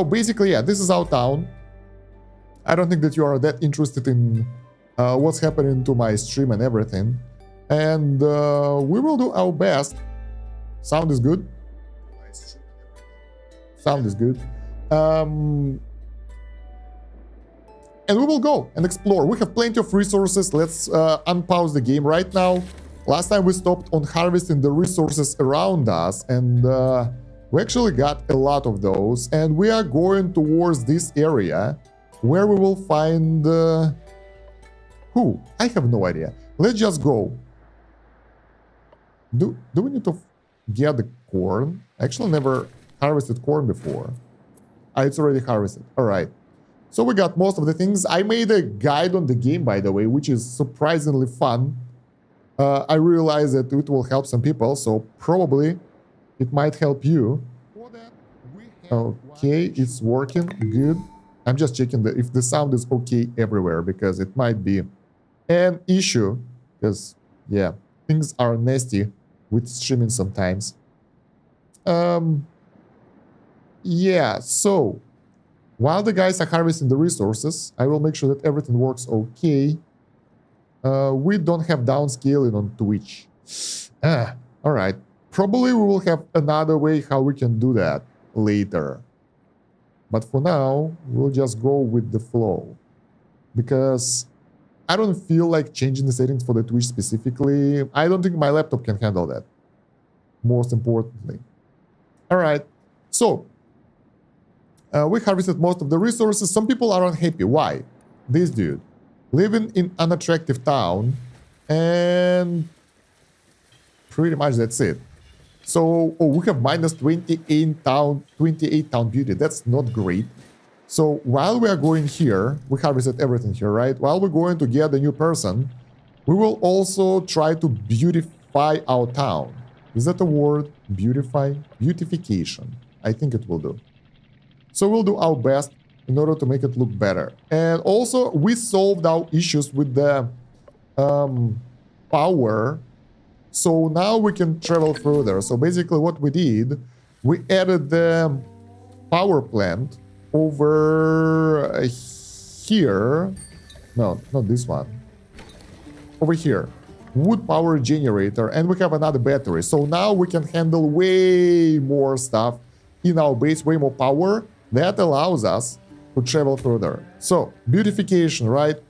So basically, yeah, this is our town. I don't think that you are that interested in what's happening to my stream and everything. And we will do our best. Sound is good. Sound is good. And we will go and explore. We have plenty of resources. Let's unpause the game right now. Last time we stopped on harvesting the resources around us, and we actually got a lot of those. And we are going towards this area where we will find... who? I have no idea. Let's just go. Do we need to get the corn? I actually never harvested corn before. Ah, it's already harvested. All right. So we got most of the things. I made a guide on the game, by the way, which is surprisingly fun. I realize that it will help some people, so probably it might help you. Okay, it's working. Good. I'm just checking if the sound is okay everywhere, because it might be an issue. Because, yeah, things are nasty with streaming sometimes. Yeah, so while the guys are harvesting the resources, I will make sure that everything works okay. We don't have downscaling on Twitch. All right. Probably we will have another way how we can do that later. But for now, we'll just go with the flow. Because I don't feel like changing the settings for the Twitch specifically. I don't think my laptop can handle that. Most importantly. All right. So, we harvested most of the resources. Some people are unhappy. Why? This dude. Living in unattractive town. And pretty much that's it. So, oh, we have minus 28 town beauty. That's not great. So, while we are going here, we harvested everything here, right? While we're going to get a new person, we will also try to beautify our town. Is that a word? Beautify? Beautification. I think it will do. So we'll do our best in order to make it look better. And also, we solved our issues with the power. So now we can travel further. So basically what we did, we added the power plant over here. No, not this one. Over here. Wood power generator. And we have another battery. So now we can handle way more stuff in our base, way more power. That allows us to travel further. So, beautification, right?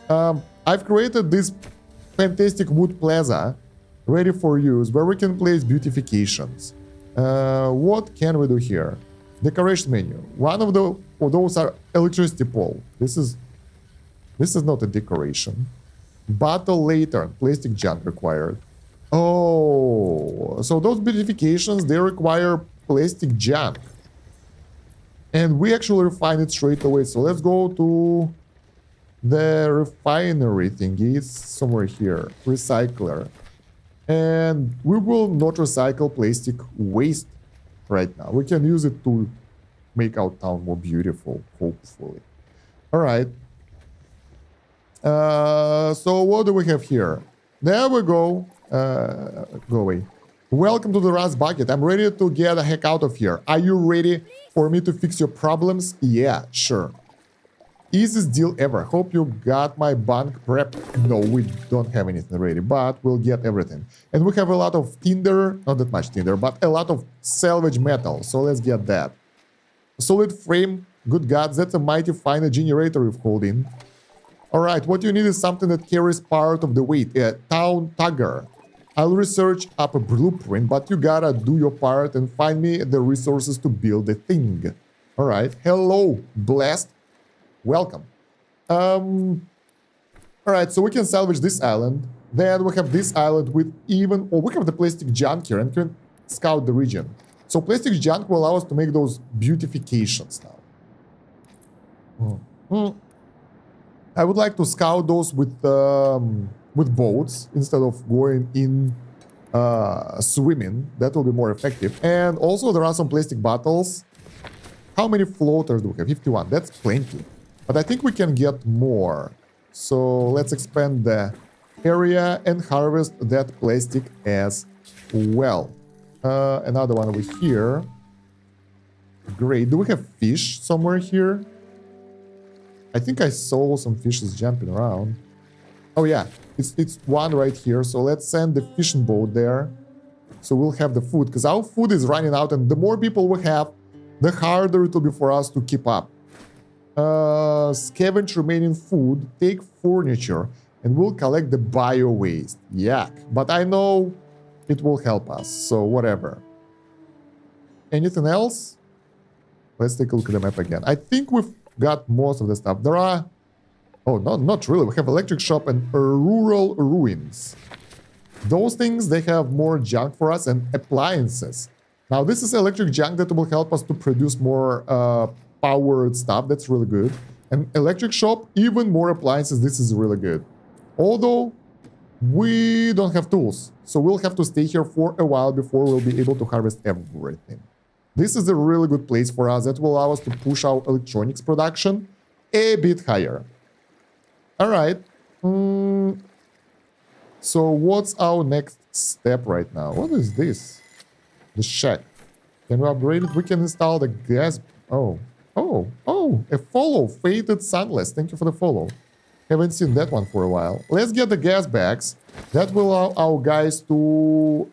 I've created this fantastic wood plaza ready for use where we can place beautifications. What can we do here? Decoration menu. One of those are electricity pole. This is not a decoration. Battle lantern, plastic junk required. Oh, so those beautifications, they require plastic junk. And we actually refine it straight away. So let's go to the refinery thingy. It's somewhere here. Recycler. And we will not recycle plastic waste right now. We can use it to make our town more beautiful, hopefully. All right. So what do we have here? There we go. Go away. Welcome to the Rust Bucket. I'm ready to get the heck out of here. Are you ready for me to fix your problems? Yeah, sure. Easiest deal ever. Hope you got my bunk prep. No, we don't have anything ready, but we'll get everything. And we have a lot of tinder, not that much tinder, but a lot of salvage metal. So let's get that. Solid frame, good gods, that's a mighty fine generator you've called in. Alright, what you need is something that carries part of the weight. Town tugger. I'll research up a blueprint, but you gotta do your part and find me the resources to build the thing. Alright, hello, blessed. Welcome. Alright, so we can salvage this island. Then we have this island with even... Oh, we have the plastic junk here and can scout the region. So plastic junk will allow us to make those beautifications now. I would like to scout those with boats instead of going in swimming. That will be more effective. And also there are some plastic bottles. How many floaters do we have? 51. That's plenty. But I think we can get more. So let's expand the area and harvest that plastic as well. Another one over here. Great. Do we have fish somewhere here? I think I saw some fishes jumping around. Oh yeah, it's one right here. So let's send the fishing boat there. So we'll have the food, because our food is running out, and the more people we have, the harder it will be for us to keep up. Scavenge remaining food, take furniture, and we'll collect the bio waste. Yuck. But I know it will help us, so whatever. Anything else? Let's take a look at the map again. I think we've got most of the stuff. There are... Oh, no, not really. We have electric shop and rural ruins. Those things, they have more junk for us, and appliances. Now, this is electric junk that will help us to produce more powered stuff. That's really good. And electric shop, even more appliances. This is really good. Although, we don't have tools. So we'll have to stay here for a while before we'll be able to harvest everything. This is a really good place for us that will allow us to push our electronics production a bit higher. All right. So what's our next step right now? What is this? The shack. Can we upgrade it? We can install the gas. Oh, a follow. Fated Sunless. Thank you for the follow. Haven't seen that one for a while. Let's get the gas bags. That will allow our guys to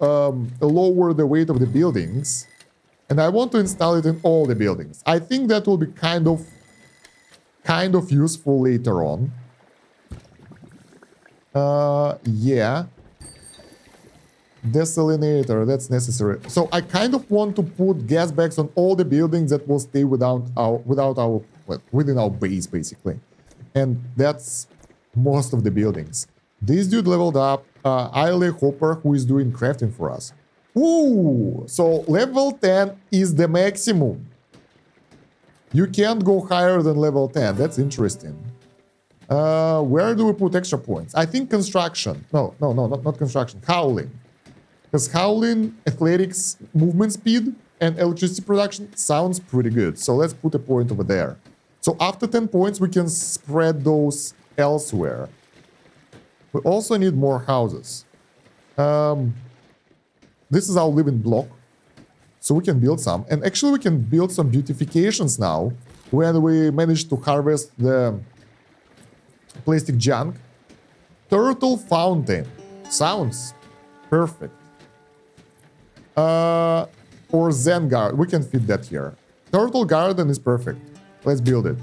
lower the weight of the buildings. And I want to install it in all the buildings. I think that will be kind of useful later on. Yeah. Desalinator, that's necessary. So I kind of want to put gas bags on all the buildings that will stay within our base, basically. And that's most of the buildings. This dude leveled up Ile Hopper, who is doing crafting for us. Ooh, so level 10 is the maximum. You can't go higher than level 10. That's interesting. Where do we put extra points? I think construction. No, not construction. Howling. Because howling, athletics, movement speed, and electricity production sounds pretty good. So let's put a point over there. So after 10 points, we can spread those elsewhere. We also need more houses. This is our living block. So we can build some. And actually, we can build some beautifications now when we manage to harvest the plastic junk. Turtle fountain. Sounds perfect. Or Zen garden. We can fit that here. Turtle garden is perfect. Let's build it.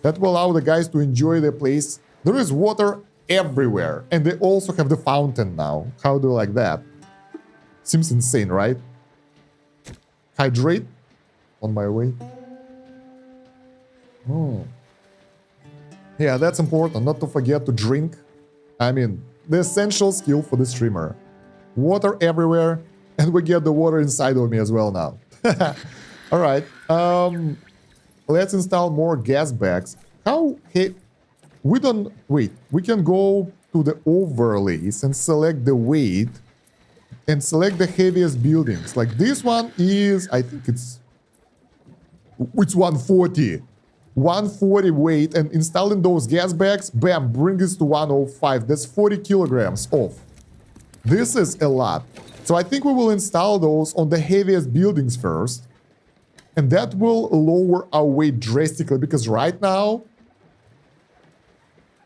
That will allow the guys to enjoy the place. There is water everywhere. And they also have the fountain now. How do you like that? Seems insane, right? Hydrate. On my way. Oh. Yeah, that's important. Not to forget to drink. I mean, the essential skill for the streamer. Water everywhere. And we get the water inside of me as well now. Alright. Let's install more gas bags. How... Hey, we don't... Wait. We can go to the overlays and select the weight. And select the heaviest buildings. Like this one is... I think it's 140. 140 weight. And installing those gas bags, bam, bring this to 105. That's 40 kilograms off. This is a lot. So I think we will install those on the heaviest buildings first. And that will lower our weight drastically. Because right now...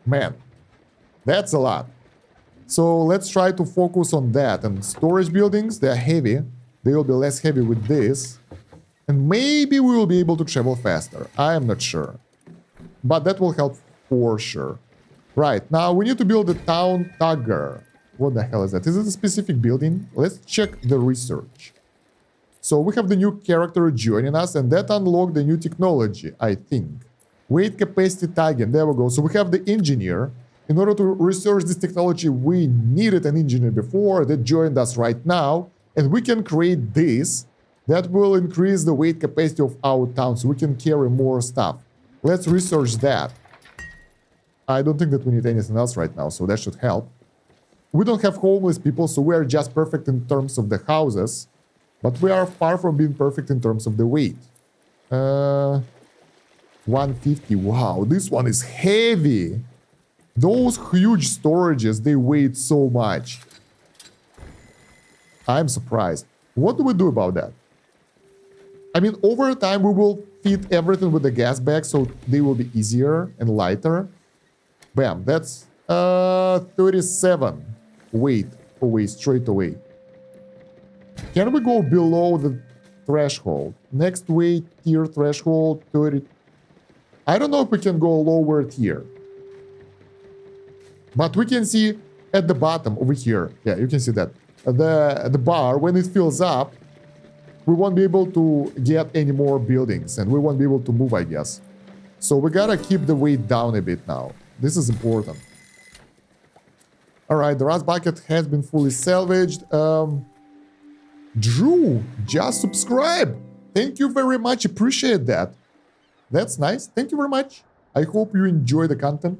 Man, that's a lot. So let's try to focus on that. And storage buildings, they're heavy. They will be less heavy with this. And maybe we will be able to travel faster. I am not sure. But that will help for sure. Right, now we need to build a town tugger. What the hell is that? Is it a specific building? Let's check the research. So we have the new character joining us, and that unlocked the new technology, I think. Weight capacity tagging, there we go. So we have the engineer. In order to research this technology, we needed an engineer before that joined us right now. And we can create this that will increase the weight capacity of our town so we can carry more stuff. Let's research that. I don't think that we need anything else right now, so that should help. We don't have homeless people, so we are just perfect in terms of the houses. But we are far from being perfect in terms of the weight. 150, wow, this one is heavy. Those huge storages, they weigh so much. I'm surprised. What do we do about that? I mean, over time, we will feed everything with the gas bag, so they will be easier and lighter. Bam, that's 37 weight away, straight away. Can we go below the threshold? Next weight tier threshold 30. I don't know if we can go lower tier. But we can see at the bottom over here. Yeah, you can see that. The bar, when it fills up, we won't be able to get any more buildings and we won't be able to move, I guess. So we gotta keep the weight down a bit now. This is important. All right, the rust bucket has been fully salvaged. Drew, just subscribe. Thank you very much. Appreciate that. That's nice. Thank you very much. I hope you enjoy the content.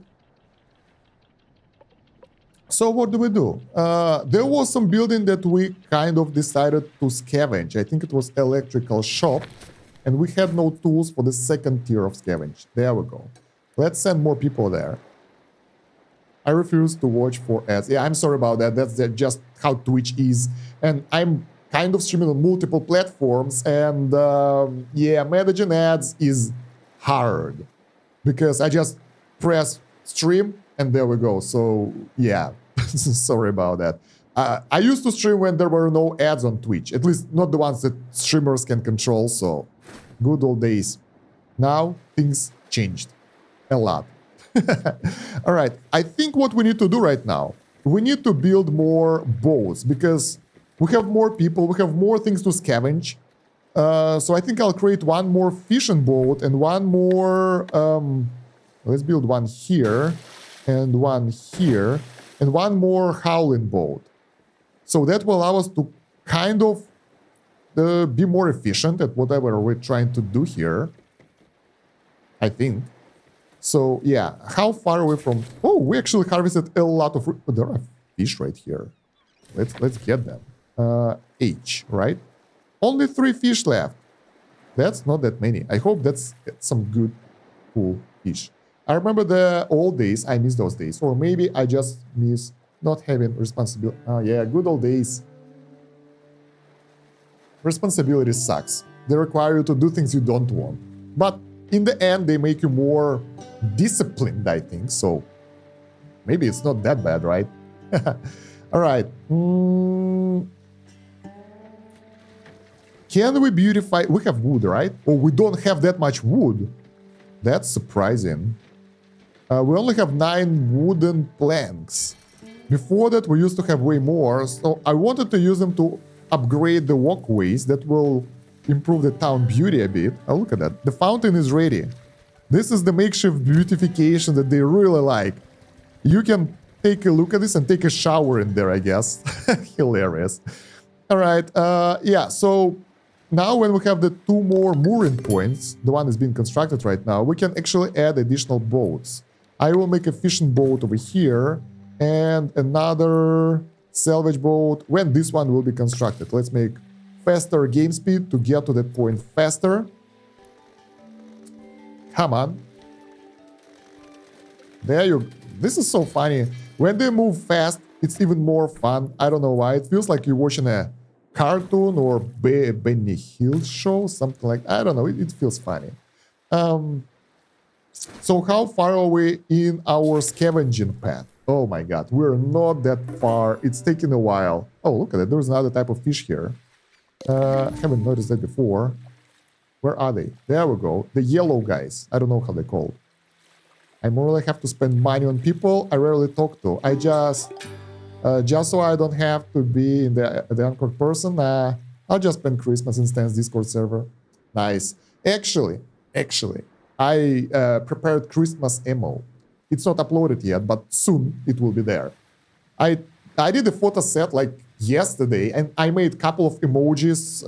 So what do we do? There was some building that we kind of decided to scavenge. I think it was electrical shop. And we had no tools for the second tier of scavenge. There we go. Let's send more people there. I refuse to watch for ads. Yeah, I'm sorry about that. That's just how Twitch is. And I'm kind of streaming on multiple platforms. And yeah, managing ads is hard. Because I just press stream and there we go. So yeah, sorry about that. I used to stream when there were no ads on Twitch. At least not the ones that streamers can control. So good old days. Now things changed a lot. All right, I think what we need to do right now, we need to build more boats because we have more people, we have more things to scavenge. So I think I'll create one more fishing boat and one more, let's build one here and one here and one more howling boat. So that will allow us to kind of be more efficient at whatever we're trying to do here, I think. So yeah, how far away from... Oh, we actually harvested a lot of... Oh, there are fish right here. Let's get them. H, right? Only 3 fish left. That's not that many. I hope that's some good, cool fish. I remember the old days. I miss those days. Or maybe I just miss not having responsibility. Oh yeah, good old days. Responsibility sucks. They require you to do things you don't want. But in the end, they make you more disciplined, I think. So maybe it's not that bad, right? All right. Can we beautify? We have wood, right? Oh, we don't have that much wood. That's surprising. We only have 9 wooden planks. Before that, we used to have way more. So I wanted to use them to upgrade the walkways. That will improve the town beauty a bit. Oh, look at that. The fountain is ready. This is the makeshift beautification that they really like. You can take a look at this and take a shower in there, I guess. Hilarious. All right. Yeah, so now when we have the 2 more mooring points, the one is being constructed right now, we can actually add additional boats. I will make a fishing boat over here and another salvage boat when this one will be constructed. Let's make faster game speed to get to that point faster. Come on. There you go. This is so funny. When they move fast, it's even more fun. I don't know why. It feels like you're watching a cartoon or Benny Hill show, something like that. I don't know. It feels funny. So how far are we in our scavenging path? Oh my god, we're not that far. It's taking a while. Oh, look at it. There's another type of fish here. Haven't noticed that before. Where are they? There we go. The yellow guys. I don't know how they're called. I more or less have to spend money on people I rarely talk to. I just so I don't have to be in the Anchor person, I'll just spend Christmas instance Discord server. Nice. Actually, I prepared Christmas ammo. It's not uploaded yet, but soon it will be there. I did a photo set like yesterday, and I made a couple of emojis,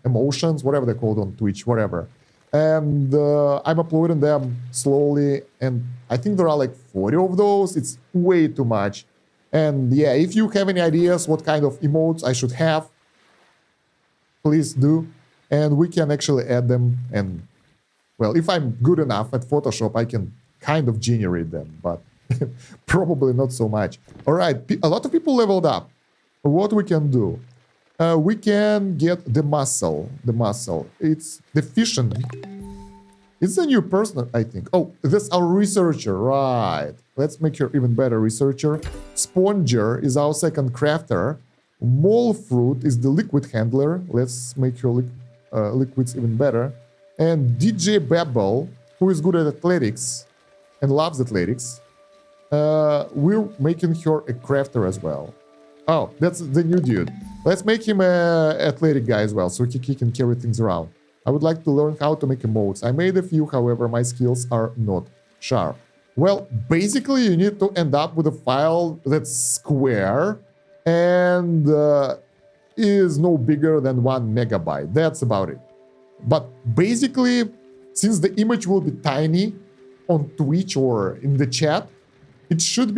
emotions, whatever they're called on Twitch, whatever. And I'm uploading them slowly, and I think there are like 40 of those. It's way too much. And yeah, if you have any ideas what kind of emotes I should have, please do. And we can actually add them. And well, if I'm good enough at Photoshop, I can kind of generate them, but probably not so much. All right, a lot of people leveled up. What we can do? we can get the muscle. The muscle. It's the fishing. It's a new person, I think. Oh, that's our researcher, right. Let's make her even better researcher. Sponger is our second crafter. Mole fruit is the liquid handler. Let's make her liquids even better. And DJ Babel, who is good at athletics and loves athletics. We're making her a crafter as well. Oh, that's the new dude. Let's make him an athletic guy as well, so he can carry things around. I would like to learn how to make emotes. I made a few, however, my skills are not sharp. Well, basically, you need to end up with a file that's square and is no bigger than 1 megabyte. That's about it. But basically, since the image will be tiny on Twitch or in the chat, it should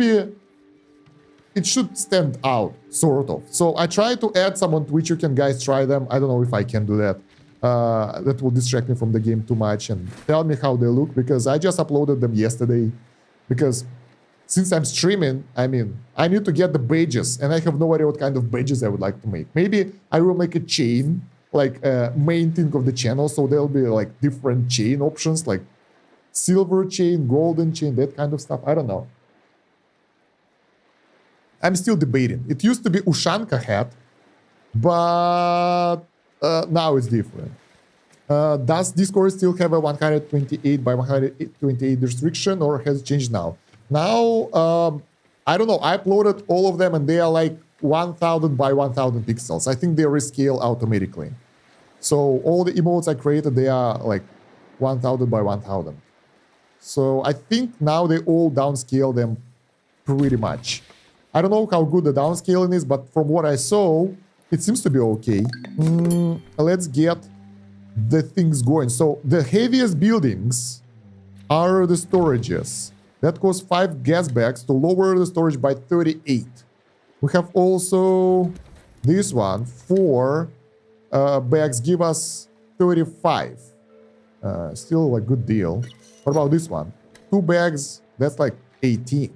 stand out, sort of. So I try to add some on Twitch. You can guys try them. I don't know if I can do that. That will distract me from the game too much, and tell me how they look, because I just uploaded them yesterday. Because since I'm streaming, I mean, I need to get the badges, and I have no idea what kind of badges I would like to make. Maybe I will make a chain, like a main thing of the channel, so there'll be like different chain options, like silver chain, golden chain, that kind of stuff. I don't know. I'm still debating. It used to be Ushanka hat, but now it's different. Does Discord still have a 128 by 128 restriction, or has it changed now? Now, I don't know. I uploaded all of them and they are like 1000 by 1000 pixels. I think they rescale automatically. So all the emotes I created, they are like 1000 by 1000. So I think now they all downscale them pretty much. I don't know how good the downscaling is, but from what I saw, it seems to be okay. Let's get the things going. So the heaviest buildings are the storages. That costs 5 gas bags to lower the storage by 38. We have also this one. 4 bags give us 35. Still a good deal. What about this one? 2 bags, that's like 18.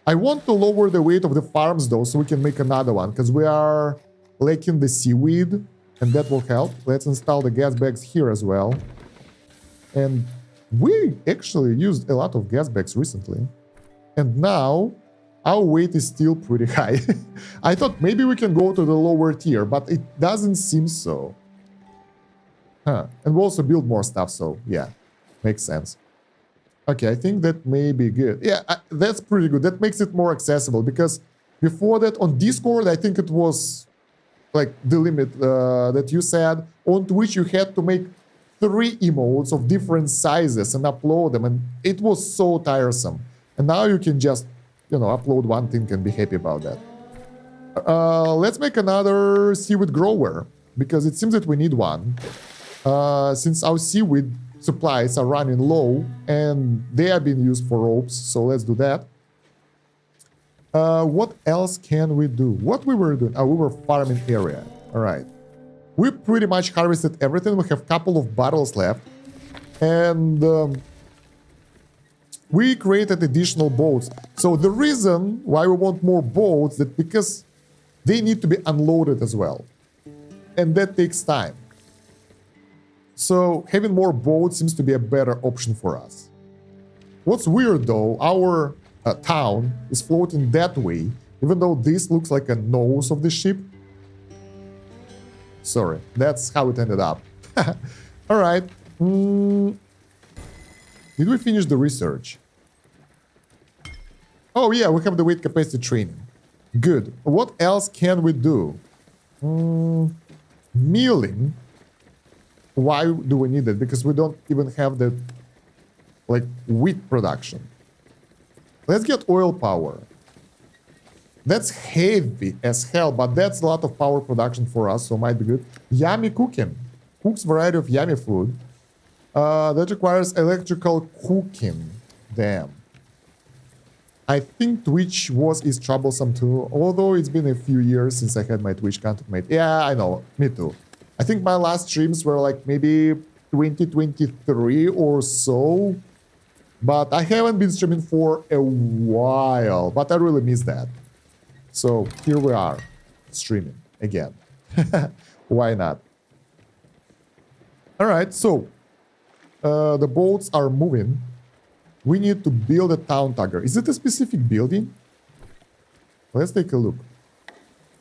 I want to lower the weight of the farms though, so we can make another one, because we are lacking the seaweed, and that will help. Let's install the gas bags here as well. And we actually used a lot of gas bags recently. And now our weight is still pretty high. I thought maybe we can go to the lower tier, but it doesn't seem so. And we'll also build more stuff, so yeah, makes sense. Okay, I think that may be good. Yeah, that's pretty good. That makes it more accessible, because before that on Discord, I think it was like the limit that you said. On Twitch, you had to make 3 emotes of different sizes and upload them, and it was so tiresome. And now you can just, you know, upload one thing and be happy about that. Let's make another seaweed grower, because it seems that we need one. Since our seaweed supplies are running low and they are being used for ropes, so let's do that. What else can we do? What we were doing? We were farming area. All right. We pretty much harvested everything. We have a couple of bottles left. And we created additional boats. So the reason why we want more boats is because they need to be unloaded as well. And that takes time. So having more boats seems to be a better option for us. What's weird though, our town is floating that way, even though this looks like a nose of the ship. Sorry, that's how it ended up. All right. Did we finish the research? Oh yeah, we have the weight capacity training. Good. What else can we do? Milling. Why do we need it? Because we don't even have the like wheat production. Let's get oil power. That's heavy as hell, but that's a lot of power production for us, so might be good. Yummy cooking. Cooks variety of yummy food. That requires electrical cooking. Damn. I think Twitch is troublesome too, although it's been a few years since I had my Twitch content made. Yeah, I know. Me too. I think my last streams were like maybe 2023 or so. But I haven't been streaming for a while. But I really miss that. So here we are, streaming again. Why not? All right, so the boats are moving. We need to build a town tugger. Is it a specific building? Let's take a look.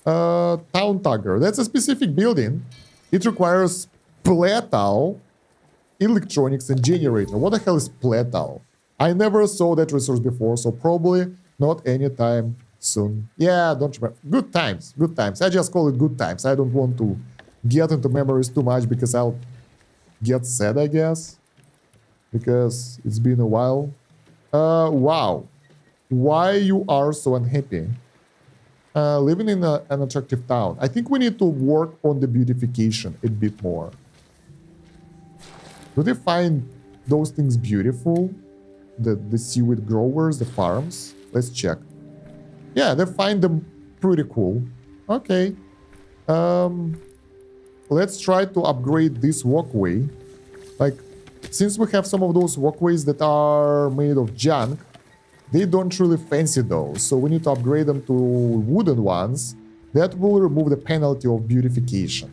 Town tugger. That's a specific building. It requires platal, electronics, and generator. What the hell is platal? I never saw that resource before, so probably not anytime soon. Yeah, don't remember. Good times, good times. I just call it good times. I don't want to get into memories too much because I'll get sad, I guess. Because it's been a while. Wow. Why you are so unhappy? Living in an attractive town. I think we need to work on the beautification a bit more. Do they find those things beautiful? The seaweed growers, the farms? Let's check. Yeah, they find them pretty cool. Okay. Let's try to upgrade this walkway. Like, since we have some of those walkways that are made of junk, they don't really fancy those, so we need to upgrade them to wooden ones. That will remove the penalty of beautification.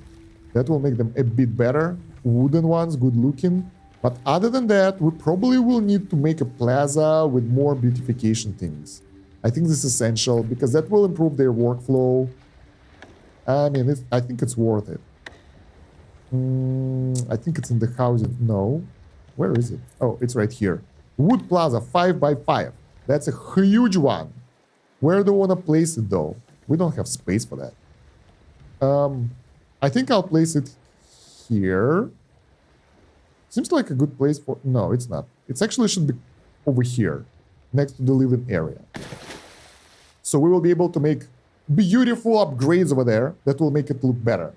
That will make them a bit better. Wooden ones, good looking. But other than that, we probably will need to make a plaza with more beautification things. I think this is essential because that will improve their workflow. I mean, I think it's worth it. I think it's in the housing. No. Where is it? Oh, it's right here. Wood plaza, 5x5. That's a huge one. Where do I want to place it, though? We don't have space for that. I think I'll place it here. Seems like a good place for... No, it's not. It actually should be over here, next to the living area. So we will be able to make beautiful upgrades over there that will make it look better.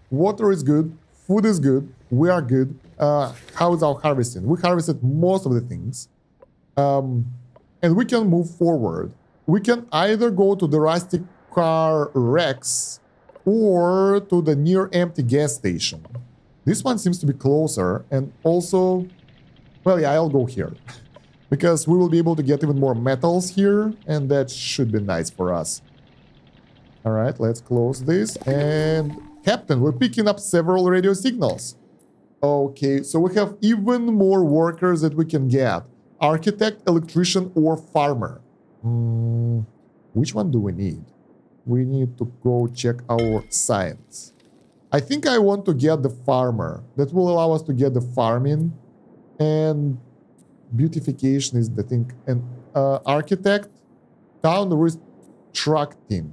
Water is good. Food is good. We are good. How is our harvesting? We harvested most of the things. And we can move forward. We can either go to the rusty car wrecks or to the near empty gas station. This one seems to be closer. And also, well, yeah, I'll go here. Because we will be able to get even more metals here. And that should be nice for us. All right, let's close this. And Captain, we're picking up several radio signals. Okay, so we have even more workers that we can get. Architect, electrician, or farmer. Which one do we need? We need to go check our science. I think I want to get the farmer. That will allow us to get the farming. And beautification is the thing. And architect, town restructuring.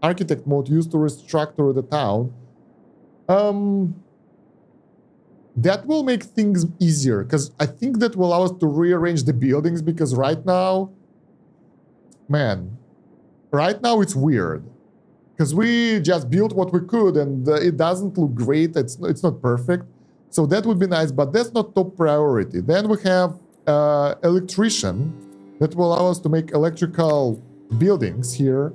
Architect mode used to restructure the town. That will make things easier, because I think that will allow us to rearrange the buildings, because right now, man, right now it's weird. Because we just built what we could, and it doesn't look great, it's not perfect. So that would be nice, but that's not top priority. Then we have electrician, that will allow us to make electrical buildings here.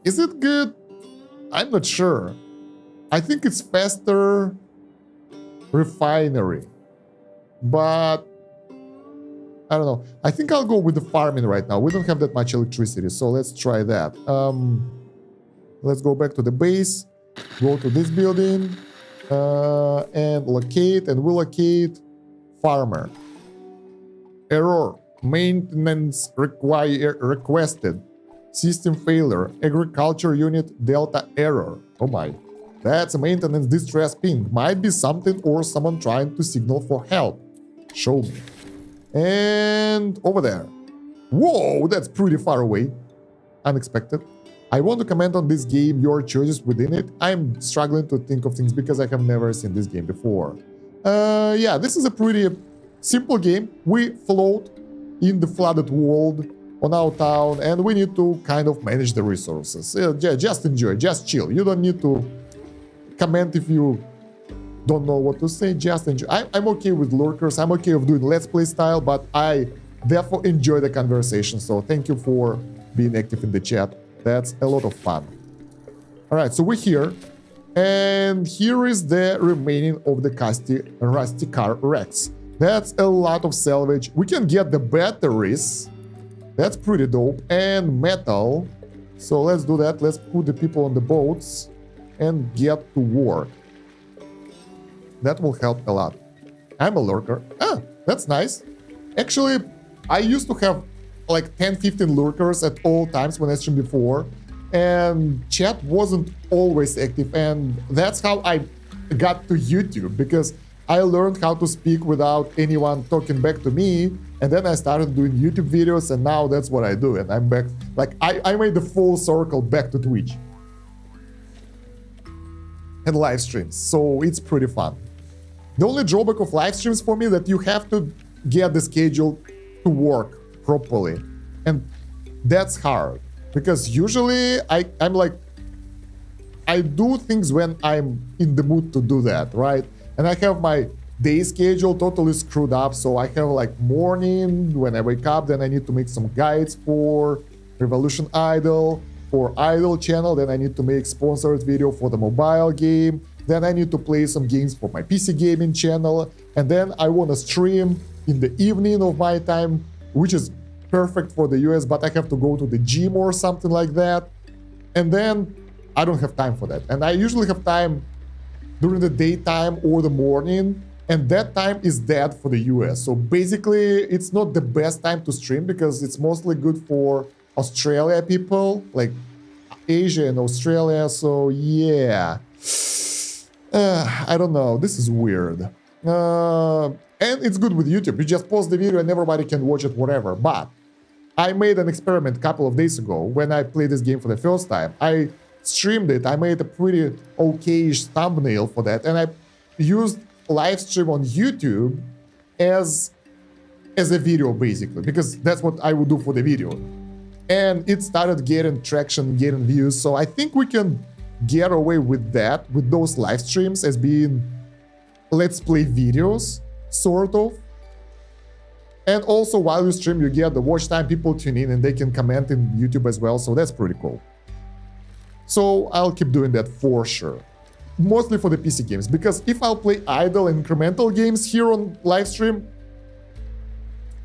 Is it good? I'm not sure. I think it's faster refinery. But I don't know. I think I'll go with the farming right now. We don't have that much electricity, so let's try that. Let's go back to the base. Go to this building. And locate, and we'll locate farmer. Error. Maintenance requested. System failure. Agriculture unit delta error. Oh my. That's a maintenance distress ping. Might be something or someone trying to signal for help. Show me. And over there. Whoa, that's pretty far away. Unexpected. I want to comment on this game, your choices within it. I'm struggling to think of things because I have never seen this game before. Yeah, this is a pretty simple game. We float in the flooded world on our town, and we need to kind of manage the resources. Yeah, just enjoy, just chill. You don't need to comment if you don't know what to say, just enjoy. I'm okay with lurkers, I'm okay with doing let's play style, but I therefore enjoy the conversation, so thank you for being active in the chat. That's a lot of fun. Alright, so we're here, and here is the remaining of the rusty car wrecks. That's a lot of salvage. We can get the batteries. That's pretty dope. And metal. So let's do that. Let's put the people on the boats and get to work. That will help a lot. I'm a lurker. Ah, that's nice. Actually, I used to have like 10-15 lurkers at all times when I streamed before, and chat wasn't always active, and that's how I got to YouTube, because I learned how to speak without anyone talking back to me, and then I started doing YouTube videos, and now that's what I do, and I'm back. Like, I made the full circle back to Twitch and live streams, so it's pretty fun. The only drawback of live streams for me is that you have to get the schedule to work properly, and that's hard, because usually I'm like, I do things when I'm in the mood to do that, right? And I have my day schedule totally screwed up, so I have like morning when I wake up, then I need to make some guides for Revolution Idol, for Idol channel, then I need to make sponsored video for the mobile game, then I need to play some games for my PC gaming channel, and then I want to stream in the evening of my time, which is perfect for the US, but I have to go to the gym or something like that, and then I don't have time for that. And I usually have time during the daytime or the morning, and that time is dead for the US. So basically, it's not the best time to stream, because it's mostly good for Australia people, like Asia and Australia, so yeah. I don't know, this is weird. And it's good with YouTube, you just post the video and everybody can watch it whatever. But I made an experiment a couple of days ago when I played this game for the first time. I streamed it, I made a pretty okay-ish thumbnail for that, and I used live stream on YouTube as a video basically, because that's what I would do for the video. And it started getting traction, getting views, so I think we can get away with that, with those live streams as being let's play videos, sort of. And also while you stream, you get the watch time, people tune in and they can comment in YouTube as well, so that's pretty cool. So I'll keep doing that for sure. Mostly for the PC games, because if I'll play idle and incremental games here on live stream,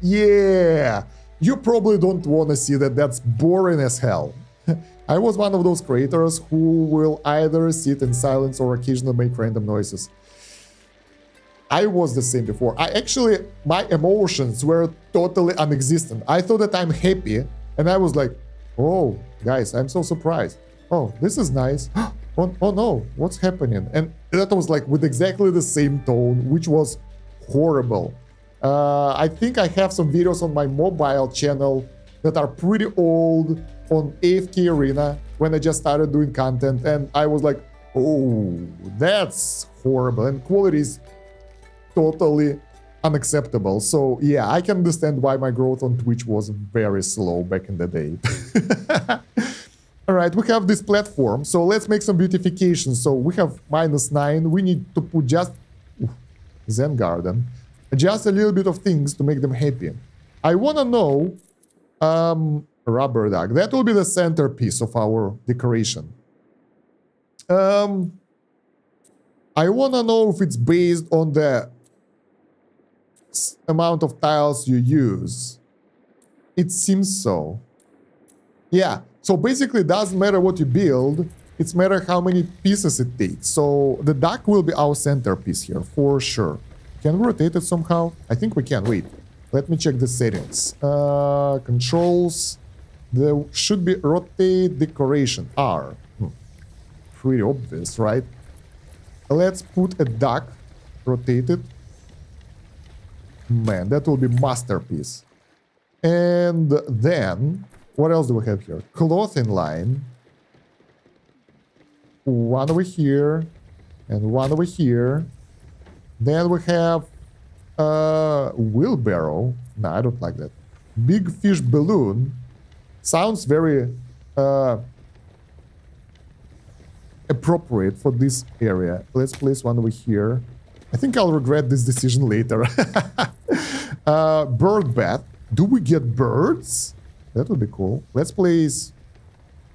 yeah, you probably don't want to see that, that's boring as hell. I was one of those creators who will either sit in silence or occasionally make random noises. I was the same before. My emotions were totally non-existent. I thought that I'm happy, and I was like, oh, guys, I'm so surprised. Oh, this is nice. Oh no, what's happening? And that was like with exactly the same tone, which was horrible. I think I have some videos on my mobile channel that are pretty old on AFK Arena when I just started doing content, and I was like, oh, that's horrible, and quality is totally unacceptable. So yeah, I can understand why my growth on Twitch was very slow back in the day. All right, we have this platform, so let's make some beautification. So we have -9, we need to put just Zen Garden, just a little bit of things to make them happy. I want to know rubber duck, that will be the centerpiece of our decoration. I want to know if it's based on the amount of tiles you use. It seems so. Yeah, so basically it doesn't matter what you build, it's matter how many pieces it takes. So the duck will be our centerpiece here, for sure. Can we rotate it somehow? I think we can, wait. Let me check the settings. Controls, there should be rotate decoration, R. Pretty obvious, right? Let's put a duck, rotate it. Man, that will be masterpiece. And then, what else do we have here? Clothing line. One over here, and one over here. Then we have wheelbarrow. No, I don't like that. Big fish balloon. Sounds very appropriate for this area. Let's place one over here. I think I'll regret this decision later. Bird bath. Do we get birds? That would be cool. Let's place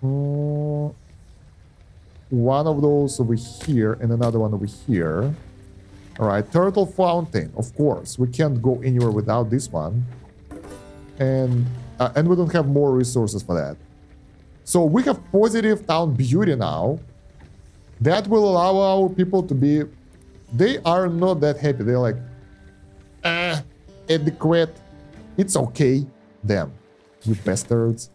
one of those over here and another one over here. All right, turtle fountain. Of course, we can't go anywhere without this one. And And we don't have more resources for that. So we have positive town beauty now. That will allow our people to be... They are not that happy. They're like, adequate. It's okay. Damn, you bastards.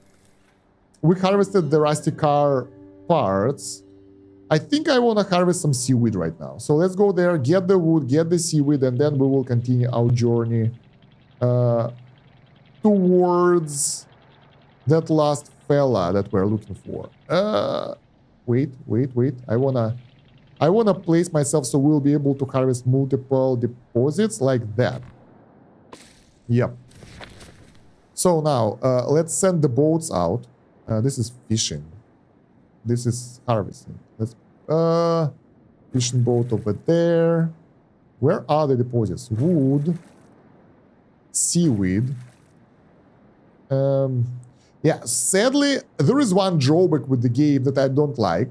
We harvested the rusty car parts. I think I want to harvest some seaweed right now. So let's go there, get the wood, get the seaweed, and then we will continue our journey towards that last fella that we're looking for. Wait. I wanna place myself so we'll be able to harvest multiple deposits like that. Yep. So now, let's send the boats out. This is fishing. This is harvesting. Let's fishing boat over there. Where are the deposits? Wood, seaweed. Yeah, sadly, there is one drawback with the game that I don't like.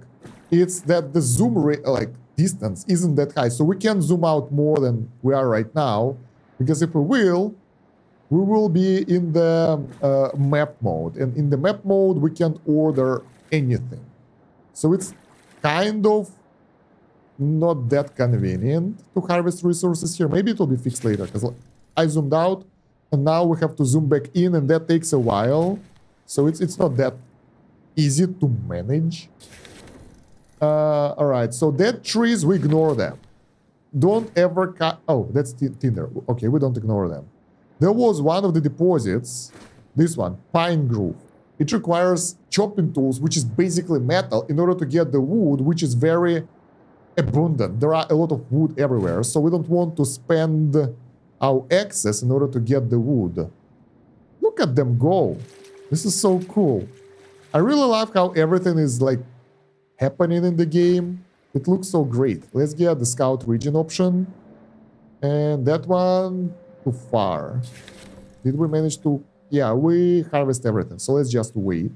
It's that the zoom rate, like distance, isn't that high. So we can zoom out more than we are right now. Because if we will be in the map mode. And in the map mode, we can't order anything. So it's kind of not that convenient to harvest resources here. Maybe it will be fixed later. Because I zoomed out. And now we have to zoom back in. And that takes a while. So it's not that easy to manage. Alright, so dead trees, we ignore them. Don't ever cut... Oh, that's tinder. Okay, we don't ignore them. There was one of the deposits, this one, Pine Grove. It requires chopping tools, which is basically metal, in order to get the wood, which is very abundant. There are a lot of wood everywhere, so we don't want to spend our excess in order to get the wood. Look at them go. This is so cool. I really love how everything is like happening in the game. It looks so great. Let's get the scout region option. And that one too far. Did we manage to... Yeah, we harvest everything. So let's just wait.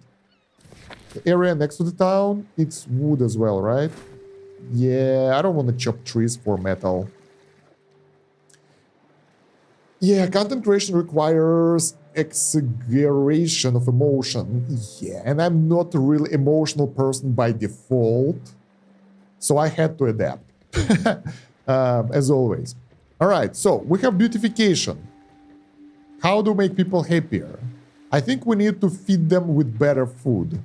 The area next to the town, it's wood as well, right? Yeah, I don't want to chop trees for metal. Yeah, content creation requires exaggeration of emotion. Yeah, and I'm not a really emotional person by default. So I had to adapt. As always. Alright, so we have beautification. How to make people happier? I think we need to feed them with better food.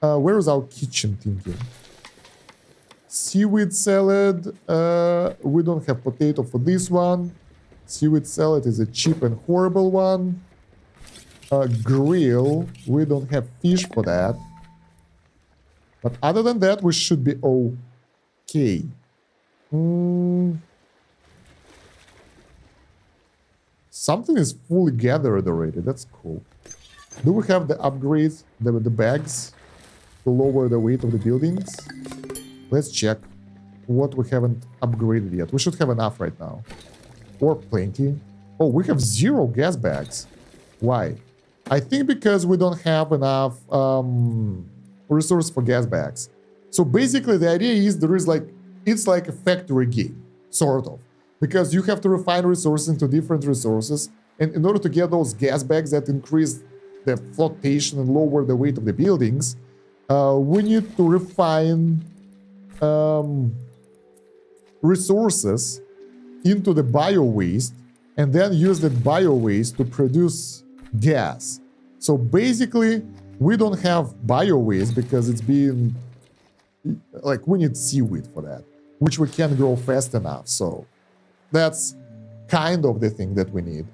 Where is our kitchen thinking? Seaweed salad. We don't have potato for this one. Seaweed salad is a cheap and horrible one. Grill. We don't have fish for that. But other than that, we should be okay. Something is fully gathered already. That's cool. Do we have the upgrades, the bags, to lower the weight of the buildings? Let's check what we haven't upgraded yet. We should have enough right now. Or plenty. Oh, we have 0 gas bags. Why? I think because we don't have enough resource for gas bags. So basically the idea is there is like, it's like a factory game, sort of. Because you have to refine resources into different resources. And in order to get those gas bags that increase the flotation and lower the weight of the buildings, we need to refine resources into the bio-waste and then use that bio-waste to produce gas. So basically, we don't have bio-waste because it's being... Like, we need seaweed for that, which we can't grow fast enough, so... That's kind of the thing that we need.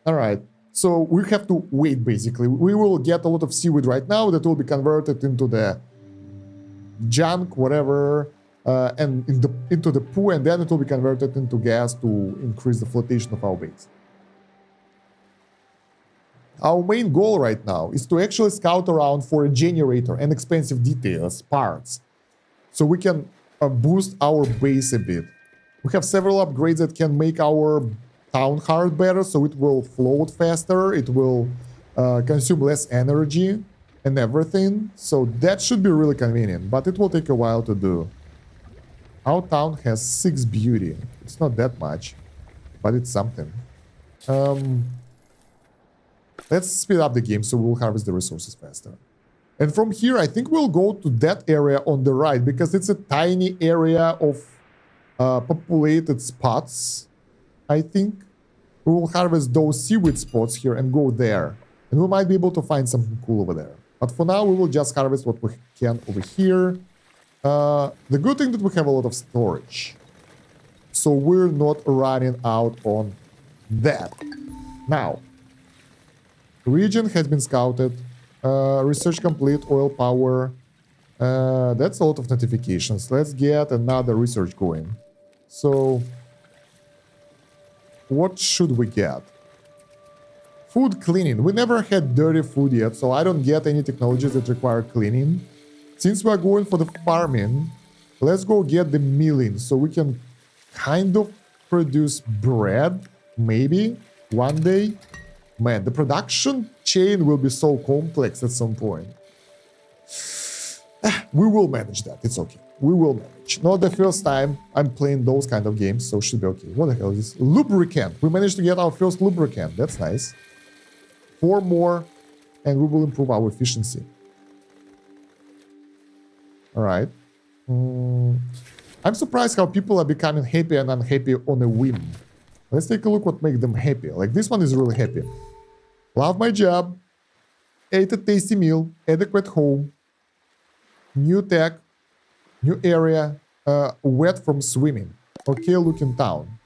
Alright, so we have to wait, basically. We will get a lot of seaweed right now that will be converted into the junk, whatever, and into the poo, and then it will be converted into gas to increase the flotation of our base. Our main goal right now is to actually scout around for a generator and expensive details, parts, so we can boost our base a bit. We have several upgrades that can make our town heart better, so it will float faster, it will consume less energy and everything. So that should be really convenient, but it will take a while to do. Our town has 6 beauty. It's not that much, but it's something. Let's speed up the game so we'll harvest the resources faster. And from here, I think we'll go to that area on the right because it's a tiny area of populated spots. I think we will harvest those seaweed spots here and go there. And we might be able to find something cool over there. But for now, we will just harvest what we can over here. The good thing that we have a lot of storage. So we're not running out on that. Now, region has been scouted. Research complete, oil power. That's a lot of notifications. Let's get another research going. So, what should we get? Food cleaning. We never had dirty food yet, so I don't get any technologies that require cleaning. Since we are going for the farming, let's go get the milling so we can kind of produce bread, maybe, one day. Man, the production chain will be so complex at some point. We will manage that. It's okay. We will manage. Not the first time I'm playing those kind of games, so it should be okay. What the hell is this? Lubricant. We managed to get our first lubricant. That's nice. 4 more, and we will improve our efficiency. All right. I'm surprised how people are becoming happy and unhappy on a whim. Let's take a look what makes them happy. Like this one is really happy. Love my job. Ate a tasty meal. Adequate home. New tech. New area. Wet from swimming. Okay looking town.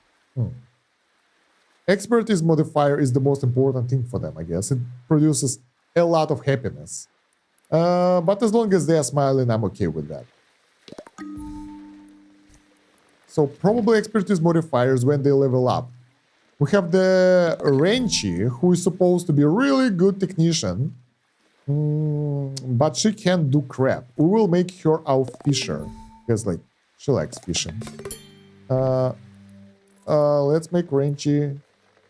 Expertise modifier is the most important thing for them, I guess. It produces a lot of happiness. But as long as they are smiling, I'm okay with that. So probably expertise modifiers when they level up. We have the Renchi, who is supposed to be a really good technician. But she can't do crap. We will make her our fisher. Because like, she likes fishing. Let's make Renchi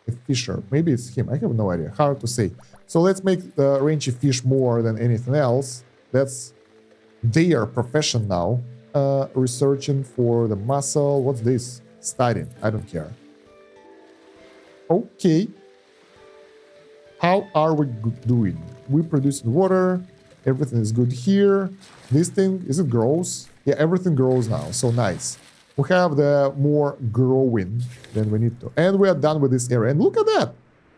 a fisher. Maybe it's him. I have no idea. Hard to say. So let's make the Renchi fish more than anything else. That's their profession now. Researching for the muscle. What's this? Studying. I don't care. Okay. How are we doing? We producing water. Everything is good here. This thing, is it grows? Yeah, everything grows now. So nice. We have the more growing than we need to. And we are done with this area. And look at that.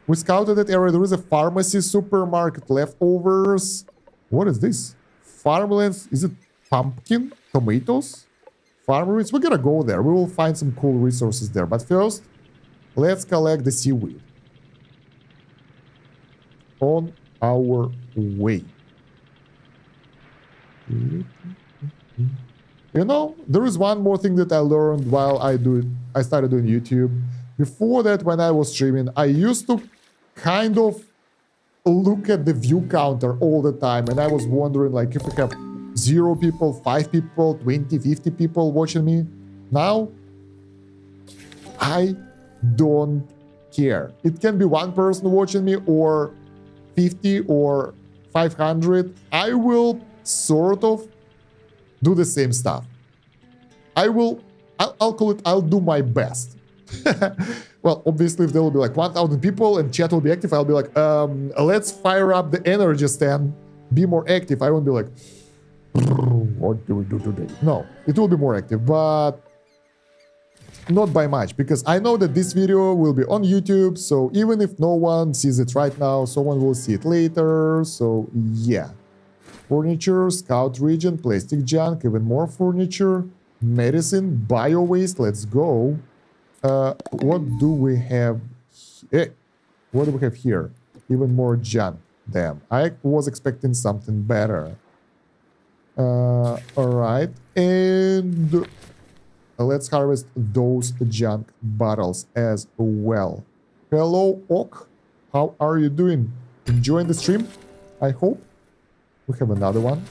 We scouted that area. There is a pharmacy, supermarket, leftovers. What is this? Farmlands. Is it pumpkin? Tomatoes? Farmers. We're gonna go there. We will find some cool resources there. But first, let's collect the seaweed. On our way. You know, there is one more thing that I learned while I started doing YouTube. Before that, when I was streaming, I used to kind of look at the view counter all the time. And I was wondering, like, if we have 0 people, 5 people, 20, 50 people watching me. Now, I don't care. It can be 1 person watching me or 50 or 500. I will sort of do the same stuff. I'll call it, I'll do my best. Well, obviously, if there will be like 1,000 people and chat will be active, I'll be like, let's fire up the energy stand, be more active. I won't be like, what do we do today? No, it will be more active, but not by much, because I know that this video will be on YouTube, so even if no one sees it right now, someone will see it later, so yeah. Furniture, scout region, plastic junk, even more furniture, medicine, bio waste, let's go. What do we have? What do we have here? Even more junk. Damn, I was expecting something better. All right, and let's harvest those junk bottles as well. Hello, Oak. How are you doing? Enjoying the stream? I hope. We have another one.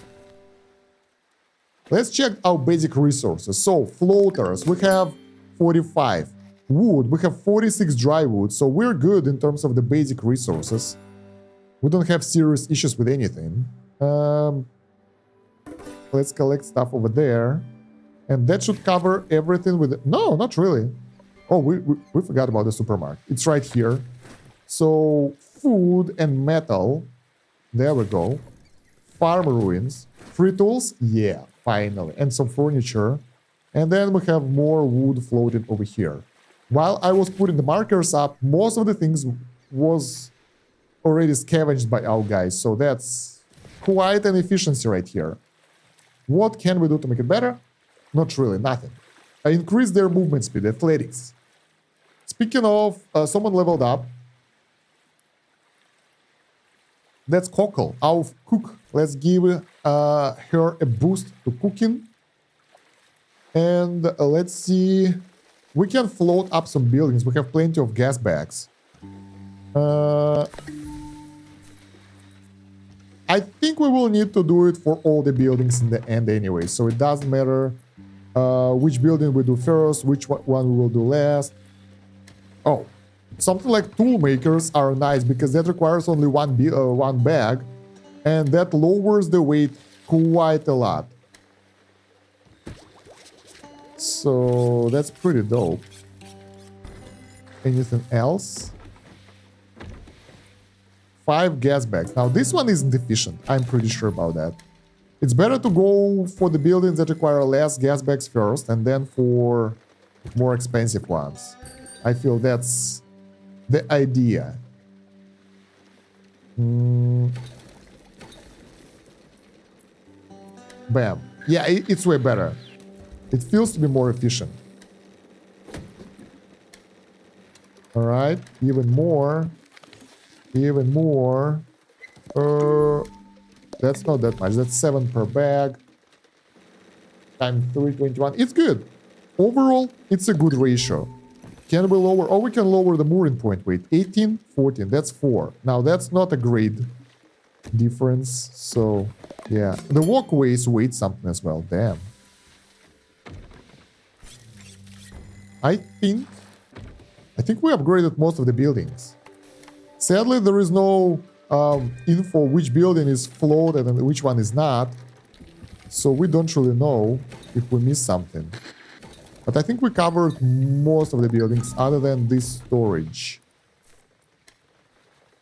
Let's check our basic resources. So, floaters, we have 45. Wood, we have 46 dry wood. So, we're good in terms of the basic resources. We don't have serious issues with anything. Let's collect stuff over there. And that should cover everything with... No, not really. Oh, we forgot about the supermarket. It's right here. So, food and metal. There we go. Farm ruins. Free tools? Yeah, finally. And some furniture. And then we have more wood floating over here. While I was putting the markers up, most of the things was already scavenged by our guys. So that's quite an efficiency right here. What can we do to make it better? Not really, nothing. I increased their movement speed, athletics. Speaking of, someone leveled up. That's Cockle, our cook. Let's give her a boost to cooking. And let's see. We can float up some buildings. We have plenty of gas bags. I think we will need to do it for all the buildings in the end anyway. So it doesn't matter which building we do first, which one we will do last. Oh, something like tool makers are nice because that requires only one bag. And that lowers the weight quite a lot. So that's pretty dope. Anything else? 5 gas bags. Now this one isn't efficient. I'm pretty sure about that. It's better to go for the buildings that require less gas bags first and then for more expensive ones. I feel that's the idea. Bam. Yeah, it's way better. It feels to be more efficient. Alright, even more. Even more. That's not that much. That's 7 per bag. Times 321. It's good. Overall, it's a good ratio. Can we lower? Oh, we can lower the mooring point weight. 18, 14. That's 4. Now, that's not a great difference. So, yeah. The walkways weight something as well. Damn. I think we upgraded most of the buildings. Sadly, there is no info which building is floated and which one is not. So we don't really know if we missed something. But I think we covered most of the buildings other than this storage.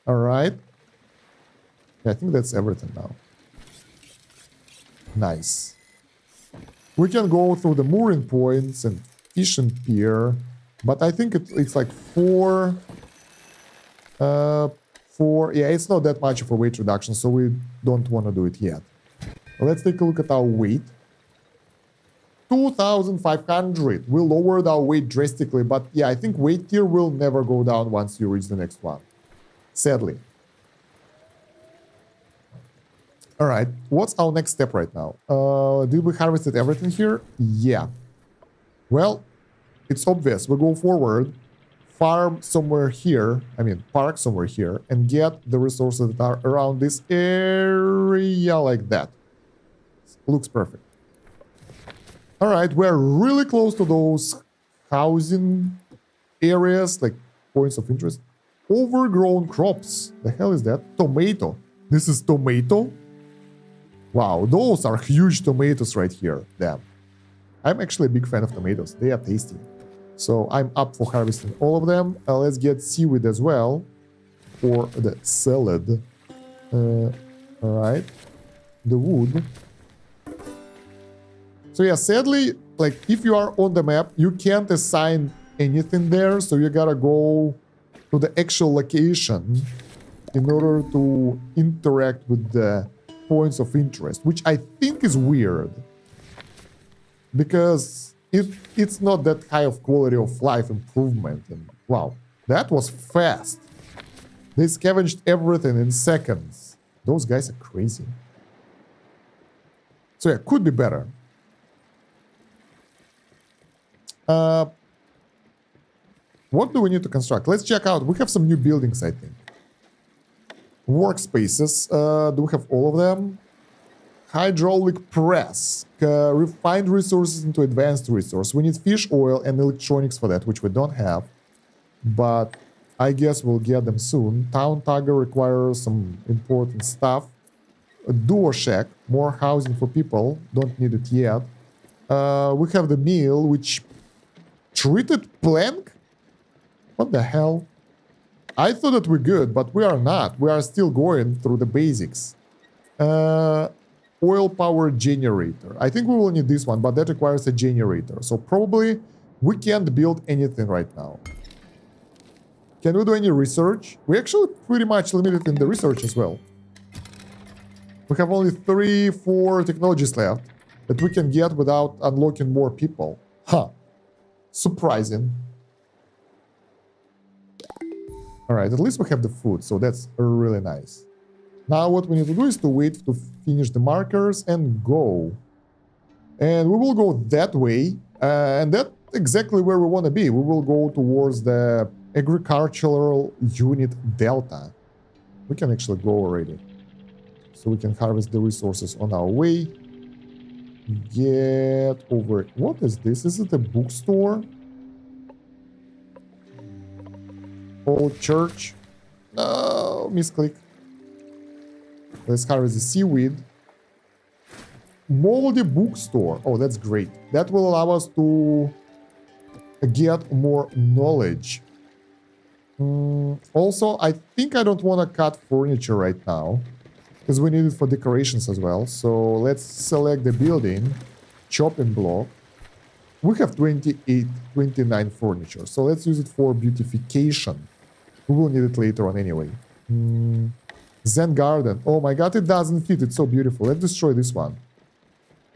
Alright. Yeah, I think that's everything now. Nice. We can go through the mooring points and fishing pier. But I think it's like 4... yeah, it's not that much of a weight reduction, so we don't want to do it yet. Let's take a look at our weight. 2,500. We lowered our weight drastically, but yeah, I think weight tier will never go down once you reach the next one. Sadly. Alright, what's our next step right now? Did we harvested everything here? Yeah. Well, it's obvious. We go forward, farm somewhere here, park somewhere here, and get the resources that are around this area like that. Looks perfect. Alright, we're really close to those housing areas, like points of interest. Overgrown crops. The hell is that? Tomato. This is tomato? Wow, those are huge tomatoes right here. Damn. I'm actually a big fan of tomatoes. They are tasty. So I'm up for harvesting all of them. Let's get seaweed as well for the salad. Alright. The wood. So yeah, sadly, like if you are on the map, you can't assign anything there. So you gotta go to the actual location in order to interact with the points of interest, which I think is weird. Because it's not that high of quality of life improvement. And wow, that was fast. They scavenged everything in seconds. Those guys are crazy. So yeah, could be better. What do we need to construct? Let's check out. We have some new buildings, I think. Workspaces. Do we have all of them? Hydraulic press. Refined resources into advanced resource. We need fish oil and electronics for that, which we don't have. But I guess we'll get them soon. Town Tugger requires some important stuff. A duo shack. More housing for people. Don't need it yet. We have the meal, which... Treated plank? What the hell? I thought that we're good, but we are not. We are still going through the basics. Oil power generator. I think we will need this one, but that requires a generator. So probably we can't build anything right now. Can we do any research? We're actually pretty much limited in the research as well. We have only 3-4 technologies left that we can get without unlocking more people. Huh. Surprising. Alright, at least we have the food, so that's really nice. Now what we need to do is to wait to finish the markers and go. And we will go that way, and that's exactly where we want to be. We will go towards the agricultural unit delta. We can actually go already. So we can harvest the resources on our way. Get over... What is this? Is it a bookstore? Old church? No, misclick. Let's harvest the seaweed. Moldy bookstore. Oh, that's great. That will allow us to get more knowledge. Also, I think I don't want to cut furniture right now, because we need it for decorations as well. So let's select the building, chopping block. We have 29 furniture, so let's use it for beautification. We will need it later on anyway. Zen garden. Oh my god, it doesn't fit. It's so beautiful. Let's destroy this one.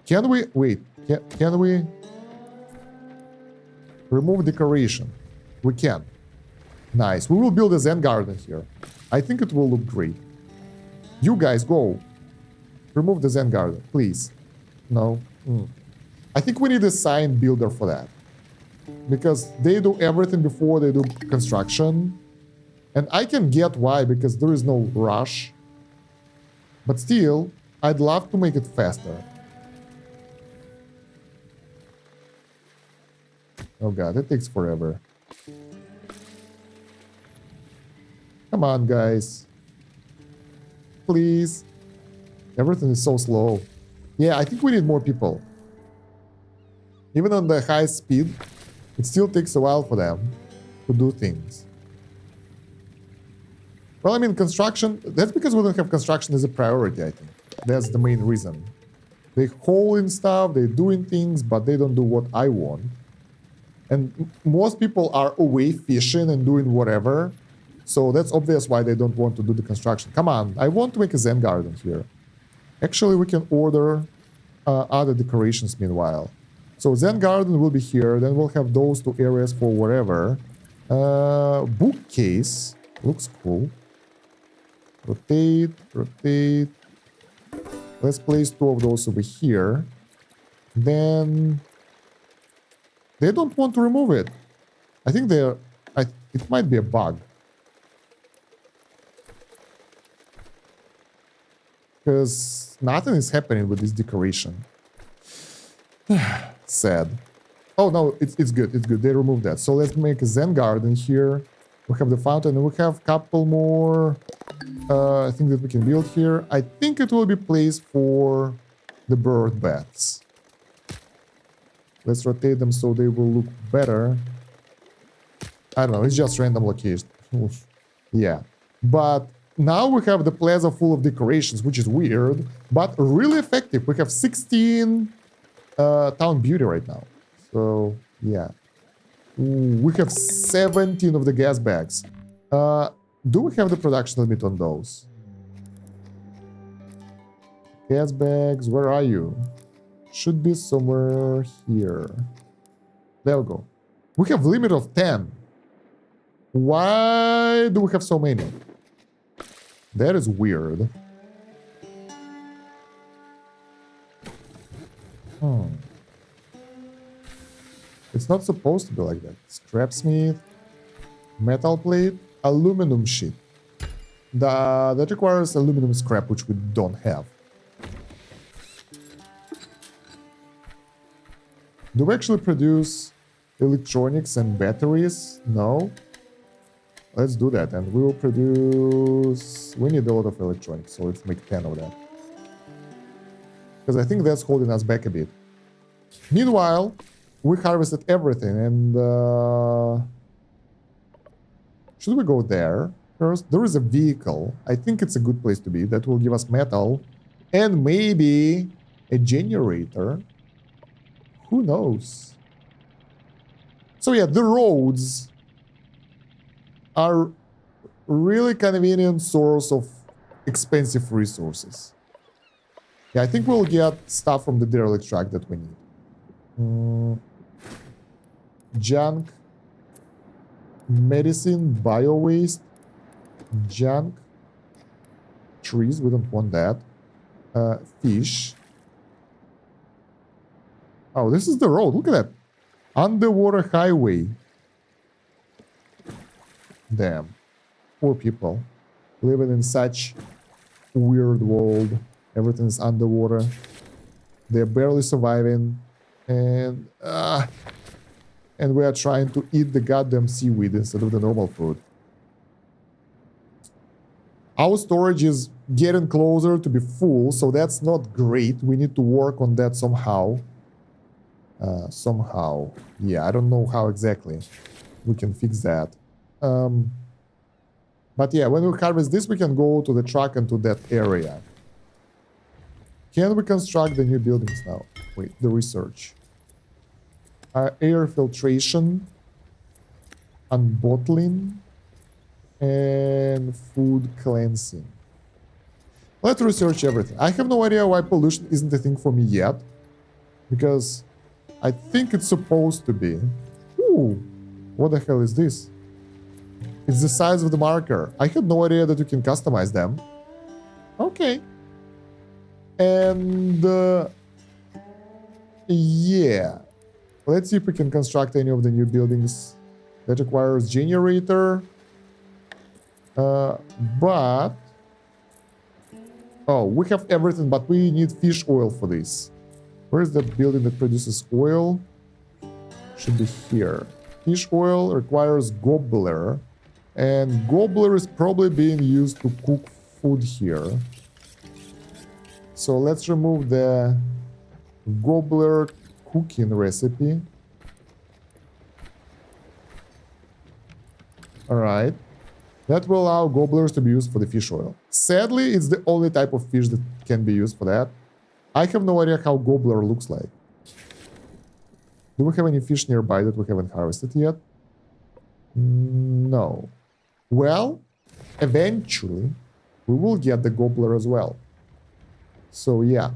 Can we... Wait. Can we... Remove decoration? We can. Nice. We will build a Zen garden here. I think it will look great. You guys, go. Remove the Zen garden, please. No. I think we need a sign builder for that. Because they do everything before they do construction. And I can get why, because there is no rush. But still, I'd love to make it faster. Oh god, it takes forever. Come on, guys. Please. Everything is so slow. Yeah, I think we need more people. Even on the high speed, it still takes a while for them to do things. Well, I mean, construction... That's because we don't have construction as a priority, I think. That's the main reason. They hauling stuff, they're doing things, but they don't do what I want. And most people are away fishing and doing whatever. So that's obvious why they don't want to do the construction. Come on, I want to make a Zen garden here. Actually, we can order other decorations meanwhile. So Zen garden will be here. Then we'll have those two areas for whatever. Bookcase. Looks cool. Rotate, rotate. Let's place 2 of those over here. Then... They don't want to remove it. I think they're... it might be a bug. Because nothing is happening with this decoration. Sad. Oh no, it's good, it's good. They removed that. So let's make a Zen garden here. We have the fountain and we have a couple more things that we can build here. I think it will be placed for the bird baths. Let's rotate them so they will look better. I don't know, it's just random location. Yeah. But now we have the plaza full of decorations, which is weird, but really effective. We have 16 town beauty right now. So, yeah. Ooh, we have 17 of the gas bags. Do we have the production limit on those? Gas bags, where are you? Should be somewhere here. There we go. We have limit of 10. Why do we have so many? That is weird. It's not supposed to be like that. Scrapsmith, metal plate, aluminum sheet. That requires aluminum scrap, which we don't have. Do we actually produce electronics and batteries? No. Let's do that, and we will produce... We need a lot of electronics, so let's make 10 of that. Because I think that's holding us back a bit. Meanwhile, we harvested everything, and... Should we go there first? There is a vehicle. I think it's a good place to be. That will give us metal. And maybe a generator. Who knows? So yeah, the roads are really convenient source of expensive resources. Yeah, I think we'll get stuff from the derelict track that we need. Junk. Medicine, bio-waste. Junk. Trees, we don't want that. Fish. Oh, this is the road. Look at that. Underwater highway. Damn. Poor people. Living in such weird world. Everything is underwater. They're barely surviving. And we are trying to eat the goddamn seaweed instead of the normal food. Our storage is getting closer to be full, so that's not great. We need to work on that somehow. Yeah, I don't know how exactly we can fix that. But yeah, when we harvest this, we can go to the truck and to that area. Can we construct the new buildings now? Wait, the research. Air filtration, unbottling, and food cleansing. Let's research everything. I have no idea why pollution isn't a thing for me yet, because I think it's supposed to be. Ooh, what the hell is this? It's the size of the marker. I had no idea that you can customize them. Okay. And yeah. Let's see if we can construct any of the new buildings. That requires generator. But... oh, we have everything, but we need fish oil for this. Where is that building that produces oil? Should be here. Fish oil requires gobbler. And gobbler is probably being used to cook food here. So let's remove the gobbler cooking recipe. Alright. That will allow gobblers to be used for the fish oil. Sadly, it's the only type of fish that can be used for that. I have no idea how gobbler looks like. Do we have any fish nearby that we haven't harvested yet? No. Well, eventually, we will get the gobbler as well. So, yeah.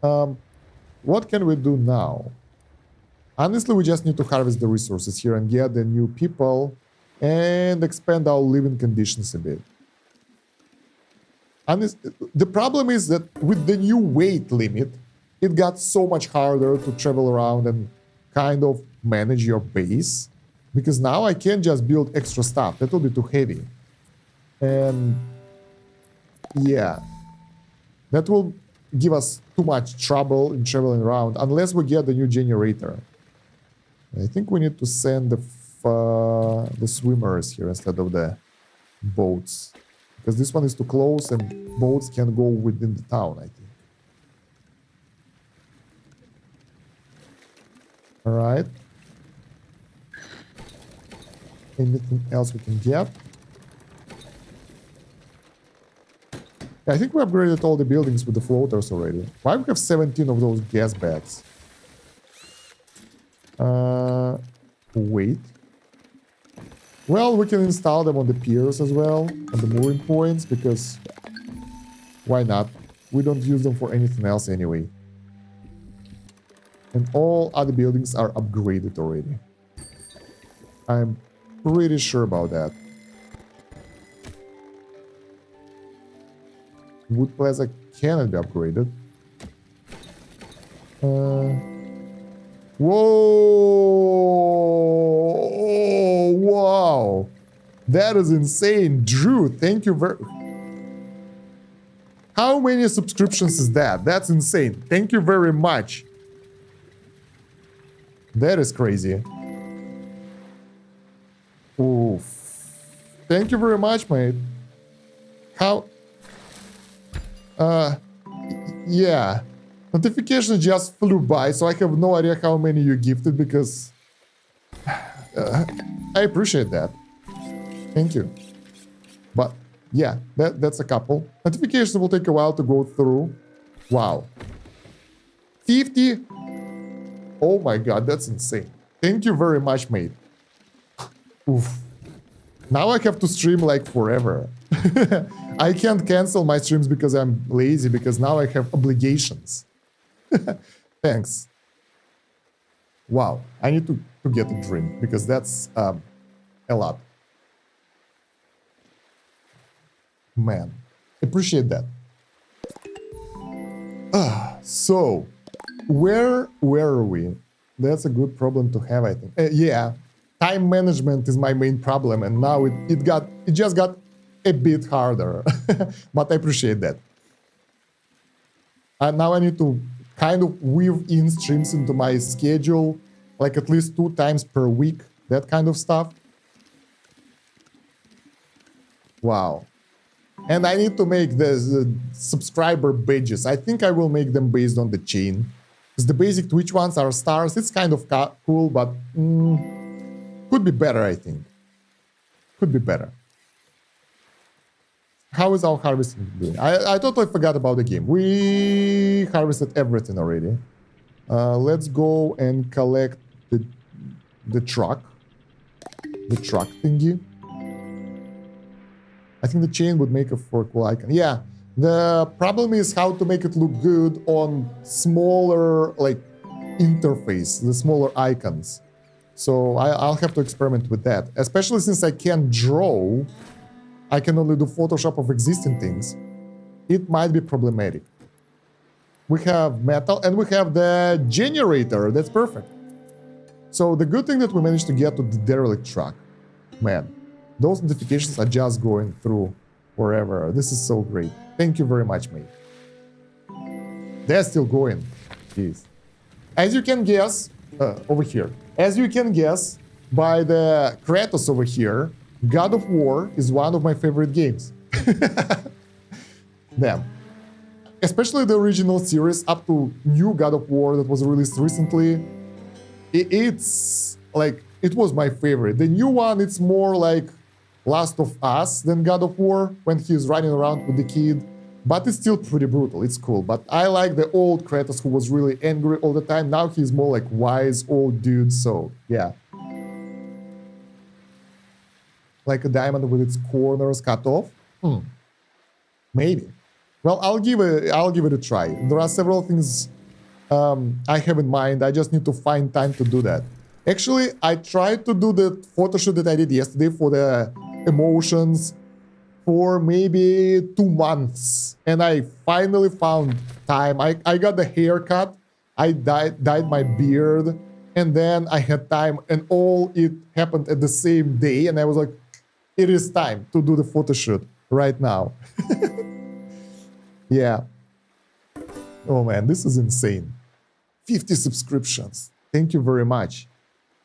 What can we do now? Honestly, we just need to harvest the resources here and get the new people and expand our living conditions a bit. The problem is that with the new weight limit, it got so much harder to travel around and kind of manage your base. Because now I can't just build extra stuff. That will be too heavy. And yeah, that will give us too much trouble in traveling around unless we get the new generator. I think we need to send the swimmers here instead of the boats. Because this one is too close and boats can go within the town, I think. Alright. Anything else we can get? I think we upgraded all the buildings with the floaters already. Why we have 17 of those gas bags? Wait. Well, we can install them on the piers as well, on the mooring points, because why not? We don't use them for anything else anyway. And all other buildings are upgraded already. I'm pretty sure about that. Wood Plaza cannot be upgraded. Whoa! Oh, wow! That is insane. Drew, thank you very... How many subscriptions is that? That's insane. Thank you very much. That is crazy. Oof. Thank you very much, mate. How... yeah. Notifications just flew by, so I have no idea how many you gifted because I appreciate that. Thank you. But yeah, that's a couple. Notifications will take a while to go through. Wow. 50? Oh my god, that's insane. Thank you very much, mate. Oof. Now I have to stream like forever. I can't cancel my streams because I'm lazy, because now I have obligations. Thanks. Wow, I need to get a drink because that's a lot. Man, appreciate that. So, where are we? That's a good problem to have, I think. Yeah, time management is my main problem, and now it just got a bit harder. But I appreciate that. Now I need to kind of weave in streams into my schedule, like at least 2 times per week, that kind of stuff. Wow. And I need to make the subscriber badges. I think I will make them based on the chain. Because the basic Twitch ones are stars. It's kind of cool, but could be better, I think. Could be better. How is our harvesting doing? I totally forgot about the game. We harvested everything already. Let's go and collect the truck. The truck thingy. I think the chain would make a for a cool icon. Yeah, the problem is how to make it look good on smaller, like, interface, the smaller icons. So I'll have to experiment with that. Especially since I can't draw, I can only do Photoshop of existing things. It might be problematic. We have metal and we have the generator. That's perfect. So the good thing that we managed to get to the derelict truck. Man. Those notifications are just going through forever. This is so great. Thank you very much, mate. They're still going. Jeez. As you can guess, over here. As you can guess, by the Kratos over here, God of War is one of my favorite games. Damn. Especially the original series up to new God of War that was released recently. It's like, it was my favorite. The new one, it's more like Last of Us than God of War when he's running around with the kid, but it's still pretty brutal. It's cool, but I like the old Kratos who was really angry all the time. Now he's more like wise old dude, so yeah. Like a diamond with its corners cut off? Maybe. Well, I'll give it a try. There are several things I have in mind. I just need to find time to do that. Actually, I tried to do the photo shoot that I did yesterday for the emotions for maybe 2 months, and I finally found time. I got the haircut, I dyed my beard, and then I had time, and all it happened at the same day, and I was like, it is time to do the photo shoot right now. Yeah. Oh man, this is insane. 50 subscriptions. Thank you very much.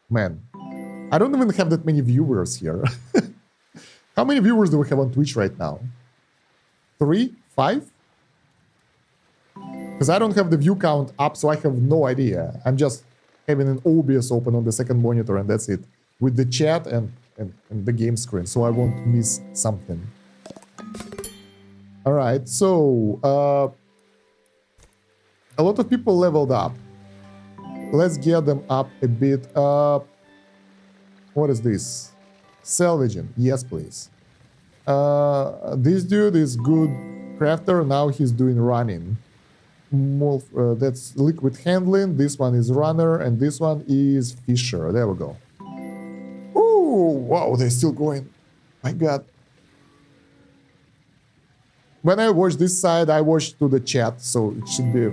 Man, I don't even have that many viewers here. How many viewers do we have on Twitch right now? 3? 5? Because I don't have the view count up, so I have no idea. I'm just having an OBS open on the second monitor, and that's it. With the chat and the game screen, so I won't miss something. Alright, so... a lot of people leveled up. Let's get them up a bit. What is this? Salvaging. Yes, please. This dude is good crafter. Now he's doing running. That's liquid handling. This one is runner. And this one is fisher. There we go. Ooh, wow, they're still going. My God. When I watch this side, I watch to the chat. So it should be...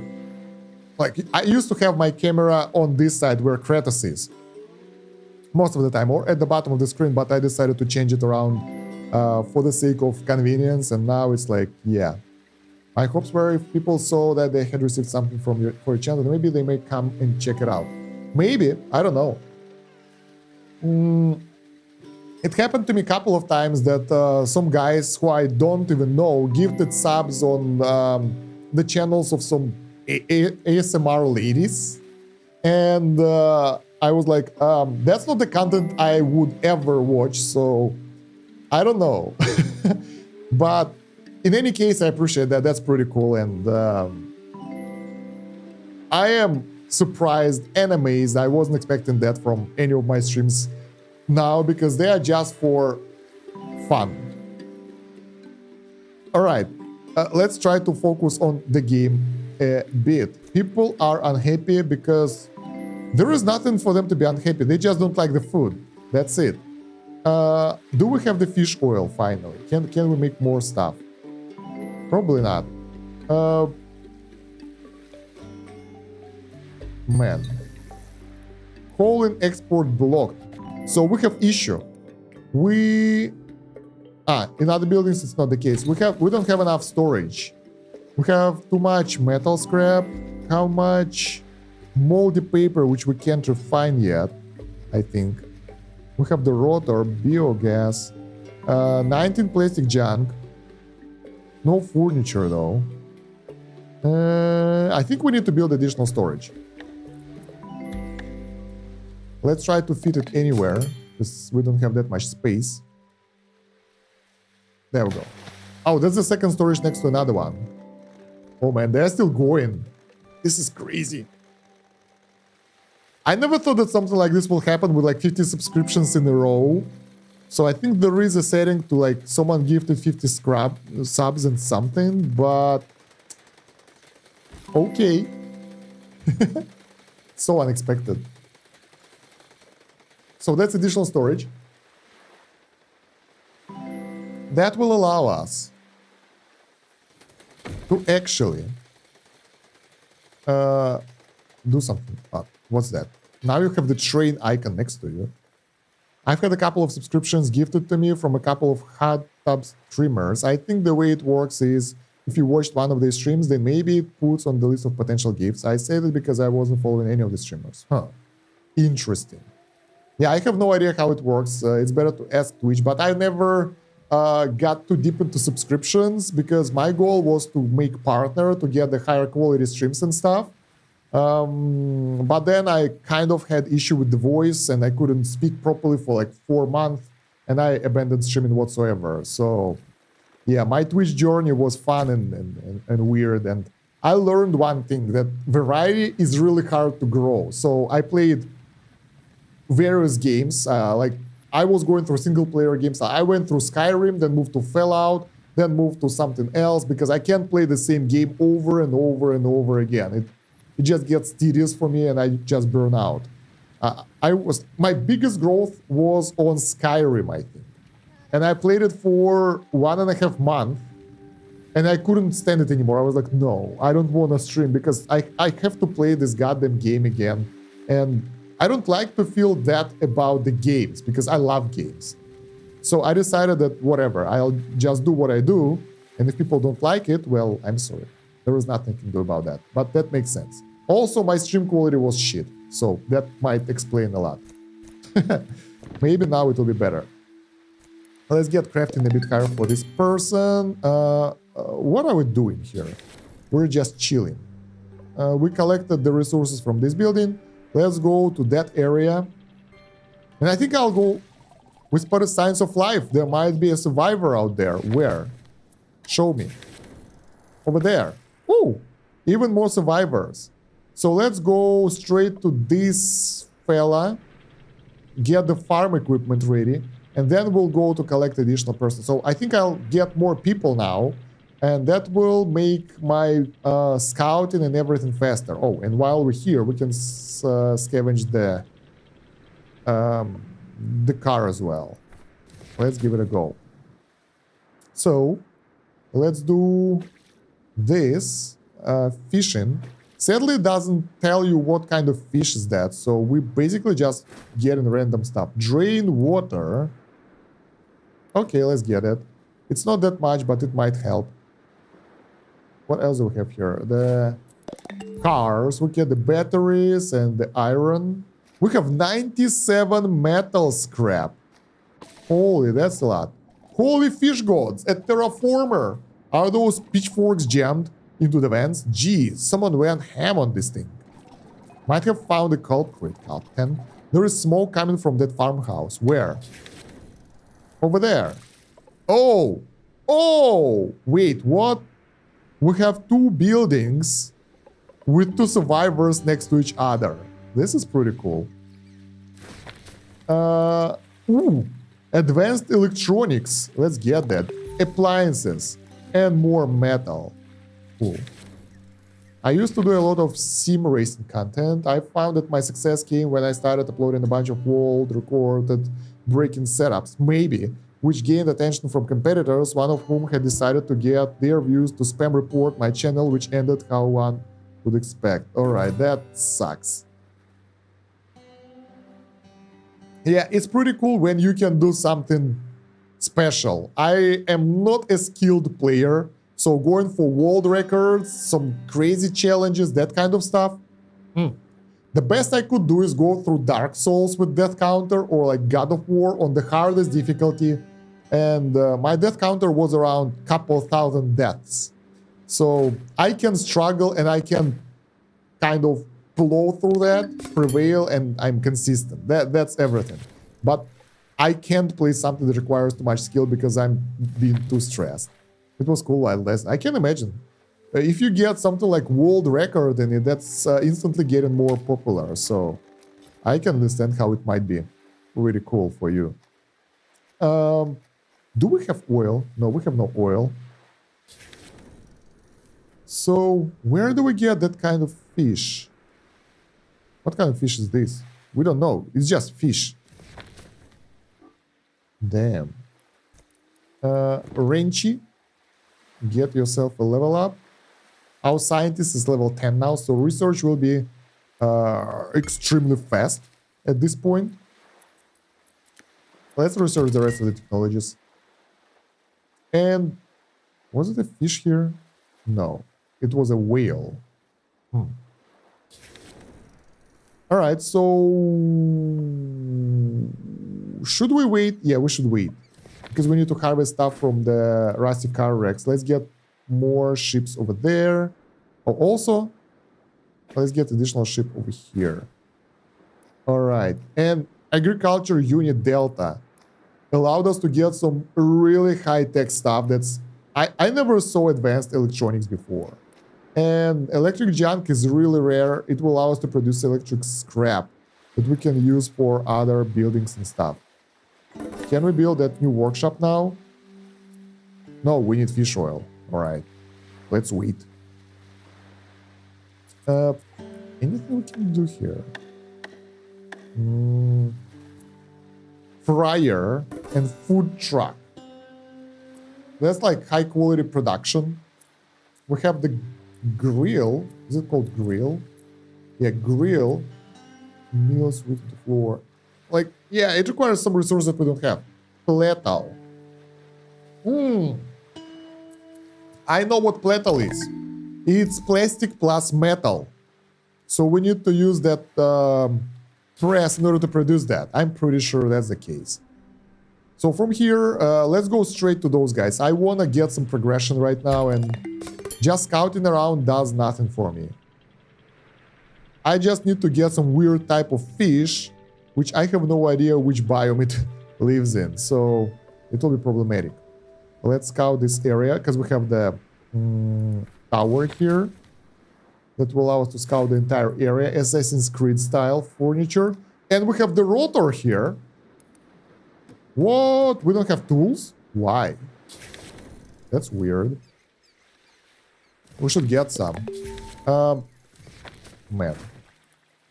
Like, I used to have my camera on this side where Kratos is. Most of the time, or at the bottom of the screen, but I decided to change it around for the sake of convenience, and now it's like, yeah. My hopes were if people saw that they had received something from for your channel, maybe they may come and check it out. Maybe, I don't know. It happened to me a couple of times that some guys who I don't even know gifted subs on the channels of some ASMR ladies. And I was like, that's not the content I would ever watch, so I don't know. But in any case, I appreciate that. That's pretty cool. And I am surprised and amazed. I wasn't expecting that from any of my streams now, because they are just for fun. All right, let's try to focus on the game a bit. People are unhappy because there is nothing for them to be unhappy. They just don't like the food. That's it. Do we have the fish oil finally? Can we make more stuff? Probably not. Man. Colon export blocked. So we have issue. In other buildings it's not the case. We don't have enough storage. We have too much metal scrap. How much moldy paper, which we can't refine yet, I think. We have the rotor, biogas, 19 plastic junk. No furniture though. I think we need to build additional storage. Let's try to fit it anywhere, because we don't have that much space. There we go. Oh, that's the second storage next to another one. Oh man, they're still going. This is crazy. I never thought that something like this will happen with like 50 subscriptions in a row. So I think there is a setting to like someone gifted 50 subs and something, but okay. So unexpected. So that's additional storage. That will allow us to actually do something. What's that? Now you have the train icon next to you. I've had a couple of subscriptions gifted to me from a couple of hot tub streamers. I think the way it works is if you watched one of their streams, then maybe it puts on the list of potential gifts. I say that because I wasn't following any of the streamers. Interesting. Yeah, I have no idea how it works. It's better to ask Twitch, but I never got too deep into subscriptions because my goal was to make partner to get the higher quality streams and stuff. But then I kind of had issue with the voice and I couldn't speak properly for like 4 months and I abandoned streaming whatsoever. So yeah, my Twitch journey was fun and weird. And I learned one thing, that variety is really hard to grow. So I played various games, like I was going through single player games. I went through Skyrim, then moved to Fallout, then moved to something else because I can't play the same game over and over and over again. It just gets tedious for me and I just burn out. My biggest growth was on Skyrim, I think. And I played it for 1.5 months and I couldn't stand it anymore. I was like, no, I don't want to stream because I have to play this goddamn game again. And I don't like to feel that about the games because I love games. So I decided that whatever, I'll just do what I do. And if people don't like it, well, I'm sorry. There was nothing I can do about that. But that makes sense. Also, my stream quality was shit. So that might explain a lot. Maybe now it will be better. Let's get crafting a bit higher for this person. What are we doing here? We're just chilling. We collected the resources from this building. Let's go to that area. And I think I'll go... We spotted signs of life. There might be a survivor out there. Where? Show me. Over there. Ooh, even more survivors. So let's go straight to this fella, get the farm equipment ready, and then we'll go to collect additional persons. So I think I'll get more people now, and that will make my scouting and everything faster. Oh, and while we're here, we can scavenge the car as well. Let's give it a go. So let's do this fishing. Sadly, it doesn't tell you what kind of fish is that, so we basically just getting random stuff. Drain water. Okay, let's get it. It's not that much, but it might help. What else do we have here? The cars. We get the batteries and the iron. We have 97 metal scrap. Holy, that's a lot. Holy fish gods, a terraformer. Are those pitchforks jammed into the vents? Jeez, someone went ham on this thing. Might have found a culprit, Captain. There is smoke coming from that farmhouse. Where? Over there. Oh! Oh! Wait, what? We have two buildings with two survivors next to each other. This is pretty cool. Ooh. Advanced electronics. Let's get that. Appliances. And more metal. Cool. I used to do a lot of sim racing content. I found that my success came when I started uploading a bunch of world recorded breaking setups, maybe, which gained attention from competitors, one of whom had decided to get their views to spam report my channel, which ended how one would expect. Alright, that sucks. Yeah, it's pretty cool when you can do something special. I am not a skilled player, so going for world records, some crazy challenges, that kind of stuff. The best I could do is go through Dark Souls with death counter or like God of War on the hardest difficulty. And my death counter was around a couple thousand deaths. So I can struggle and I can kind of blow through that, prevail, and I'm consistent. That's everything. But I can't play something that requires too much skill because I'm being too stressed. It was cool while less. I can imagine. If you get something like world record in it, that's instantly getting more popular. So I can understand how it might be really cool for you. Do we have oil? No, we have no oil. So where do we get that kind of fish? What kind of fish is this? We don't know. It's just fish. Damn. Renchi, get yourself a level up. Our scientist is level 10 now, so research will be extremely fast at this point. Let's research the rest of the technologies. And was it a fish here? No, it was a whale. All right, so should we wait? Yeah, we should wait because we need to harvest stuff from the rusty car wrecks. Let's get more ships over there. Oh, also, let's get additional ship over here. All right, and agriculture unit Delta allowed us to get some really high-tech stuff that's I never saw advanced electronics before. And electric junk is really rare. It will allow us to produce electric scrap that we can use for other buildings and stuff. Can we build that new workshop now? No, we need fish oil. All right, let's wait. Anything we can do here? Fryer and food truck. That's like high quality production. We have the grill. Is it called grill? Yeah, grill. Meals with the floor. Like, yeah, it requires some resources that we don't have. Platal. I know what platal is. It's plastic plus metal. So we need to use that press in order to produce that. I'm pretty sure that's the case. So from here, let's go straight to those guys. I want to get some progression right now, and just scouting around does nothing for me. I just need to get some weird type of fish, which I have no idea which biome it lives in. So it will be problematic. Let's scout this area because we have the tower here that will allow us to scout the entire area, Assassin's Creed style furniture. And we have the rotor here. What? We don't have tools? Why? That's weird. We should get some. Man.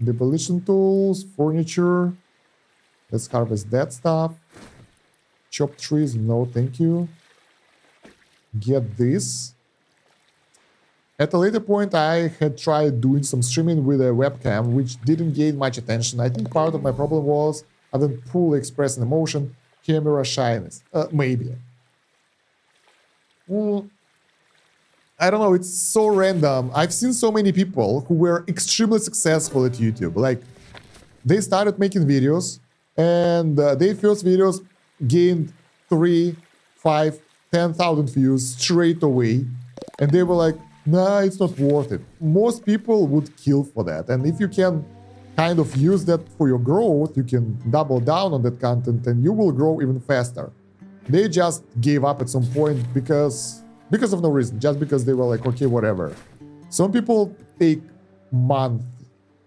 Demolition tools, furniture. Let's harvest that stuff. Chop trees, no thank you. Get this. At a later point, I had tried doing some streaming with a webcam, which didn't gain much attention. I think part of my problem was I didn't fully express an emotion, camera shyness. Maybe. I don't know, it's so random. I've seen so many people who were extremely successful at YouTube. Like, they started making videos, and their first videos gained 3, 5, 10,000 views straight away. And they were like, Nah, it's not worth it. Most people would kill for that. And if you can kind of use that for your growth, you can double down on that content and you will grow even faster. They just gave up at some point because of no reason, just because they were like, okay, whatever. Some people take months,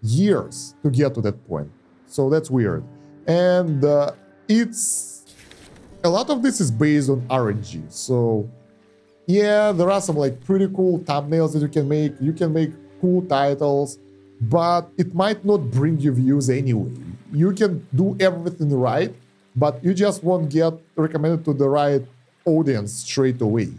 years to get to that point. So that's weird. And it's a lot of this is based on RNG. So yeah, there are some like pretty cool thumbnails that you can make. You can make cool titles, but it might not bring you views anyway. You can do everything right, but you just won't get recommended to the right audience straight away.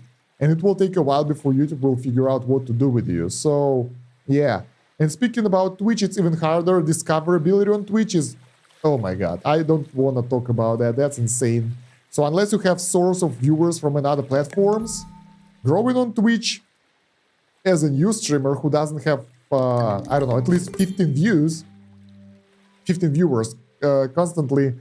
And it will take a while before YouTube will figure out what to do with you. So yeah. And speaking about Twitch, it's even harder. Discoverability on Twitch is, oh my God, I don't want to talk about that. That's insane. So unless you have source of viewers from another platforms, growing on Twitch as a new streamer who doesn't have, I don't know, at least 15 views, 15 viewers constantly,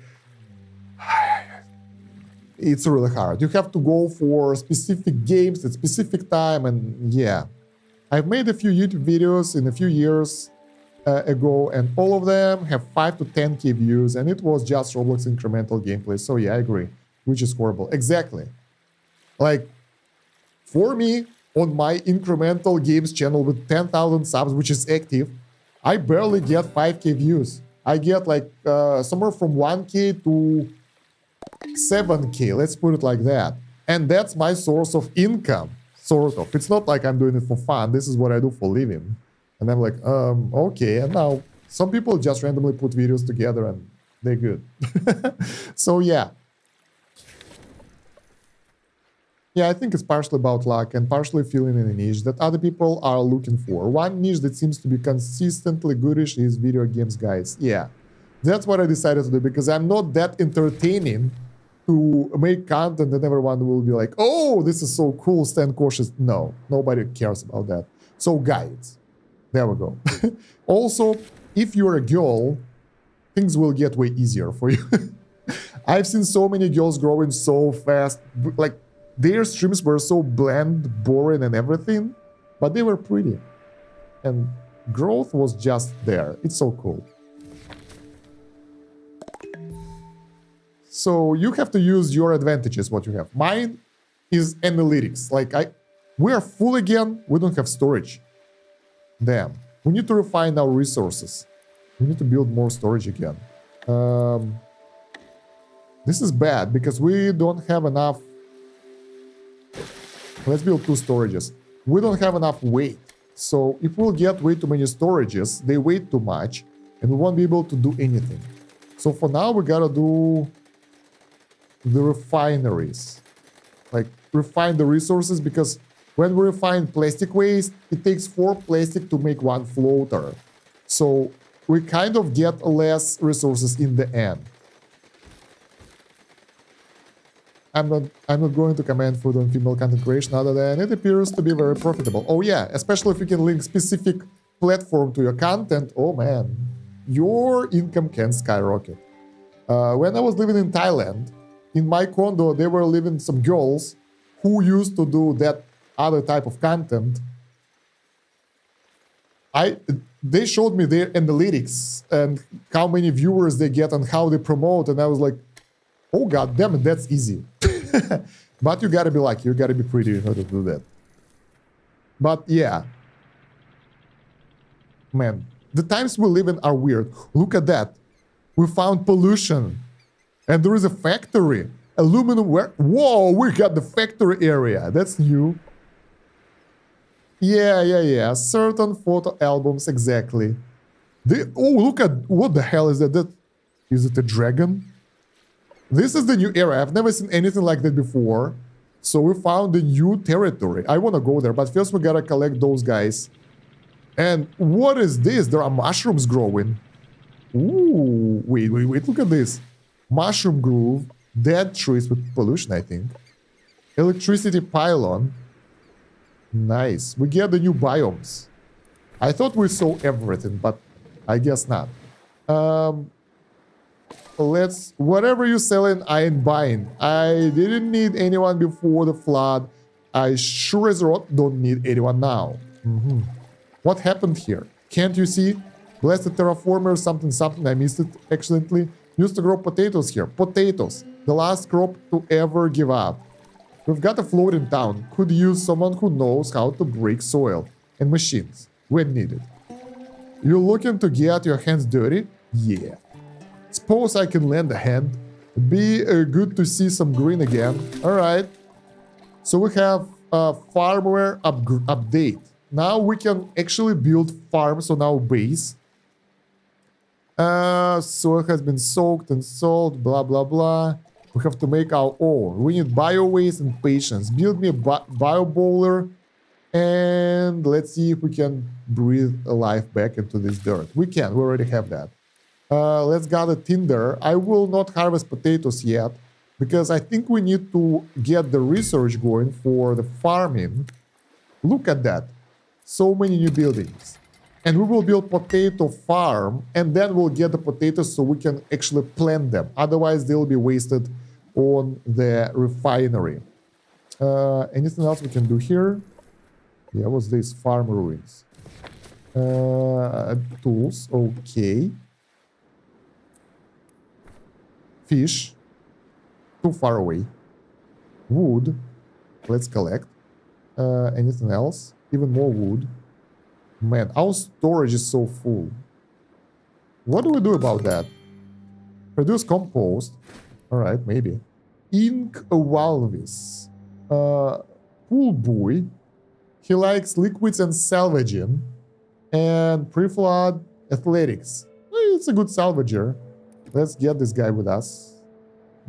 it's really hard. You have to go for specific games at specific time, and yeah. I've made a few YouTube videos in a few years ago, and all of them have 5 to 10k views, and it was just Roblox incremental gameplay. So yeah, I agree, which is horrible. Exactly. Like, for me, on my incremental games channel with 10,000 subs, which is active, I barely get 5k views. I get like somewhere from 1k to 7k, let's put it like that. And that's my source of income, sort of. It's not like I'm doing it for fun. This is what I do for a living. And I'm like, okay. And now some people just randomly put videos together and they're good. So yeah. Yeah, I think it's partially about luck and partially filling in a niche that other people are looking for. One niche that seems to be consistently goodish is video games guys. Yeah, that's what I decided to do because I'm not that entertaining to make content that everyone will be like, oh, this is so cool, stand cautious. No, nobody cares about that. So guides, there we go. Also, if you're a girl, things will get way easier for you. I've seen so many girls growing so fast, like, their streams were so bland, boring, and everything, but they were pretty. And growth was just there. It's so cool. So you have to use your advantages, what you have. Mine is analytics. Like, we are full again, we don't have storage. Damn. We need to refine our resources. We need to build more storage again. This is bad, because we don't have enough. Let's build 2 storages. We don't have enough weight. So if we'll get way too many storages, they weigh too much, and we won't be able to do anything. So for now, we gotta do the refineries. Like, refine the resources, because when we refine plastic waste, it takes 4 plastic to make 1 floater. So we kind of get less resources in the end. I'm not going to comment food on female content creation other than it appears to be very profitable. Oh yeah, especially if you can link specific platform to your content. Oh man, your income can skyrocket. When I was living in Thailand, in my condo, there were living some girls who used to do that other type of content. They showed me their analytics and how many viewers they get and how they promote, and I was like, oh god damn it, that's easy. But you gotta be lucky, you gotta be pretty in order to do that. But yeah. Man, the times we live in are weird. Look at that. We found pollution. And there is a factory. Aluminum ware. Whoa, we got the factory area. That's new. Yeah. Certain photo albums, exactly. Oh, look at, what the hell is that? Is it a dragon? This is the new era. I've never seen anything like that before. So we found a new territory. I want to go there, but first we gotta collect those guys. And what is this? There are mushrooms growing. Ooh, wait, look at this. Mushroom grove, dead trees with pollution, I think. Electricity pylon. Nice. We get the new biomes. I thought we saw everything, but I guess not. Whatever you're selling, I ain't buying. I didn't need anyone before the flood. I sure as rock don't need anyone now. What happened here? Can't you see? Blessed terraformer, something, something. I missed it accidentally. Used to grow potatoes here. Potatoes. The last crop to ever give up. We've got a floating town. Could use someone who knows how to break soil and machines when needed. You looking to get your hands dirty? Yeah. Suppose I can lend a hand. Be good to see some green again. Alright. So we have a firmware update. Now we can actually build farms on our base. Soil has been soaked and salt, blah blah blah. We have to make our own. We need bio-waste and patience. Build me a bio-bowler. And let's see if we can breathe life back into this dirt. We can. We already have that. Let's gather tinder. I will not harvest potatoes yet, because I think we need to get the research going for the farming. Look at that. So many new buildings. And we will build potato farm, and then we'll get the potatoes so we can actually plant them. Otherwise, they'll be wasted on the refinery. Anything else we can do here? Yeah, what's this? Farm ruins. Tools, okay. Fish. Too far away. Wood. Let's collect. Anything else? Even more wood. Man, our storage is so full. What do we do about that? Produce compost. Alright, maybe. Ink Walvis. Pool boy. He likes liquids and salvaging. And pre-flood athletics. It's a good salvager. Let's get this guy with us.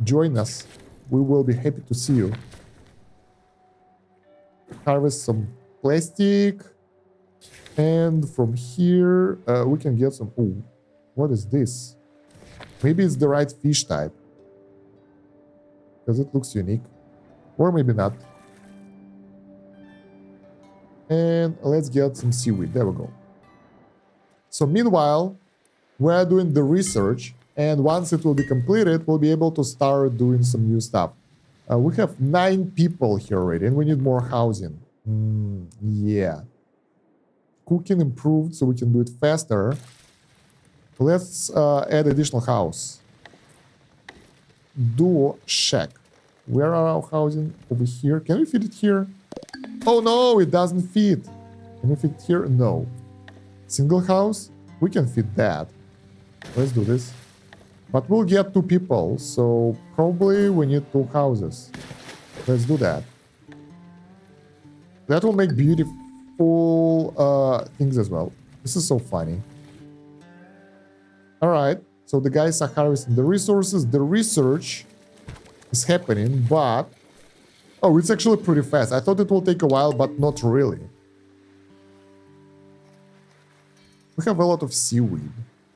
Join us. We will be happy to see you. Harvest some plastic. And from here, we can get some... Ooh, what is this? Maybe it's the right fish type. Because it looks unique. Or maybe not. And let's get some seaweed. There we go. So meanwhile, we're doing the research. And once it will be completed, we'll be able to start doing some new stuff. We have 9 people here already. And we need more housing. Yeah. Cooking improved, so we can do it faster. Let's add additional house. Duo shack. Where are our housing? Over here. Can we fit it here? Oh no, it doesn't fit. Can we fit it here? No. Single house? We can fit that. Let's do this. But we'll get 2 people, so probably we need 2 houses. Let's do that. That will make beautiful things as well. This is so funny. Alright, so the guys are harvesting the resources. The research is happening, but... Oh, it's actually pretty fast. I thought it will take a while, but not really. We have a lot of seaweed.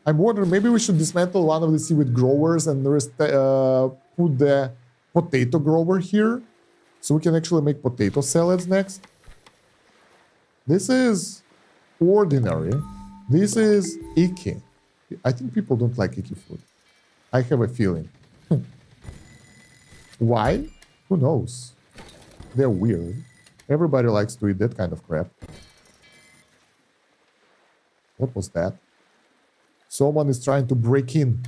I'm wondering, maybe we should dismantle one of the seaweed growers and put the potato grower here. So we can actually make potato salads next. This is ordinary. This is icky. I think people don't like icky food. I have a feeling. Why? Who knows? They're weird. Everybody likes to eat that kind of crap. What was that? Someone is trying to break in.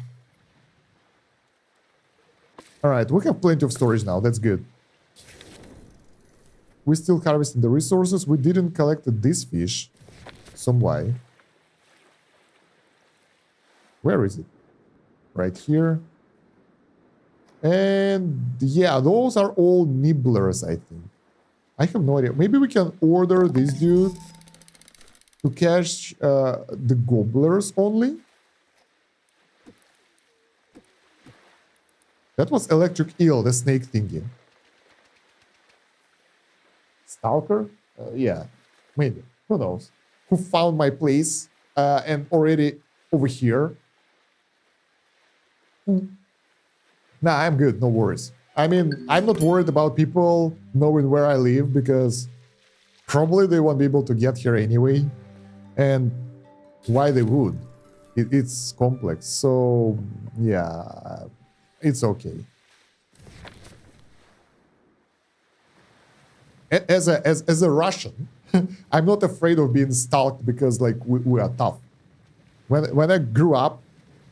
Alright, we have plenty of storage now. That's good. We're still harvesting the resources. We didn't collect this fish. Some why. Where is it? Right here. And yeah, those are all nibblers, I think. I have no idea. Maybe we can order this dude to catch the gobblers only. That was electric eel, the snake thingy. Stalker? Yeah, maybe. Who knows? Who found my place and already over here? Nah, I'm good. No worries. I mean, I'm not worried about people knowing where I live because probably they won't be able to get here anyway. And why they would? It's complex. So, yeah, it's okay. As a Russian, I'm not afraid of being stalked because like we are tough. When I grew up,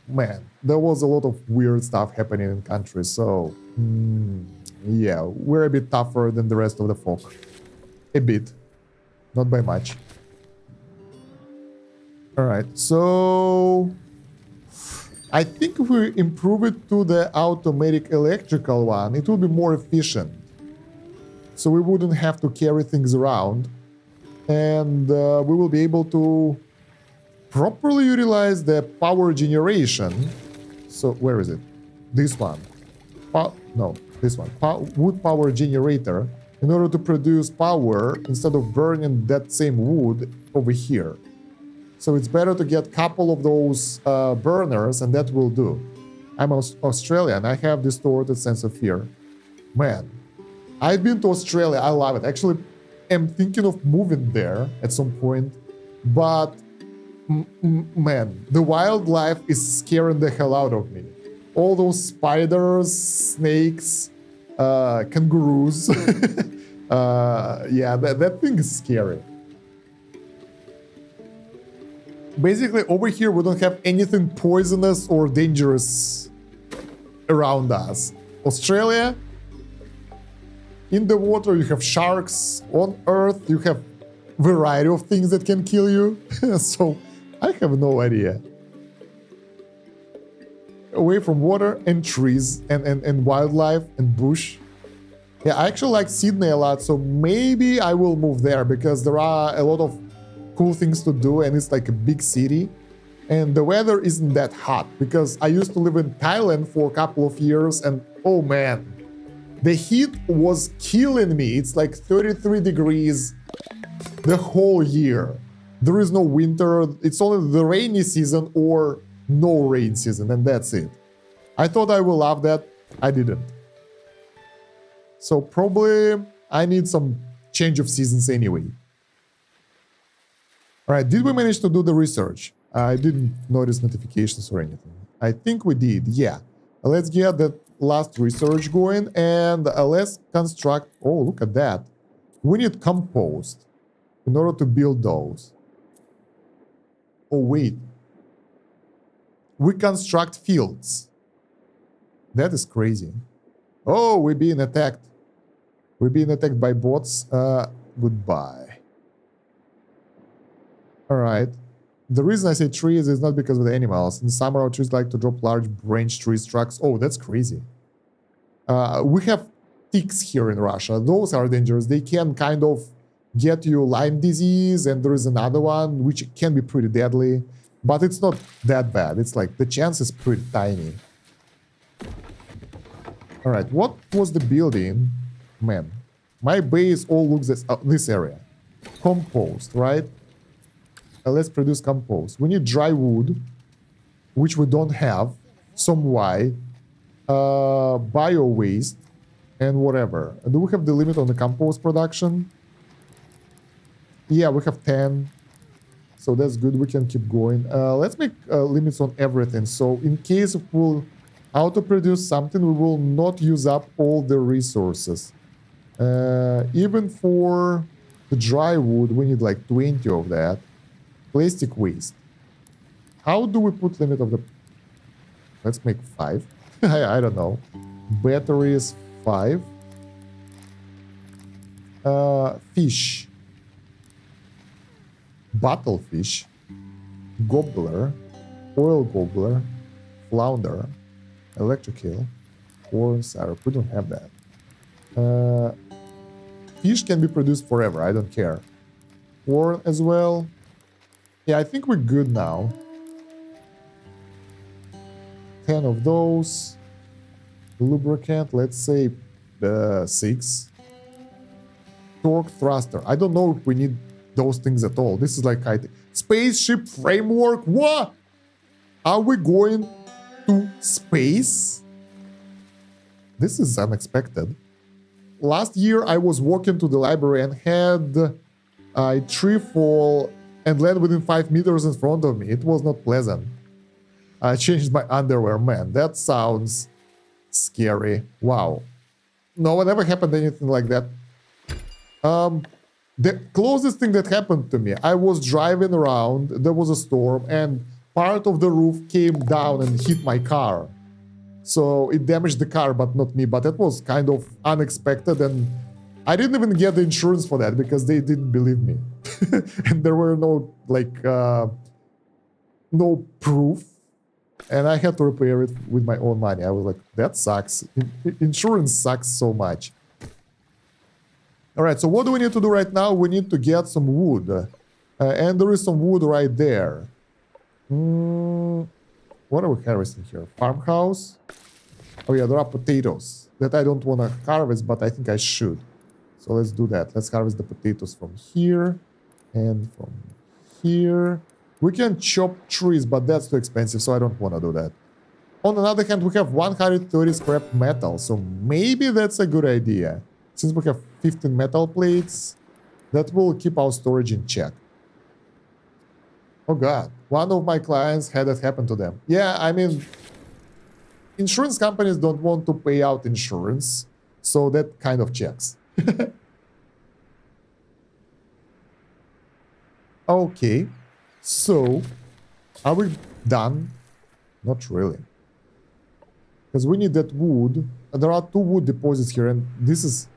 man, there was a lot of weird stuff happening in countries. So yeah, we're a bit tougher than the rest of the folk. A bit, not by much. All right, so I think if we improve it to the automatic electrical one, it will be more efficient. So we wouldn't have to carry things around, and we will be able to properly utilize the power generation. So where is it? This one. No, this one. Wood power generator in order to produce power instead of burning that same wood over here. So it's better to get a couple of those burners, and that will do. I'm Australian. I have distorted sense of fear. Man, I've been to Australia. I love it. Actually, I'm thinking of moving there at some point. But, man, the wildlife is scaring the hell out of me. All those spiders, snakes, kangaroos. Yeah, that thing is scary. Basically, over here, we don't have anything poisonous or dangerous around us. Australia, in the water, you have sharks. On Earth, you have a variety of things that can kill you. So, I have no idea. Away from water and trees and wildlife and bush. Yeah, I actually like Sydney a lot, so maybe I will move there because there are a lot of cool things to do, and it's like a big city, and the weather isn't that hot because I used to live in Thailand for a couple of years, and oh man, the heat was killing me. It's like 33 degrees the whole year. There is no winter. It's only the rainy season or no rain season, and that's it. I thought I will love that. I didn't. So probably I need some change of seasons anyway. All right, did we manage to do the research? I didn't notice notifications or anything. I think we did, yeah. Let's get that last research going, and let's construct... Oh, look at that. We need compost in order to build those. Oh, wait. We construct fields. That is crazy. Oh, we're being attacked. We're being attacked by bots. Goodbye. Alright. The reason I say trees is not because of the animals. In summer, our trees like to drop large branch trees trucks. Oh, that's crazy. We have ticks here in Russia. Those are dangerous. They can kind of get you Lyme disease, and there is another one which can be pretty deadly. But it's not that bad. It's like the chance is pretty tiny. Alright, what was the building? Man, my base all looks this area. Compost, right? Let's produce compost. We need dry wood, which we don't have. Some why. Bio waste and whatever. Do we have the limit on the compost production? Yeah, we have 10. So that's good. We can keep going. Let's make limits on everything. So in case we'll auto-produce something, we will not use up all the resources. Even for the dry wood, we need like 20 of that. Plastic waste. How do we put limit of the... Let's make 5. I don't know. Batteries 5. Fish. Battlefish. Gobbler. Oil gobbler. Flounder. Electric eel. Corn syrup. We don't have that. Fish can be produced forever. I don't care. Corn as well. Yeah, I think we're good now. 10 of those. Lubricant, let's say 6. Torque thruster. I don't know if we need those things at all. This is like spaceship framework. What? Are we going to space? This is unexpected. Last year, I was walking to the library and had a tree fall and land within 5 meters in front of me. It was not pleasant. I changed my underwear. Man, that sounds scary. Wow. No, it never happened anything like that. The closest thing that happened to me, I was driving around, there was a storm, and part of the roof came down and hit my car. So it damaged the car, but not me. But that was kind of unexpected, and I didn't even get the insurance for that because they didn't believe me. And there were no, like, no proof. And I had to repair it with my own money. I was like, that sucks. Insurance sucks so much. All right, so what do we need to do right now? We need to get some wood. And there is some wood right there. What are we harvesting here? Farmhouse? Oh yeah, there are potatoes that I don't want to harvest, but I think I should. So let's do that. Let's harvest the potatoes from here and from here. We can chop trees, but that's too expensive, so I don't want to do that. On the other hand, we have 130 scrap metal, so maybe that's a good idea. Since we have 15 metal plates, that will keep our storage in check. Oh god, one of my clients had that happen to them. Yeah, I mean, insurance companies don't want to pay out insurance, so that kind of checks. Okay, so are we done? Not really. Because we need that wood. There are 2 wood deposits here, and this is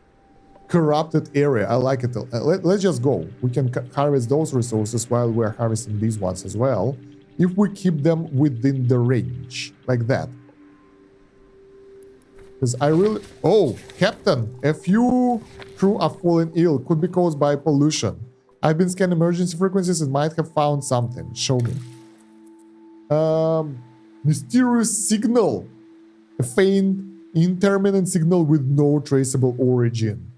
corrupted area. I like it. Let's just go. We can harvest those resources while we're harvesting these ones as well, if we keep them within the range, like that. Because I really... Oh, Captain, a few crew are falling ill. Could be caused by pollution. I've been scanning emergency frequencies and might have found something. Show me. Mysterious signal. A faint, intermittent signal with no traceable origin.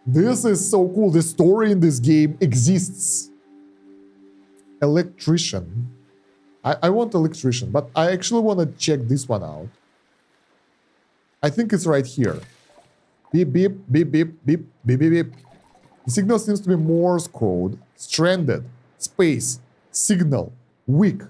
This is so cool. The story in this game exists. Electrician. I want electrician, but I actually want to check this one out. I think it's right here. Beep, beep, beep, beep, beep, beep, beep, beep. The signal seems to be Morse code. Stranded. Space. Signal. Weak.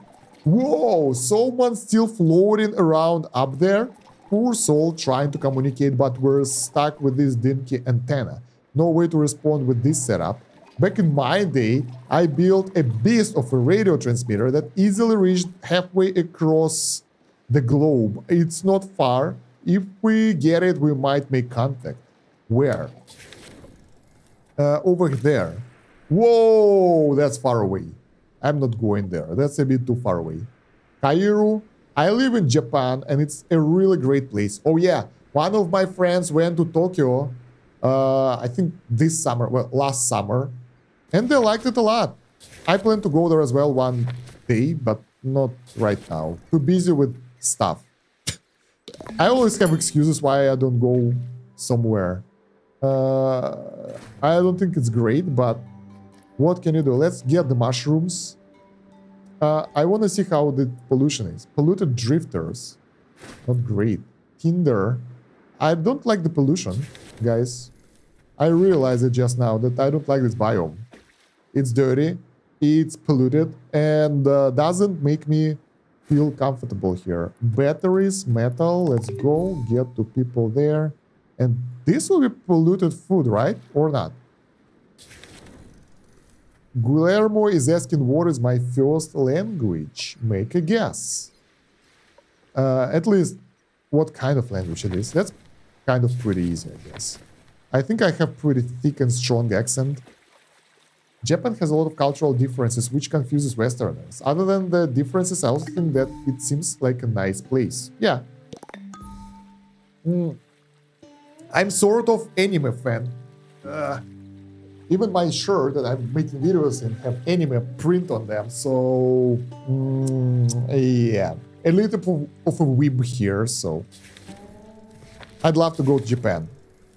Whoa! Someone's still floating around up there? Poor soul trying to communicate, but we're stuck with this dinky antenna. No way to respond with this setup. Back in my day, I built a beast of a radio transmitter that easily reached halfway across the globe. It's not far. If we get it, we might make contact. Where? Over there. Whoa, that's far away. I'm not going there. That's a bit too far away. Cairo. I live in Japan, and it's a really great place. Oh yeah, one of my friends went to Tokyo, I think this summer, well, last summer, and they liked it a lot. I plan to go there as well one day, but not right now. Too busy with stuff. I always have excuses why I don't go somewhere. I don't think it's great, but what can you do? Let's get the mushrooms. I want to see how the pollution is. Polluted drifters. Not great. Tinder. I don't like the pollution, guys. I realized it just now that I don't like this biome. It's dirty, it's polluted, and doesn't make me feel comfortable here. Batteries, metal, let's go. Get to people there. And this will be polluted food, right? Or not? Guillermo is asking what is my first language. Make a guess. At least what kind of language it is. That's kind of pretty easy, I guess. I think I have pretty thick and strong accent. Japan has a lot of cultural differences, which confuses Westerners. Other than the differences, I also think that it seems like a nice place. Yeah. I'm sort of anime fan. Even my shirt that I'm making videos in have anime print on them, so yeah, a little of a weeb here. So I'd love to go to Japan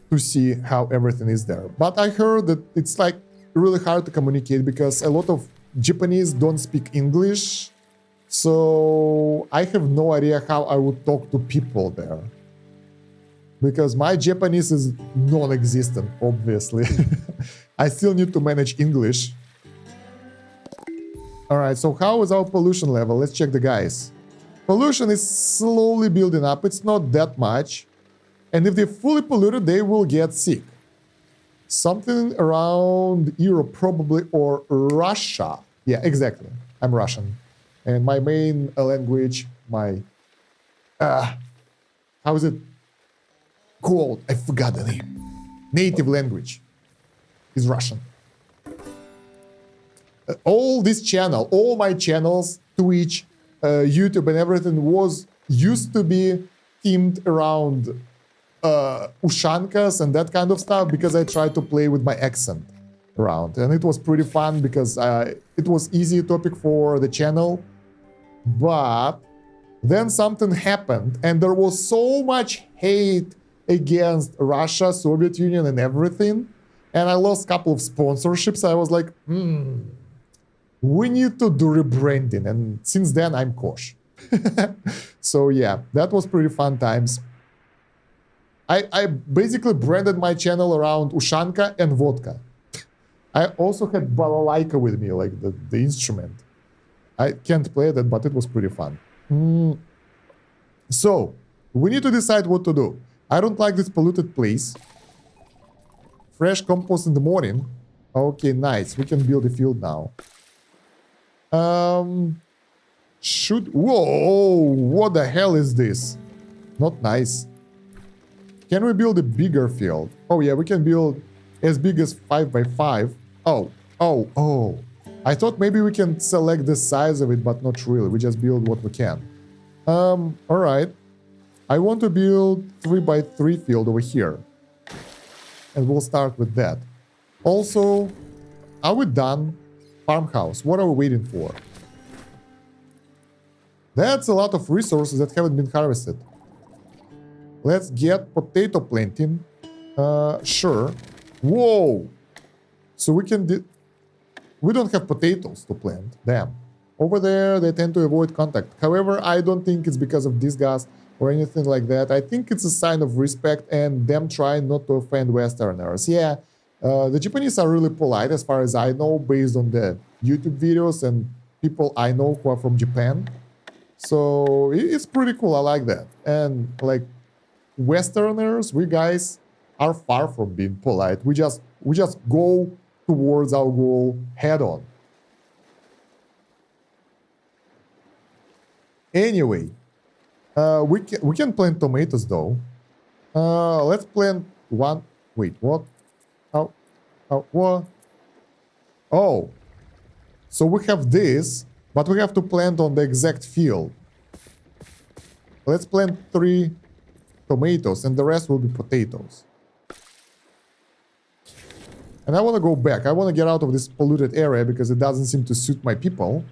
to see how everything is there. But I heard that it's like really hard to communicate because a lot of Japanese don't speak English, so I have no idea how I would talk to people there. Because my Japanese is non-existent, obviously. I still need to manage English. Alright, so how is our pollution level? Let's check the guys. Pollution is slowly building up. It's not that much. And if they're fully polluted, they will get sick. Something around Europe, probably, or Russia. Yeah, exactly. I'm Russian. And my main language, my... how is it called? I forgot the name. Native language is Russian. All this channel, all my channels, Twitch, YouTube and everything used to be themed around Ushankas and that kind of stuff, because I tried to play with my accent around, and it was pretty fun because it was easy topic for the channel. But then something happened and there was so much hate against Russia, Soviet Union and everything, and I lost a couple of sponsorships. I was like, we need to do rebranding, and since then I'm Kosh. So yeah, that was pretty fun times. I basically branded my channel around Ushanka and vodka. I also had balalaika with me, like the instrument. I can't play that, but it was pretty fun. So, we need to decide what to do. I don't like this polluted place. Fresh compost in the morning. Okay, nice. We can build a field now. Whoa, what the hell is this? Not nice. Can we build a bigger field? Oh yeah, we can build as big as 5 by 5. Oh. I thought maybe we can select the size of it, but not really. We just build what we can. Alright. I want to build 3 by 3 field over here. And we'll start with that. Also, are we done? Farmhouse. What are we waiting for? That's a lot of resources that haven't been harvested. Let's get potato planting. Sure. Whoa! So we can... we don't have potatoes to plant. Damn. Over there, they tend to avoid contact. However, I don't think it's because of disgust or anything like that. I think it's a sign of respect and them trying not to offend Westerners. Yeah, the Japanese are really polite as far as I know, based on the YouTube videos and people I know who are from Japan. So it's pretty cool. I like that. And like Westerners, we guys are far from being polite. We just go towards our goal head on. Anyway, we can plant tomatoes though. Let's plant one. Wait, what? What? Oh, so we have this, but we have to plant on the exact field. Let's plant 3 tomatoes, and the rest will be potatoes. And I want to go back. I want to get out of this polluted area because it doesn't seem to suit my people.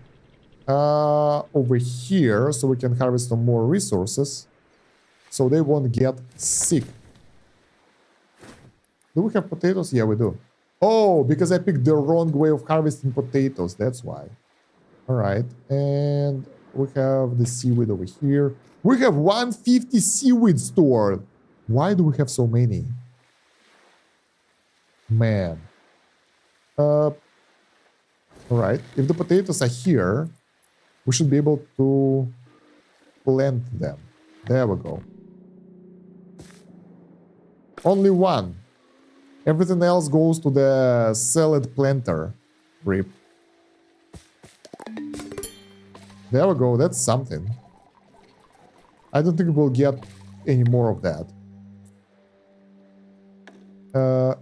Over here, so we can harvest some more resources, so they won't get sick. Do we have potatoes? Yeah, we do. Oh, because I picked the wrong way of harvesting potatoes. That's why. All right, and we have the seaweed over here. We have 150 seaweed stored. Why do we have so many? Man. All right, if the potatoes are here, we should be able to plant them. There we go. Only one. Everything else goes to the salad planter. Rip. There we go. That's something. I don't think we'll get any more of that.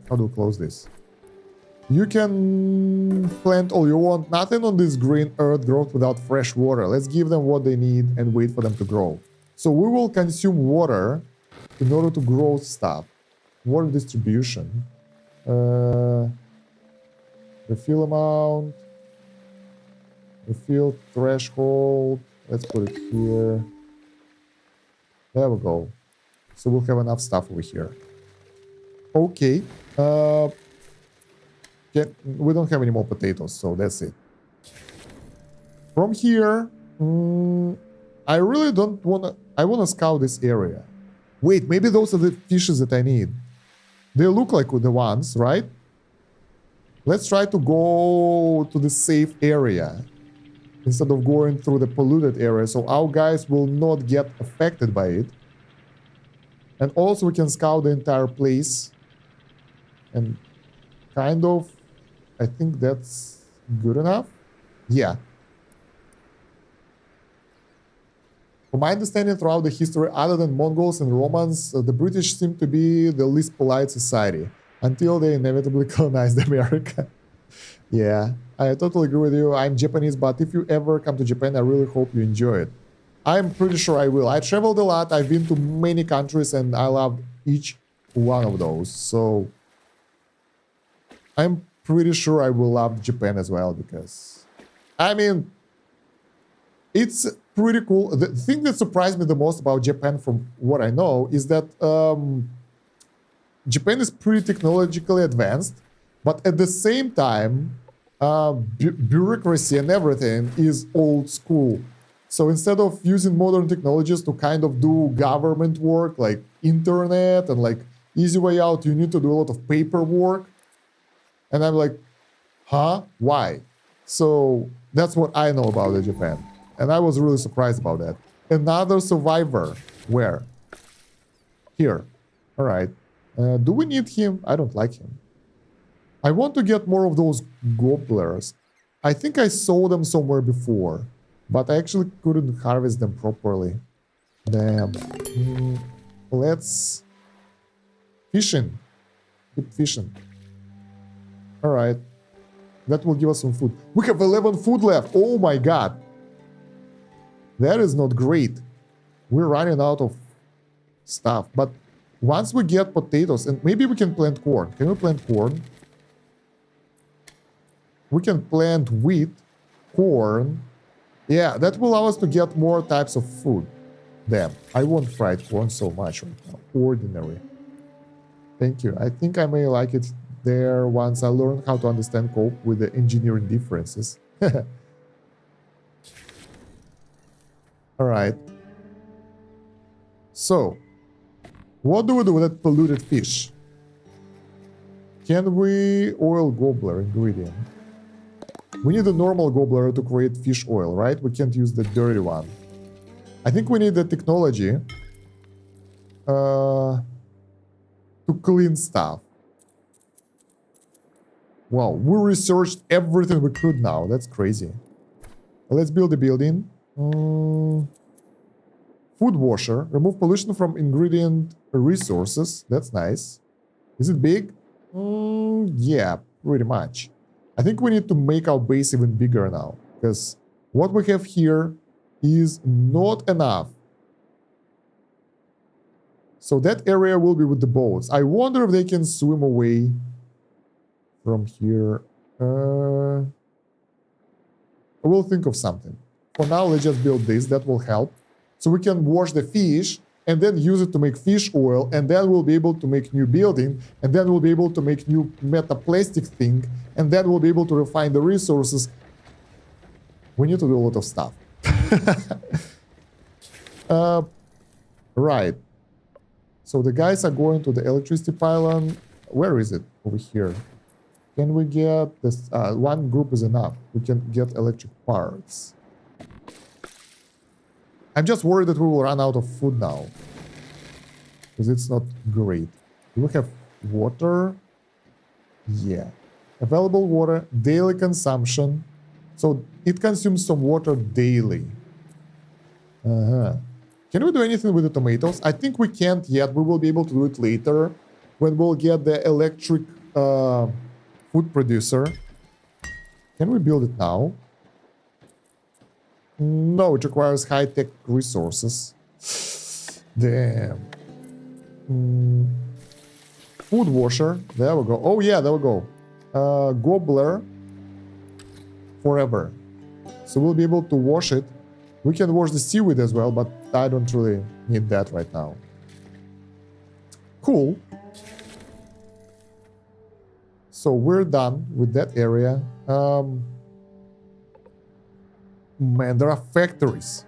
How do we close this? You can plant all you want. Nothing on this green earth grows without fresh water. Let's give them what they need and wait for them to grow. So we will consume water in order to grow stuff. Water distribution. Refill amount. Refill threshold. Let's put it here. There we go. So we'll have enough stuff over here. Okay. We don't have any more potatoes, so that's it. From here, I really don't want to... I want to scout this area. Wait, maybe those are the fishes that I need. They look like the ones, right? Let's try to go to the safe area instead of going through the polluted area, so our guys will not get affected by it. And also we can scout the entire place. And kind of... I think that's good enough. Yeah. From my understanding throughout the history, other than Mongols and Romans, the British seem to be the least polite society until they inevitably colonized America. Yeah, I totally agree with you. I'm Japanese, but if you ever come to Japan, I really hope you enjoy it. I'm pretty sure I will. I traveled a lot. I've been to many countries and I loved each one of those. So I'm pretty sure I will love Japan as well because, I mean, it's pretty cool. The thing that surprised me the most about Japan from what I know is that Japan is pretty technologically advanced, but at the same time, bureaucracy and everything is old school. So instead of using modern technologies to kind of do government work like internet and like easy way out, you need to do a lot of paperwork. And I'm like, huh? Why? So that's what I know about Japan. And I was really surprised about that. Another survivor. Where? Here. All right. Do we need him? I don't like him. I want to get more of those gobblers. I think I saw them somewhere before, but I actually couldn't harvest them properly. Damn. Let's... Fishing. Keep fishing. Alright. That will give us some food. We have 11 food left. Oh my god. That is not great. We're running out of stuff. But once we get potatoes, and maybe we can plant corn. Can we plant corn? We can plant wheat, corn. Yeah, that will allow us to get more types of food. Damn, I want fried corn so much right now. Ordinary. Thank you. I think I may like it there once I learn how to understand cope with the engineering differences. Alright. So, what do we do with that polluted fish? Can we oil gobbler ingredient? We need a normal gobbler to create fish oil, right? We can't use the dirty one. I think we need the technology to clean stuff. Wow, we researched everything we could now. That's crazy. Let's build a building. Food washer. Remove pollution from ingredient resources. That's nice. Is it big? Yeah, pretty much. I think we need to make our base even bigger now, because what we have here is not enough. So that area will be with the boats. I wonder if they can swim away from here. I will think of something. For now, let's just build this. That will help. So we can wash the fish and then use it to make fish oil, and then we'll be able to make new building, and then we'll be able to make new metaplastic thing, and then we'll be able to refine the resources. We need to do a lot of stuff. Right. So the guys are going to the electricity pylon. Where is it? Over here. Can we get this? One group is enough. We can get electric parts. I'm just worried that we will run out of food now, because it's not great. Do we have water? Yeah. Available water, daily consumption. So it consumes some water daily. Can we do anything with the tomatoes? I think we can't yet. We will be able to do it later when we'll get the electric food producer. Can we build it now? No, it requires high-tech resources. Damn. Food washer. There we go. Oh, yeah, there we go. Gobbler. Forever. So we'll be able to wash it. We can wash the seaweed as well, but I don't really need that right now. Cool. So we're done with that area. Man, there are factories.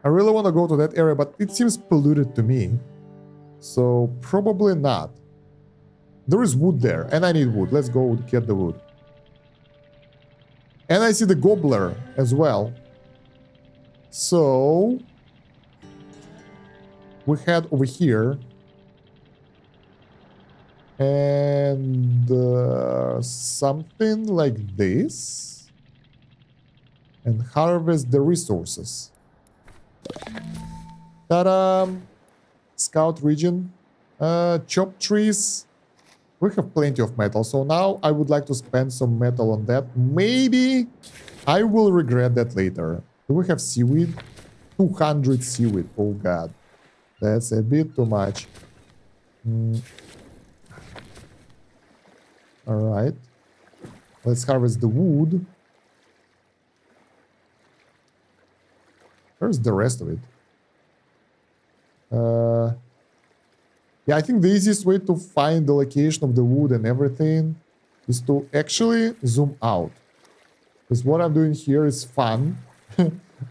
I really want to go to that area, but it seems polluted to me. So probably not. There is wood there, and I need wood. Let's go get the wood. And I see the gobbler as well. So we head over here. And something like this. And harvest the resources. Ta-da! Scout region. Chop trees. We have plenty of metal. So now I would like to spend some metal on that. Maybe I will regret that later. Do we have seaweed? 200 seaweed. Oh god. That's a bit too much. Alright. Let's harvest the wood. Where's the rest of it? Yeah, I think the easiest way to find the location of the wood and everything is to actually zoom out. Because what I'm doing here is fun,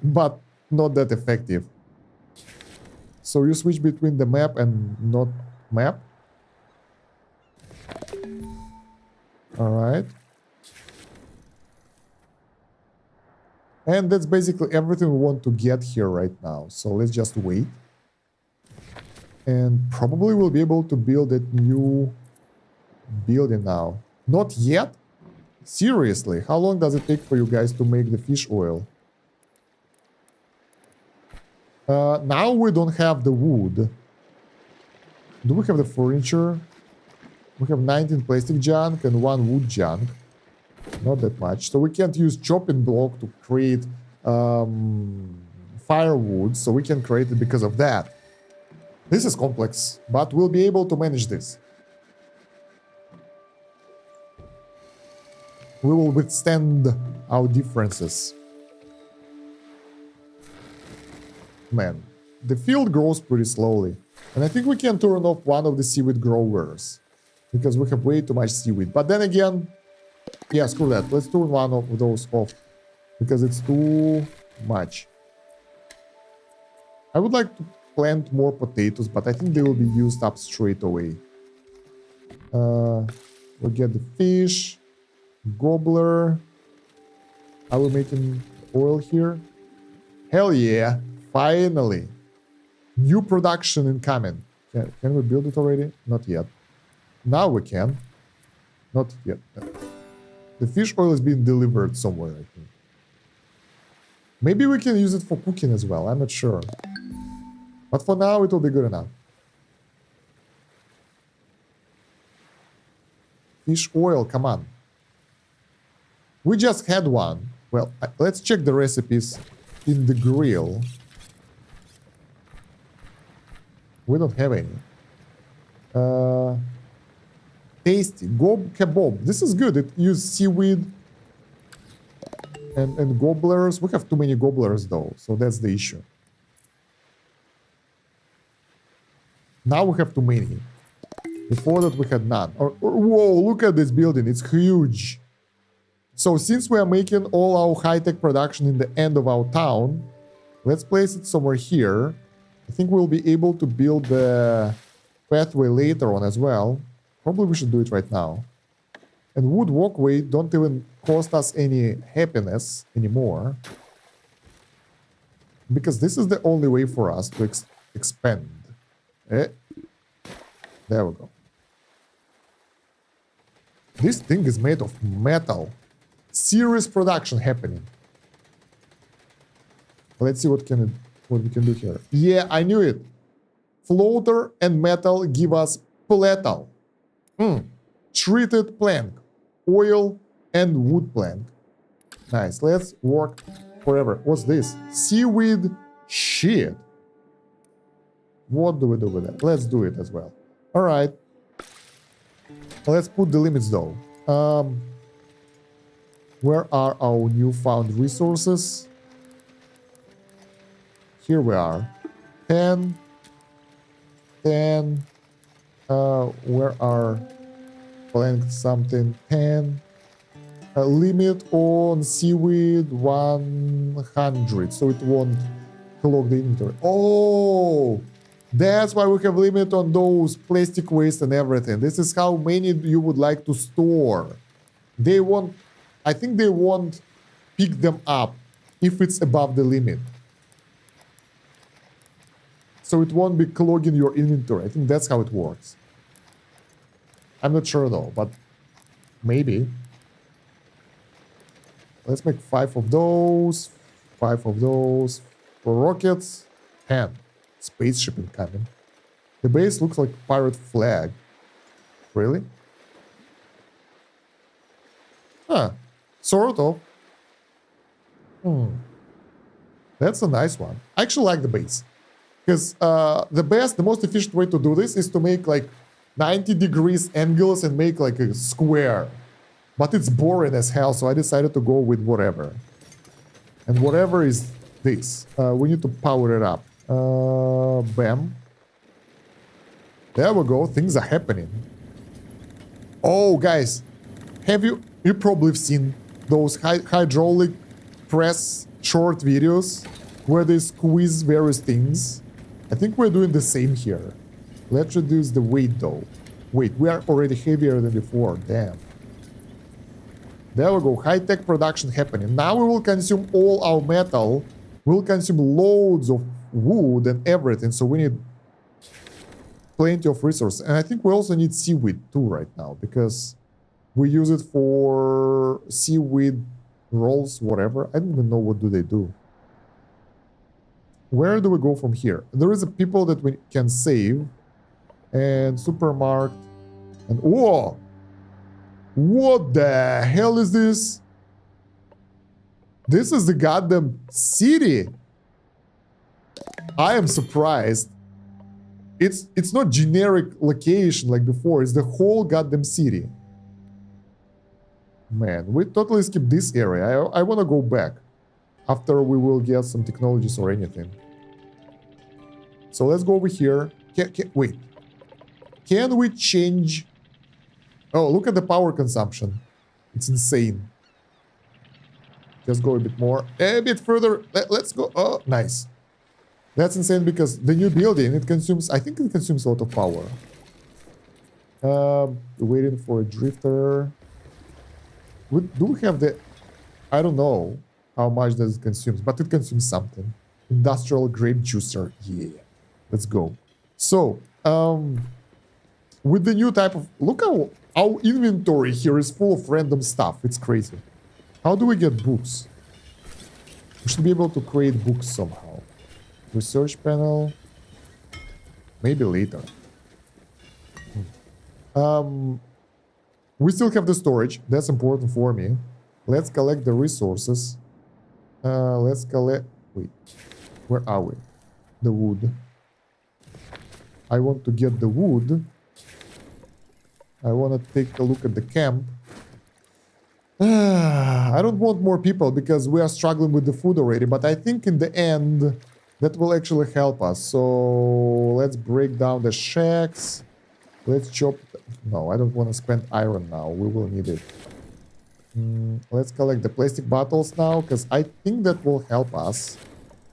but not that effective. So you switch between the map and not map. Alright. And that's basically everything we want to get here right now. So let's just wait. And probably we'll be able to build that new building now. Not yet? Seriously, how long does it take for you guys to make the fish oil? Now we don't have the wood. Do we have the furniture? We have 19 plastic junk and 1 wood junk. Not that much. So we can't use chopping block to create firewood. So we can create it because of that. This is complex, but we'll be able to manage this. We will withstand our differences. Man, the field grows pretty slowly. And I think we can turn off one of the seaweed growers. Because we have way too much seaweed. But then again, yeah, screw that. Let's turn one of those off. Because it's too much. I would like to plant more potatoes, but I think they will be used up straight away. We'll get the fish. Gobbler. Are we making oil here? Hell yeah. Finally. New production incoming. Can we build it already? Not yet. Now we can. Not yet. The fish oil is being delivered somewhere, I think. Maybe we can use it for cooking as well. I'm not sure. But for now, it will be good enough. Fish oil, come on. We just had one. Well, let's check the recipes in the grill. We don't have any. Tasty. Gob kebab. This is good. It uses seaweed and gobblers. We have too many gobblers though, so that's the issue. Now we have too many. Before that we had none. Whoa, look at this building. It's huge. So since we are making all our high-tech production in the end of our town, let's place it somewhere here. I think we'll be able to build the pathway later on as well. Probably we should do it right now. And wood walkway don't even cost us any happiness anymore. Because this is the only way for us to expand. There we go. This thing is made of metal. Serious production happening. Let's see what we can do here. Yeah, I knew it. Floater and metal give us platal. Treated plank. Oil and wood plank. Nice. Let's work forever. What's this? Seaweed. Shit. What do we do with that? Let's do it as well. All right. Let's put the limits though. Where are our newfound resources? Here we are. 10. 10. Where are plank something? 10. Limit on seaweed 100. So it won't clog the inventory. Oh! That's why we have limit on those plastic waste and everything. This is how many you would like to store. They won't, I think they won't pick them up if it's above the limit. So it won't be clogging your inventory. I think that's how it works. I'm not sure though, but maybe. Let's make 5 of those. 5 of those. For rockets, 10. Spaceship incoming. The base looks like pirate flag. Really? Huh. Sort of. That's a nice one. I actually like the base. Because the most efficient way to do this is to make like 90 degrees angles and make like a square. But it's boring as hell, so I decided to go with whatever. And whatever is this. We need to power it up. Bam. There we go. Things are happening. Oh, guys. You probably have seen those hydraulic press short videos where they squeeze various things. I think we're doing the same here. Let's reduce the weight though. Wait, we are already heavier than before. Damn. There we go. High-tech production happening. Now we will consume all our metal. We'll consume loads of wood and everything. So we need plenty of resources. And I think we also need seaweed too right now because we use it for seaweed rolls, whatever. I don't even know what do they do. Where do we go from here? There is a people that we can save. And supermarket. And whoa! What the hell is this? This is the goddamn city. I am surprised. It's not generic location like before. It's the whole goddamn city. Man, we totally skipped this area. I want to go back. After we will get some technologies or anything. So let's go over here. Wait. Can we change... Oh, look at the power consumption. It's insane. Just go a bit more. A bit further. Let's go. Oh, nice. That's insane because the new building, it consumes... I think it consumes a lot of power. Waiting for a drifter. Do we have the... I don't know how much does it consumes, but it consumes something. Industrial grape juicer. Yeah. Let's go. So, with the new type of... Look how our inventory here is full of random stuff. It's crazy. How do we get books? We should be able to create books somehow. Research panel. Maybe later. We still have the storage. That's important for me. Let's collect the resources. Let's collect... Wait. Where are we? The wood. I want to get the wood. I want to take a look at the camp. I don't want more people because we are struggling with the food already, but I think in the end that will actually help us. So let's break down the shacks. Let's chop... No, I don't want to spend iron now. We will need it. Let's collect the plastic bottles now because I think that will help us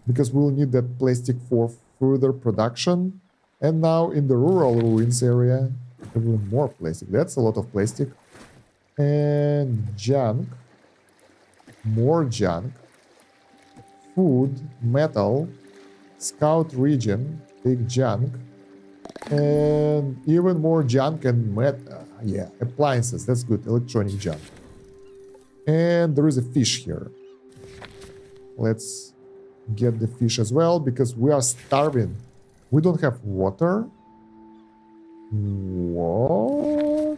because we'll need that plastic for further production. And now in the rural ruins area, even more plastic. That's a lot of plastic. And junk. More junk. Food. Metal. Scout region. Big junk. And even more junk and yeah, appliances. That's good. Electronic junk. And there is a fish here. Let's get the fish as well because we are starving. We don't have water. What?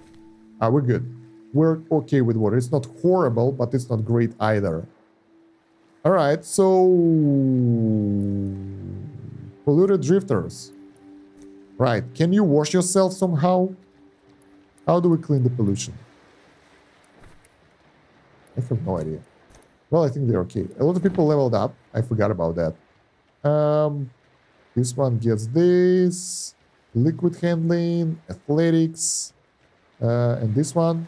Ah, we're good. We're okay with water. It's not horrible, but it's not great either. Alright, so... Polluted drifters. Right, can you wash yourself somehow? How do we clean the pollution? I have no idea. Well, I think they're okay. A lot of people leveled up. I forgot about that. This one gets this. Liquid handling, athletics. And this one.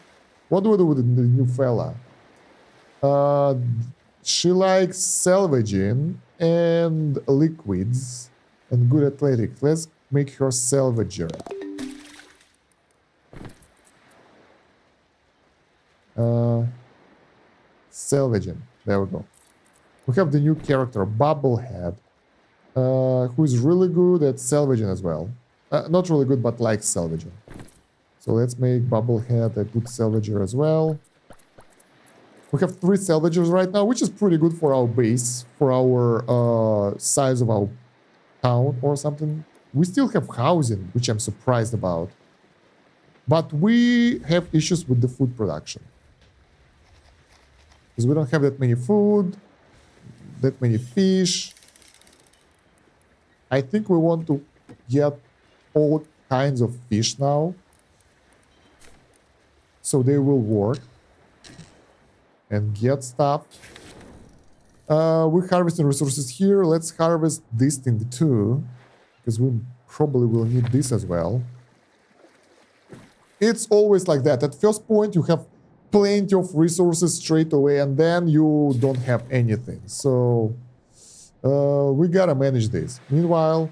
What do we do with the new fella? She likes salvaging and liquids and good athletics. Let's make her salvager. Salvaging. There we go. We have the new character, Bubblehead, who is really good at salvaging as well. Not really good, but likes salvaging. So So let's make Bubblehead a good salvager as well. We have 3 salvagers right now, which is pretty good for our base, for our size of our town or something. We still have housing, which I'm surprised about. But we have issues with the food production. Because we don't have that many food, that many fish. I think we want to get all kinds of fish now. So they will work and get stuff. We're harvesting resources here. Let's harvest this thing too, because we probably will need this as well. It's always like that. At first point, you have plenty of resources straight away, and then you don't have anything. So we gotta manage this. Meanwhile,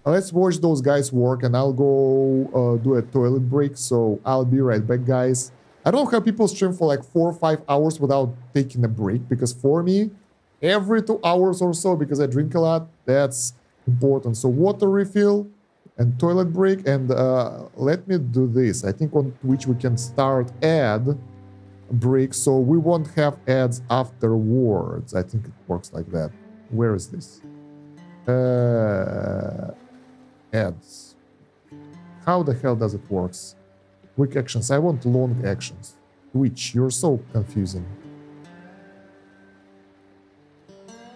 let's watch those guys work, and I'll go do a toilet break. So I'll be right back, guys. I don't know how people stream for like 4 or 5 hours without taking a break, because for me, every 2 hours or so, because I drink a lot, that's important. So water refill and toilet break, and let me do this. I think on Twitch we can start ad break, so we won't have ads afterwards. I think it works like that. Where is this? Ads. How the hell does it work? Quick actions. I want long actions. Twitch, you're so confusing.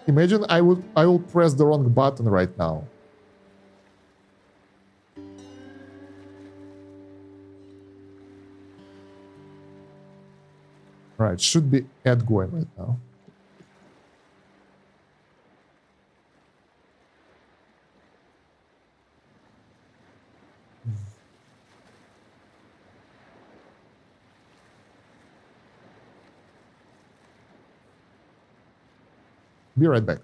Imagine I will press the wrong button right now. Right, should be ad going right now. Be right back.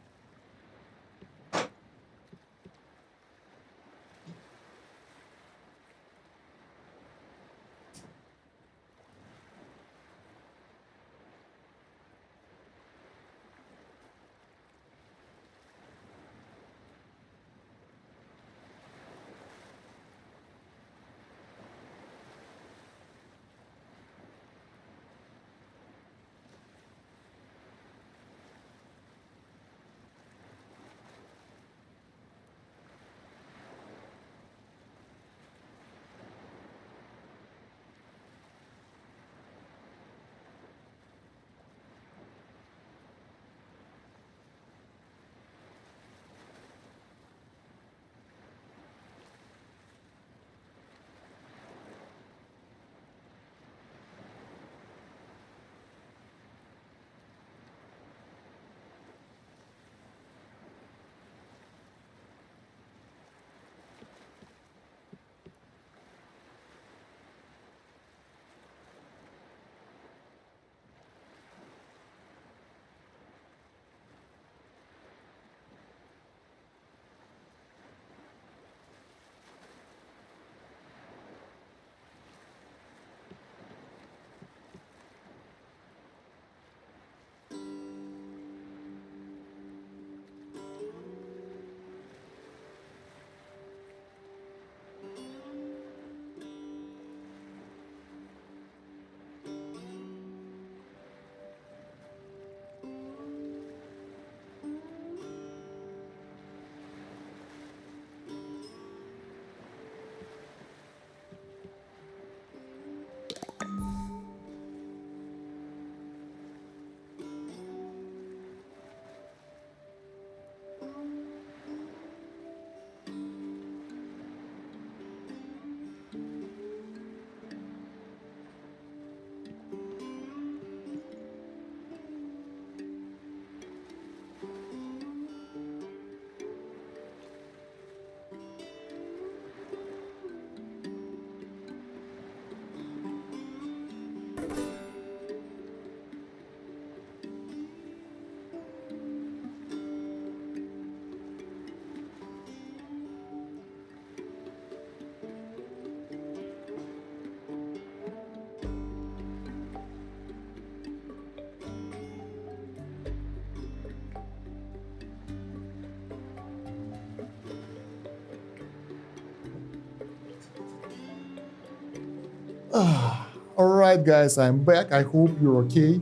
Alright guys, I'm back. I hope you're okay.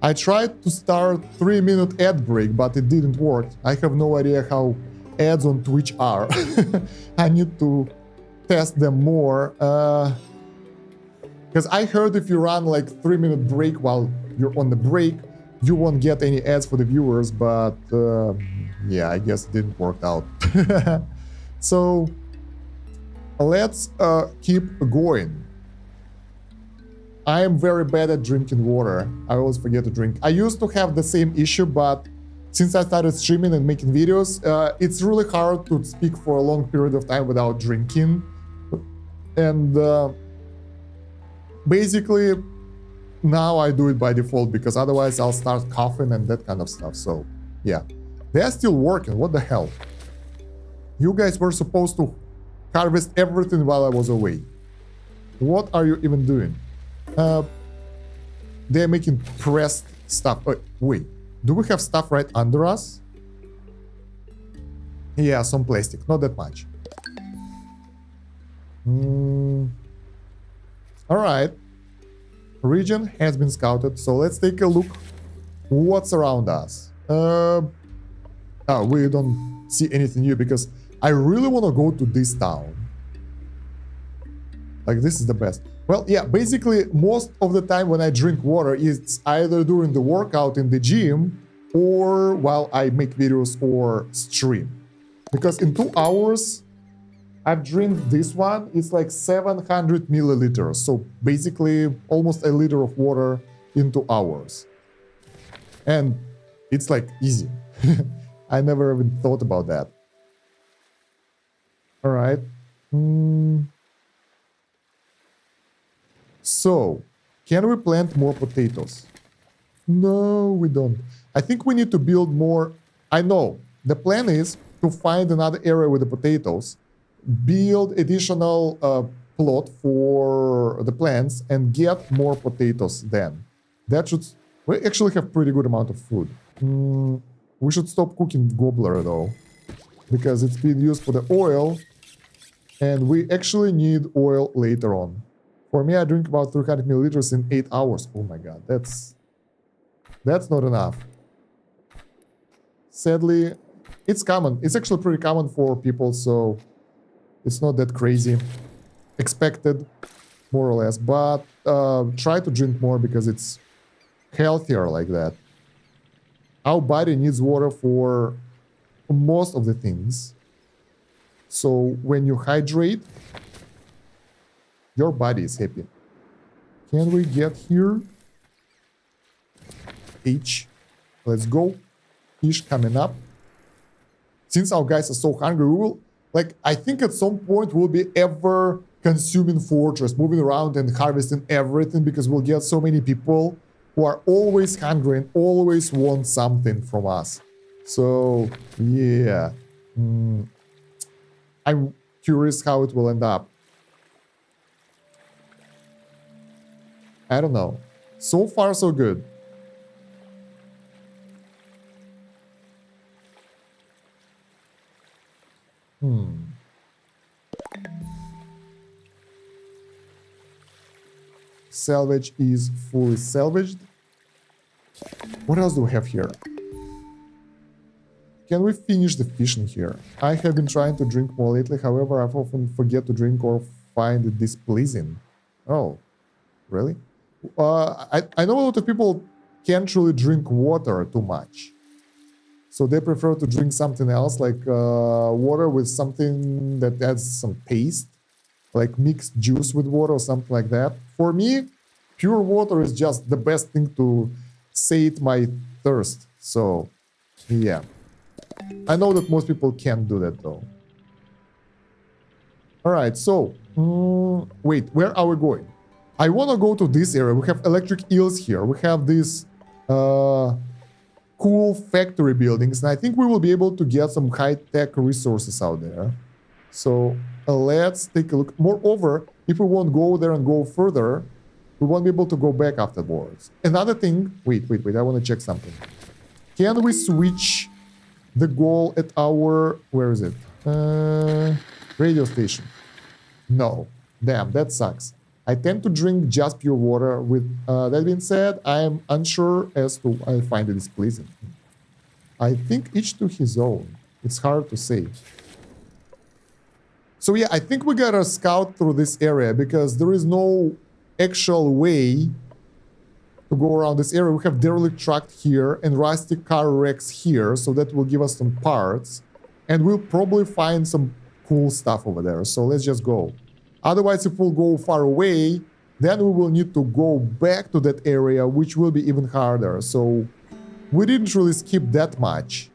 I tried to start 3-minute ad break, but it didn't work. I have no idea how ads on Twitch are. I need to test them more. Because I heard if you run like 3-minute break while you're on the break, you won't get any ads for the viewers, but yeah, I guess it didn't work out. So let's keep going. I am very bad at drinking water. I always forget to drink. I used to have the same issue, but since I started streaming and making videos, it's really hard to speak for a long period of time without drinking. And basically, now I do it by default because otherwise I'll start coughing and that kind of stuff. So, yeah. They're still working. What the hell? You guys were supposed to harvest everything while I was away. What are you even doing? They're making pressed stuff. Wait, do we have stuff right under us? Yeah, some plastic, not that much. Alright. Region has been scouted, so let's take a look what's around us. We don't see anything new because I really want to go to this town. Like, this is the best. Well, yeah, basically, most of the time when I drink water, it's either during the workout in the gym or while I make videos or stream. Because in 2 hours, I've drank this one. It's like 700 milliliters. So basically, almost a liter of water in 2 hours. And it's like easy. I never even thought about that. All right. So, can we plant more potatoes? No, we don't. I think we need to build more. I know. The plan is to find another area with the potatoes, build additional plot for the plants, and get more potatoes then. That should... We actually have pretty good amount of food. We should stop cooking gobbler though, because it's being used for the oil, and we actually need oil later on. For me, I drink about 300 milliliters in 8 hours. Oh my god, that's not enough. Sadly, it's common. It's actually pretty common for people, so it's not that crazy. Expected, more or less. But try to drink more because it's healthier like that. Our body needs water for most of the things. So when you hydrate, your body is happy. Can we get here? H. Let's go. Fish coming up. Since our guys are so hungry, we will... Like, I think at some point we'll be ever-consuming fortress, moving around and harvesting everything because we'll get so many people who are always hungry and always want something from us. So, yeah. I'm curious how it will end up. I don't know. So far, so good. Salvage is fully salvaged. What else do we have here? Can we finish the fishing here? I have been trying to drink more lately, however, I often forget to drink or find it displeasing. Oh, really? I know a lot of people can't really drink water too much. So they prefer to drink something else, like water with something that adds some taste, like mixed juice with water or something like that. For me, pure water is just the best thing to sate my thirst. So, yeah. I know that most people can't do that, though. Alright, so... wait, where are we going? I want to go to this area. We have electric eels here. We have these cool factory buildings. And I think we will be able to get some high-tech resources out there. So let's take a look. Moreover, if we won't go there and go further, we won't be able to go back afterwards. Another thing... Wait. I want to check something. Can we switch the goal at our... Where is it? Radio station. No. Damn, that sucks. I tend to drink just pure water. With that being said, I am unsure as to I find it displeasing. I think each to his own. It's hard to say. So yeah, I think we gotta scout through this area because there is no actual way to go around this area. We have derelict truck here and rusty car wrecks here, so that will give us some parts. And we'll probably find some cool stuff over there. So let's just go. Otherwise, if we'll go far away, then we will need to go back to that area, which will be even harder. So we didn't really skip that much.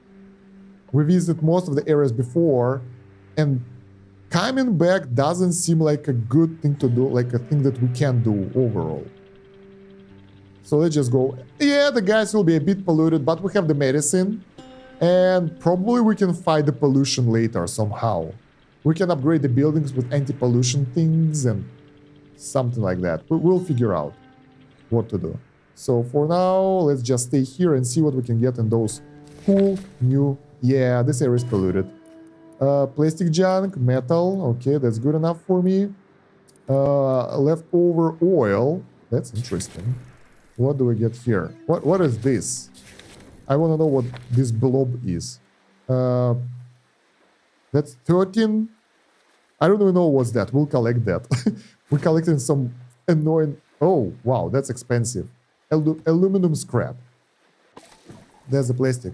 We visited most of the areas before, and coming back doesn't seem like a good thing to do, like a thing that we can do overall. So let's just go. Yeah, the gas will be a bit polluted, but we have the medicine, and probably we can fight the pollution later somehow. We can upgrade the buildings with anti-pollution things and something like that. We'll figure out what to do. So for now, let's just stay here and see what we can get in those cool new... Yeah, this area is polluted. Plastic junk, metal. Okay, that's good enough for me. Leftover oil. That's interesting. What do we get here? What is this? I want to know what this blob is. That's 13. I don't even know what's that. We'll collect that. We're collecting some annoying... Oh, wow, that's expensive. Aluminum scrap. There's the plastic.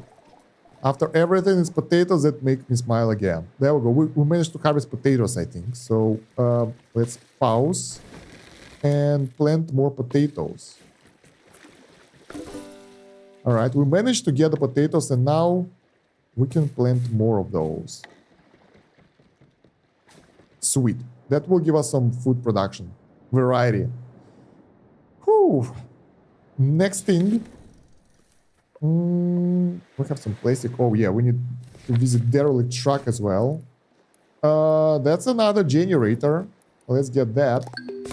After everything, it's potatoes that make me smile again. There we go. We managed to harvest potatoes, I think. So let's pause and plant more potatoes. All right, we managed to get the potatoes, and now we can plant more of those. Sweet. That will give us some food production. Variety. Whew. Next thing. We have some plastic. Oh yeah, we need to visit derelict truck as well. That's another generator. Let's get that.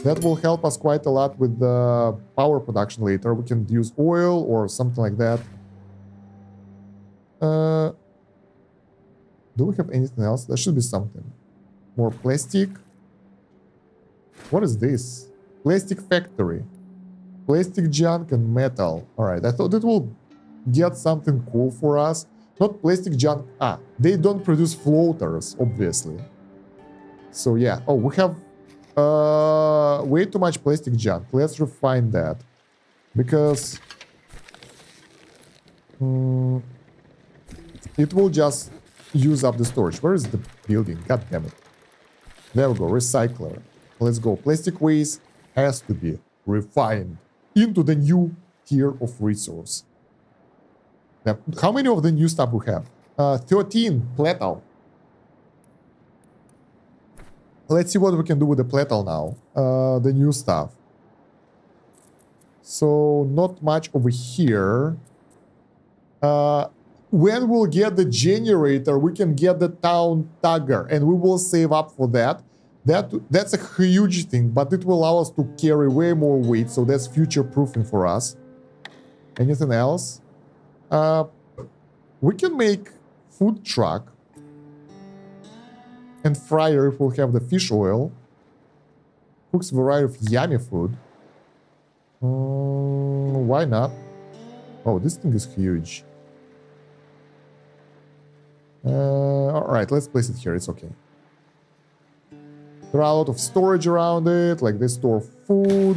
That will help us quite a lot with the power production later. We can use oil or something like that. Do we have anything else? There should be something. More plastic. What is this? Plastic factory. Plastic junk and metal. Alright, I thought it will get something cool for us. Not plastic junk. Ah, they don't produce floaters, obviously. So yeah. Oh, we have way too much plastic junk. Let's refine that. Because it will just use up the storage. Where is the building? God damn it. There we go. Recycler. Let's go. Plastic waste has to be refined into the new tier of resource. Now, how many of the new stuff we have? 13 platal. Let's see what we can do with the platal now. The new stuff. So, not much over here. When we'll get the generator, we can get the town tugger, and we will save up for that. That's a huge thing, but it will allow us to carry way more weight, so that's future-proofing for us. Anything else? We can make food truck and fryer if we'll have the fish oil. Cooks a variety of yummy food. Why not? Oh, this thing is huge. Alright, let's place it here. It's okay. There are a lot of storage around it, like they store food.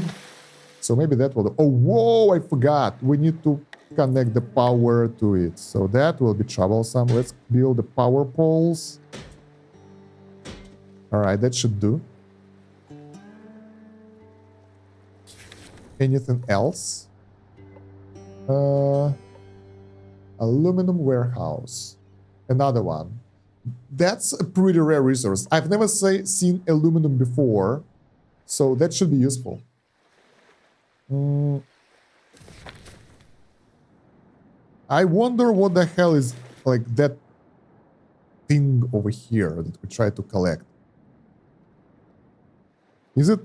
So maybe that will... Oh, whoa, I forgot. We need to connect the power to it. So that will be troublesome. Let's build the power poles. Alright, that should do. Anything else? Aluminum warehouse. Another one. That's a pretty rare resource. I've never seen aluminum before, so that should be useful. I wonder what the hell is like that thing over here that we try to collect. Is it?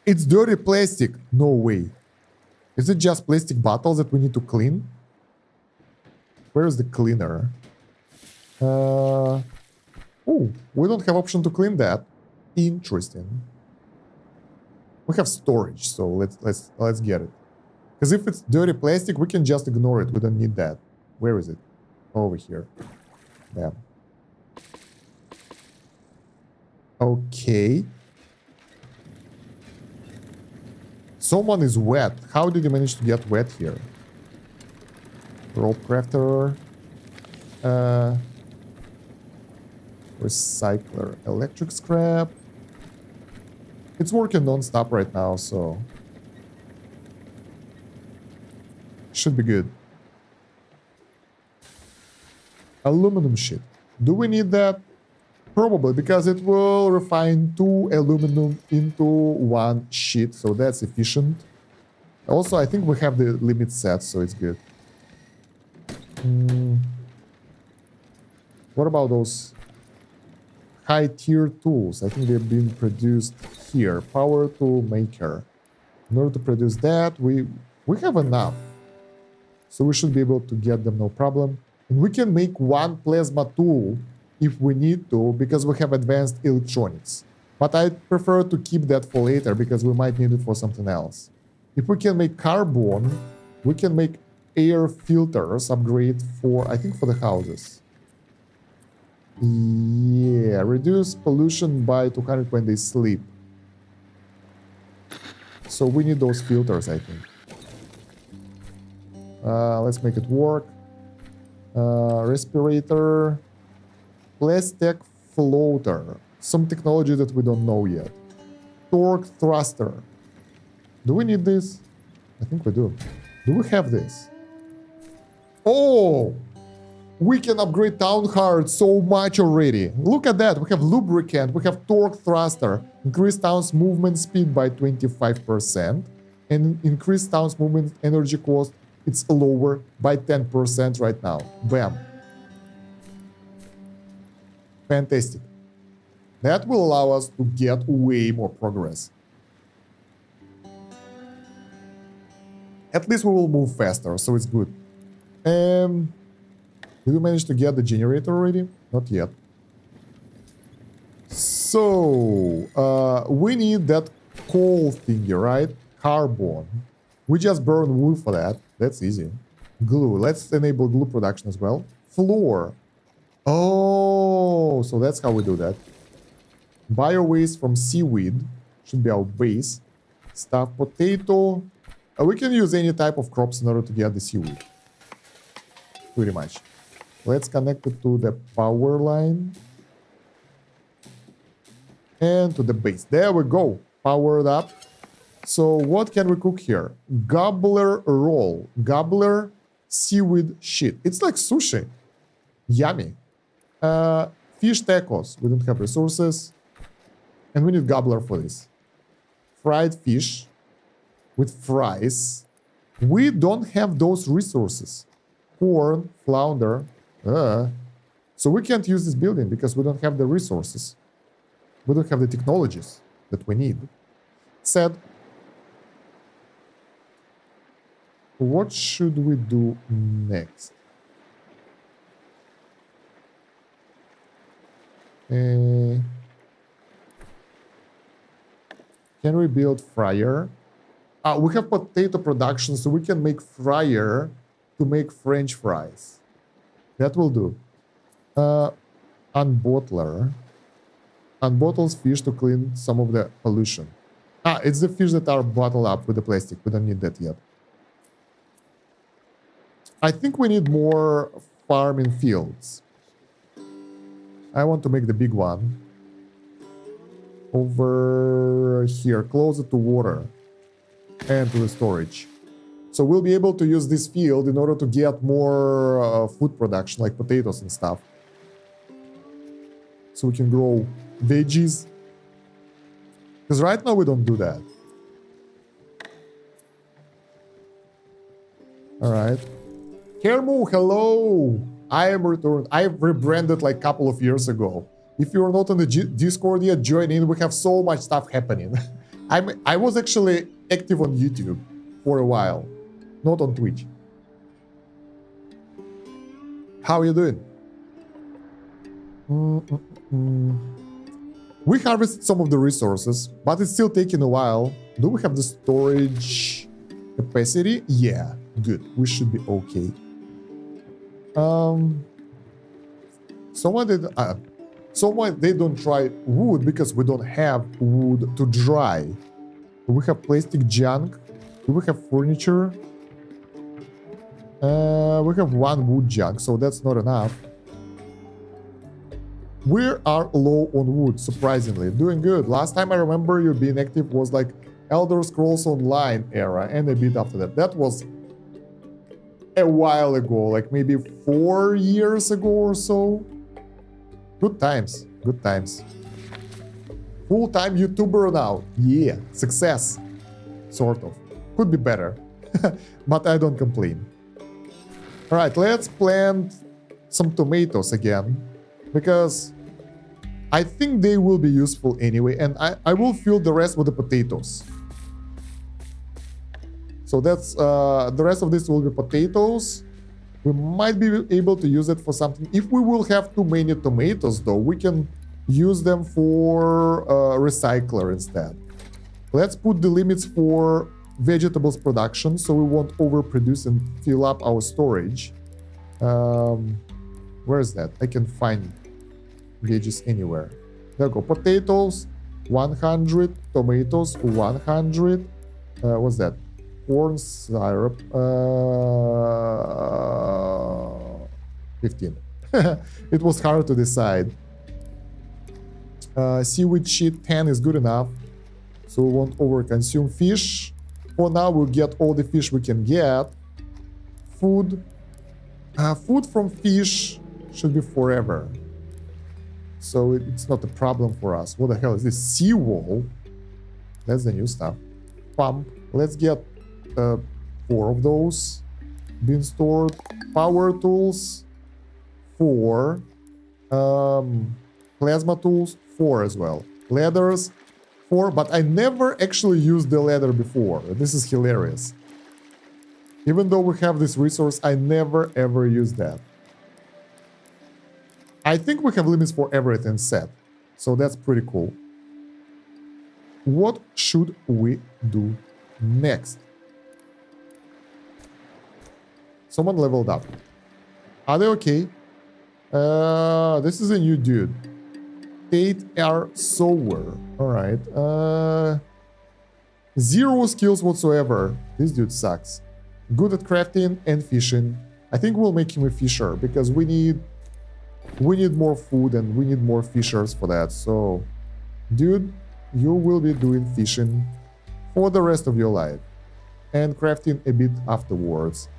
It's dirty plastic. No way. Is it just plastic bottles that we need to clean? Where's the cleaner? Oh, we don't have option to clean that. Interesting. We have storage, so let's get it. Because if it's dirty plastic, we can just ignore it. We don't need that. Where is it? Over here. Bam. Okay. Someone is wet. How did you manage to get wet here? Rope crafter. Recycler. Electric scrap. It's working non-stop right now, so should be good. Aluminum sheet. Do we need that? Probably, because it will refine 2 aluminum into 1 sheet, so that's efficient. Also, I think we have the limit set, so it's good. What about those high-tier tools? I think they've been produced here. Power tool maker. In order to produce that, we have enough. So we should be able to get them no problem. And we can make 1 plasma tool if we need to, because we have advanced electronics. But I prefer to keep that for later, because we might need it for something else. If we can make carbon, we can make air filters upgrade for, I think, for the houses. Yeah, reduce pollution by 200 when they sleep. So we need those filters, I think. Let's make it work. Respirator. Plastic floater. Some technology that we don't know yet. Torque thruster. Do we need this? I think we do. Do we have this? Oh! We can upgrade Town Heart so much already. Look at that. We have lubricant. We have torque thruster. Increase Town's movement speed by 25%. And increase Town's movement energy cost. It's lower by 10% right now. Bam. Fantastic. That will allow us to get way more progress. At least we will move faster, so it's good. Did we manage to get the generator already? Not yet. So, we need that coal thingy, right? Carbon. We just burn wood for that. That's easy. Glue. Let's enable glue production as well. Floor. Oh, so that's how we do that. Bio-waste from seaweed should be our base. Stuffed potato. We can use any type of crops in order to get the seaweed. Pretty much. Let's connect it to the power line. And to the base. There we go. Powered up. So what can we cook here? Gobbler roll. Gobbler seaweed sheet. It's like sushi. Yummy. Fish tacos. We don't have resources. And we need gobbler for this. Fried fish with fries. We don't have those resources. Corn, flounder. So we can't use this building because we don't have the resources. We don't have the technologies that we need. Sad. What should we do next? Can we build fryer? We have potato production, so we can make fryer to make French fries. That will do. Unbottler. Unbottles fish to clean some of the pollution. It's the fish that are bottled up with the plastic. We don't need that yet. I think we need more farming fields. I want to make the big one. Over here, closer to water and to the storage. So we'll be able to use this field in order to get more food production, like potatoes and stuff. So we can grow veggies. Because right now we don't do that. Alright. Kermu, hello! I am returned. I rebranded like a couple of years ago. If you're not on the Discord yet, join in. We have so much stuff happening. I was actually active on YouTube for a while. Not on Twitch. How are you doing? We harvested some of the resources, but it's still taking a while. Do we have the storage capacity? Yeah, good. We should be okay. Someone they don't try wood because we don't have wood to dry. We have plastic junk. We have furniture. We have one wood junk, so that's not enough. We are low on wood, surprisingly. Doing good. Last time I remember you being active was like Elder Scrolls Online era and a bit after that. That was a while ago, like maybe 4 years ago or so. Good times, good times. Full-time YouTuber now. Yeah, success. Sort of. Could be better, but I don't complain. All right, let's plant some tomatoes again, because I think they will be useful anyway, and I will fill the rest with the potatoes. So that's the rest of this will be potatoes. We might be able to use it for something. If we will have too many tomatoes, though, we can use them for recycler instead. Let's put the limits for vegetables production so we won't overproduce and fill up our storage. Where is that? I can find gauges anywhere. There we go. Potatoes 100, tomatoes 100. What's that? Corn syrup 15. It was hard to decide. Seaweed sheet 10 is good enough, so we won't overconsume. Fish, for now we'll get all the fish we can get. Food, food from fish should be forever, so it's not a problem for us. What the hell is this? Seawall, that's the new stuff. Pump, let's get 4 of those being stored. Power tools 4, plasma tools 4 as well. Ladders 4, but I never actually used the ladder before. This is hilarious. Even though we have this resource, I never ever used that. I think we have limits for everything set, so that's pretty cool. What should we do next? Someone leveled up. Are they okay? This is a new dude. Tate R. Sower. Alright. 0 skills whatsoever. This dude sucks. Good at crafting and fishing. I think we'll make him a fisher because we need more food and we need more fishers for that. So, dude, you will be doing fishing for the rest of your life and crafting a bit afterwards.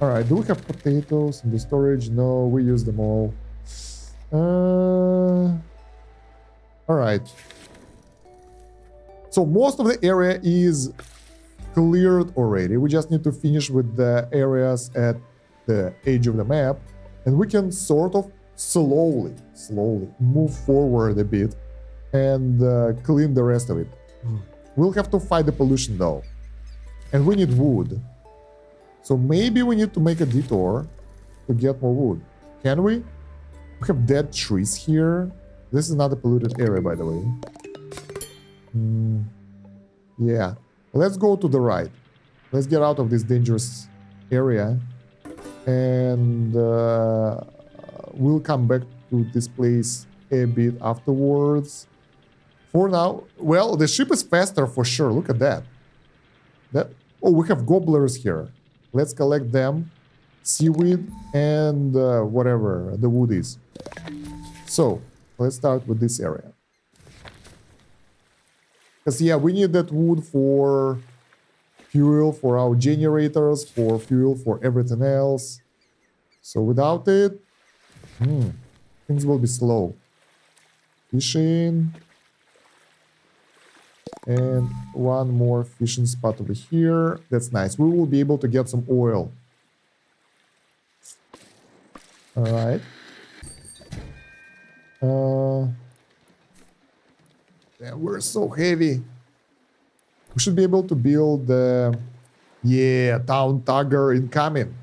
Alright, do we have potatoes in the storage? No, we use them all. Alright. So most of the area is cleared already. We just need to finish with the areas at the edge of the map. And we can sort of slowly move forward a bit and clean the rest of it. We'll have to fight the pollution though. And we need wood. So maybe we need to make a detour to get more wood. Can we? We have dead trees here. This is not a polluted area, by the way. Yeah. Let's go to the right. Let's get out of this dangerous area. And we'll come back to this place a bit afterwards. For now, well, the ship is faster for sure. Look at that. Oh, we have gobblers here. Let's collect them. Seaweed and whatever the wood is. So, let's start with this area. Because, yeah, we need that wood for fuel for our generators, for fuel for everything else. So, without it, things will be slow. Fishing. And one more fishing spot over here. That's nice. We will be able to get some oil. Alright. Yeah, we're so heavy. We should be able to build yeah, town tugger incoming.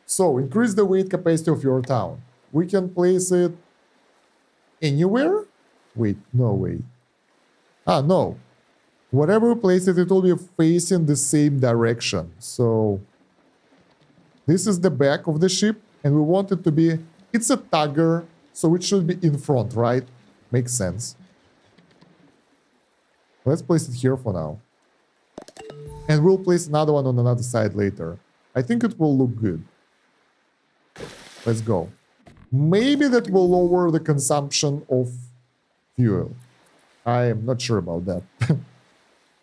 So, increase the weight capacity of your town. We can place it anywhere? Wait, no, wait. Ah, no. Whatever we place it, it will be facing the same direction. So this is the back of the ship, and we want it to be... It's a tugger, so it should be in front, right? Makes sense. Let's place it here for now. And we'll place another one on another side later. I think it will look good. Let's go. Maybe that will lower the consumption of fuel. I am not sure about that.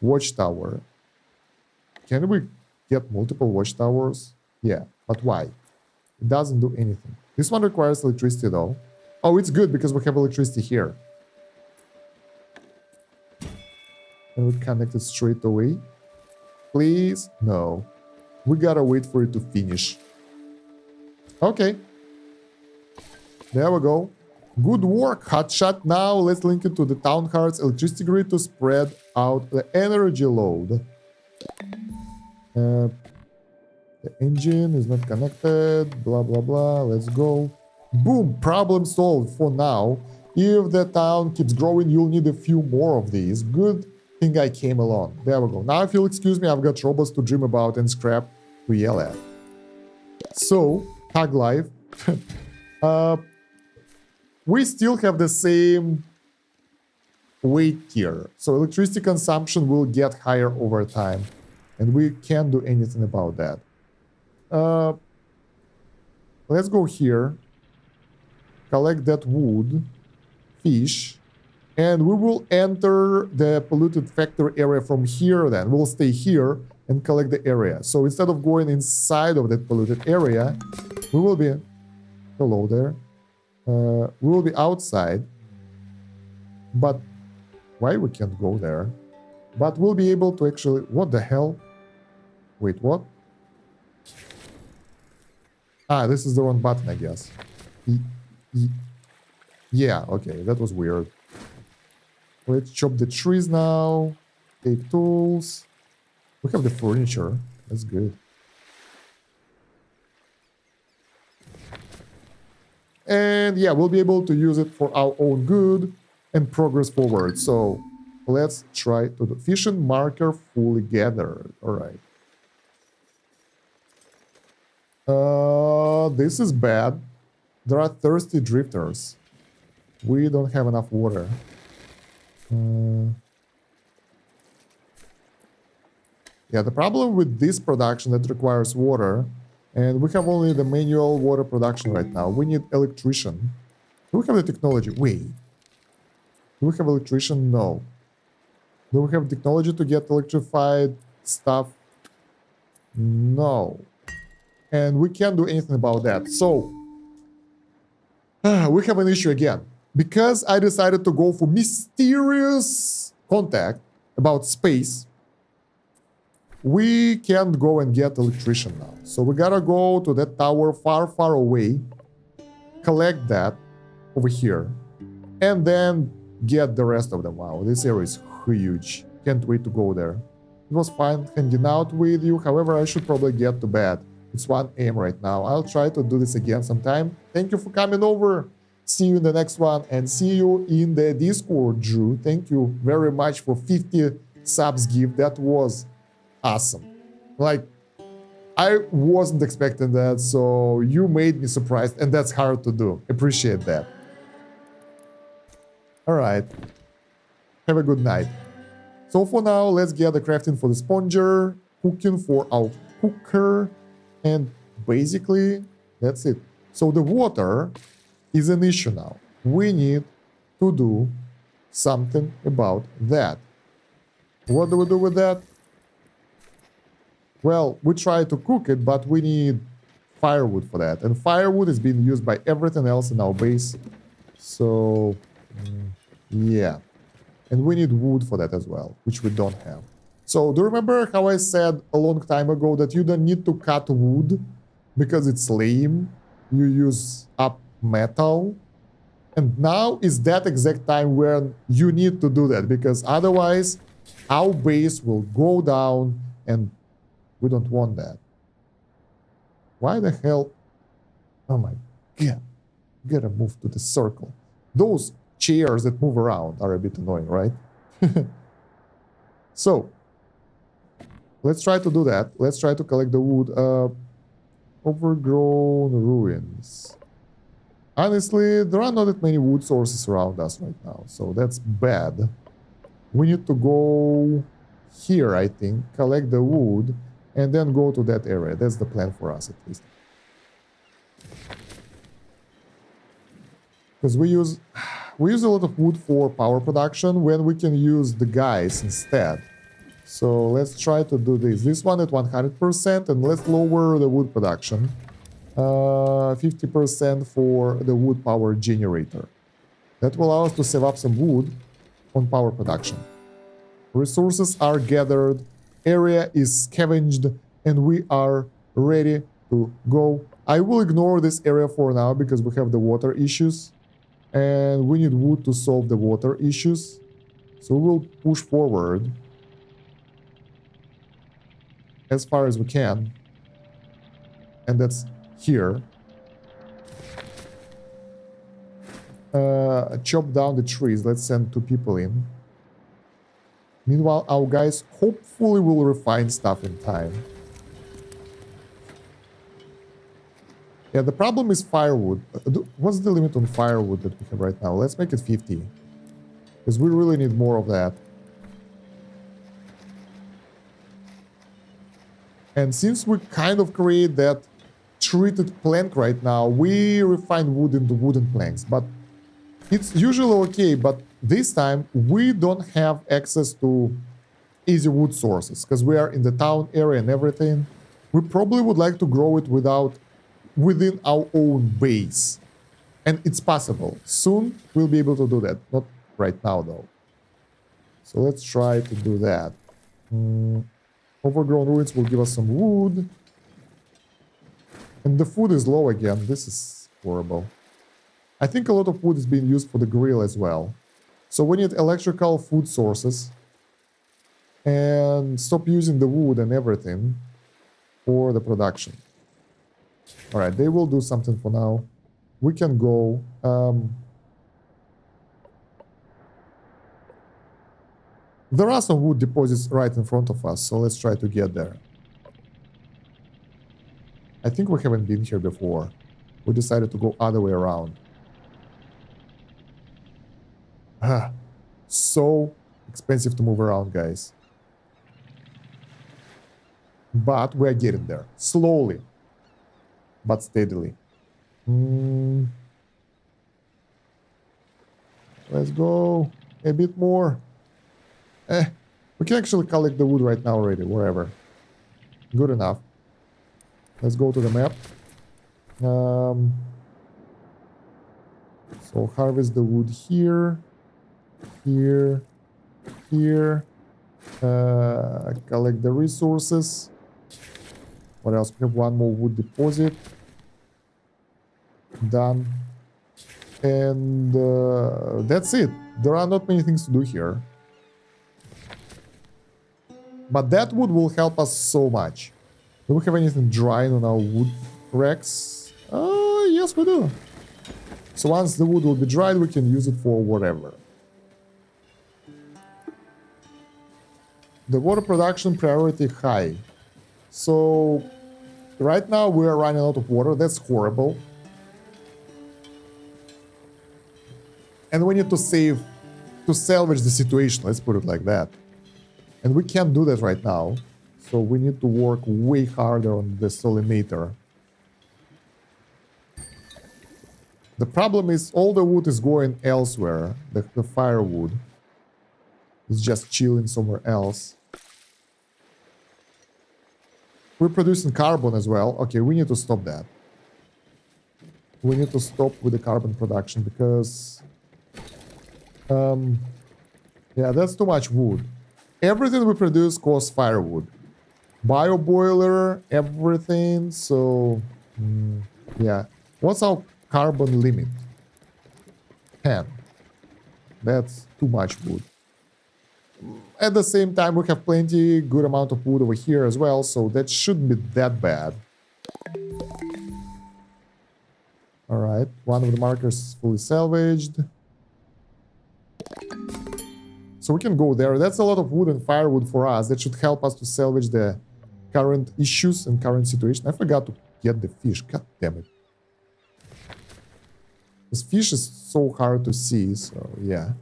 Watchtower. Can we get multiple watchtowers? Yeah, but why? It doesn't do anything. This one requires electricity though. Oh, it's good because we have electricity here. And we connect it straight away. Please? No. We gotta wait for it to finish. Okay. There we go. Good work, hotshot. Now let's link it to the town heart's electricity grid to spread out the energy load. The engine is not connected. Blah, blah, blah. Let's go. Boom. Problem solved for now. If the town keeps growing, you'll need a few more of these. Good thing I came along. There we go. Now, if you'll excuse me, I've got robots to dream about and scrap to yell at. So, Hug Life. We still have the same weight tier. So, electricity consumption will get higher over time. And we can't do anything about that. Let's go here. Collect that wood. Fish. And we will enter the polluted factory area from here then. We'll stay here and collect the area. So instead of going inside of that polluted area, we will be... Hello there. We will be outside. But why we can't go there? But we'll be able to actually... What the hell? Wait, what? Ah, this is the wrong button, I guess. Yeah, okay, that was weird. Let's chop the trees now. Take tools. We have the furniture. That's good. And yeah, we'll be able to use it for our own good and progress forward. So let's try to do fishing marker fully gathered. All right. This is bad. There are thirsty drifters. We don't have enough water. Yeah, the problem with this production that requires water, and we have only the manual water production right now. We need electrician. Do we have the technology? Wait. Do we have electrician? No. Do we have technology to get electrified stuff? No. And we can't do anything about that. So, we have an issue again. Because I decided to go for mysterious contact about space, we can't go and get electrician now. So we gotta go to that tower far, far away, collect that over here, and then get the rest of them. Wow, this area is huge. Can't wait to go there. It was fun hanging out with you. However, I should probably get to bed. It's 1 a.m. right now. I'll try to do this again sometime. Thank you for coming over. See you in the next one, and see you in the Discord, Drew. Thank you very much for 50 subs gift. That was awesome. Like, I wasn't expecting that, so you made me surprised, and that's hard to do. Appreciate that. All right. Have a good night. So for now, let's get the crafting for the sponger, cooking for our cooker, and basically, that's it. So the water is an issue now. We need to do something about that. What do we do with that? Well, we try to cook it, but we need firewood for that. And firewood is being used by everything else in our base. So, yeah. And we need wood for that as well, which we don't have. So, do you remember how I said a long time ago that you don't need to cut wood because it's lame? You use up metal. And now is that exact time when you need to do that, because otherwise our base will go down and we don't want that. Why the hell? Oh my god. Gotta move to the circle. Those chairs that move around are a bit annoying, right? So, let's try to do that. Let's try to collect the wood. Overgrown ruins. Honestly, there are not that many wood sources around us right now, so that's bad. We need to go here, I think, collect the wood, and then go to that area. That's the plan for us, at least. Because we use a lot of wood for power production when we can use the guys instead. So let's try to do this. This one at 100%, and let's lower the wood production. 50% for the wood power generator. That will allow us to save up some wood on power production. Resources are gathered, area is scavenged, and we are ready to go. I will ignore this area for now because we have the water issues, and we need wood to solve the water issues. So we'll push forward as far as we can, and that's here. Chop down the trees. Let's send 2 people in. Meanwhile, our guys hopefully will refine stuff in time. Yeah, the problem is firewood. What's the limit on firewood that we have right now? Let's make it 50. Because we really need more of that. And since we kind of create that treated plank right now, we refine wood into wooden planks. But it's usually okay, but this time we don't have access to easy wood sources because we are in the town area and everything. We probably would like to grow it within our own base. And it's possible. Soon we'll be able to do that. Not right now though. So let's try to do that. Overgrown ruins will give us some wood. And the food is low again. This is horrible. I think a lot of wood is being used for the grill as well. So we need electrical food sources. And stop using the wood and everything for the production. Alright, they will do something for now. We can go. There are some wood deposits right in front of us, so let's try to get there. I think we haven't been here before. We decided to go other way around. So expensive to move around, guys. But we're getting there. Slowly. But steadily. Let's go. A bit more. We can actually collect the wood right now already, wherever. Good enough. Let's go to the map. So harvest the wood here. Here. Here. Collect the resources. What else? We have one more wood deposit. Done. And that's it. There are not many things to do here. But that wood will help us so much. Do we have anything drying on our wood racks? Yes, we do. So once the wood will be dried, we can use it for whatever. The water production priority high. So right now we are running out of water. That's horrible. And we need to salvage the situation. Let's put it like that. And we can't do that right now. So we need to work way harder on the salinator. The problem is all the wood is going elsewhere. The firewood is just chilling somewhere else. We're producing carbon as well. Okay, we need to stop that. We need to stop with the carbon production because... yeah, that's too much wood. Everything we produce costs firewood. Bio boiler, everything. So, yeah. What's our carbon limit? 10. That's too much wood. At the same time, we have plenty good amount of wood over here as well, so that shouldn't be that bad. Alright, one of the markers is fully salvaged. So we can go there. That's a lot of wood and firewood for us. That should help us to salvage the current issues and current situation. I forgot to get the fish. God damn it. This fish is so hard to see, so yeah.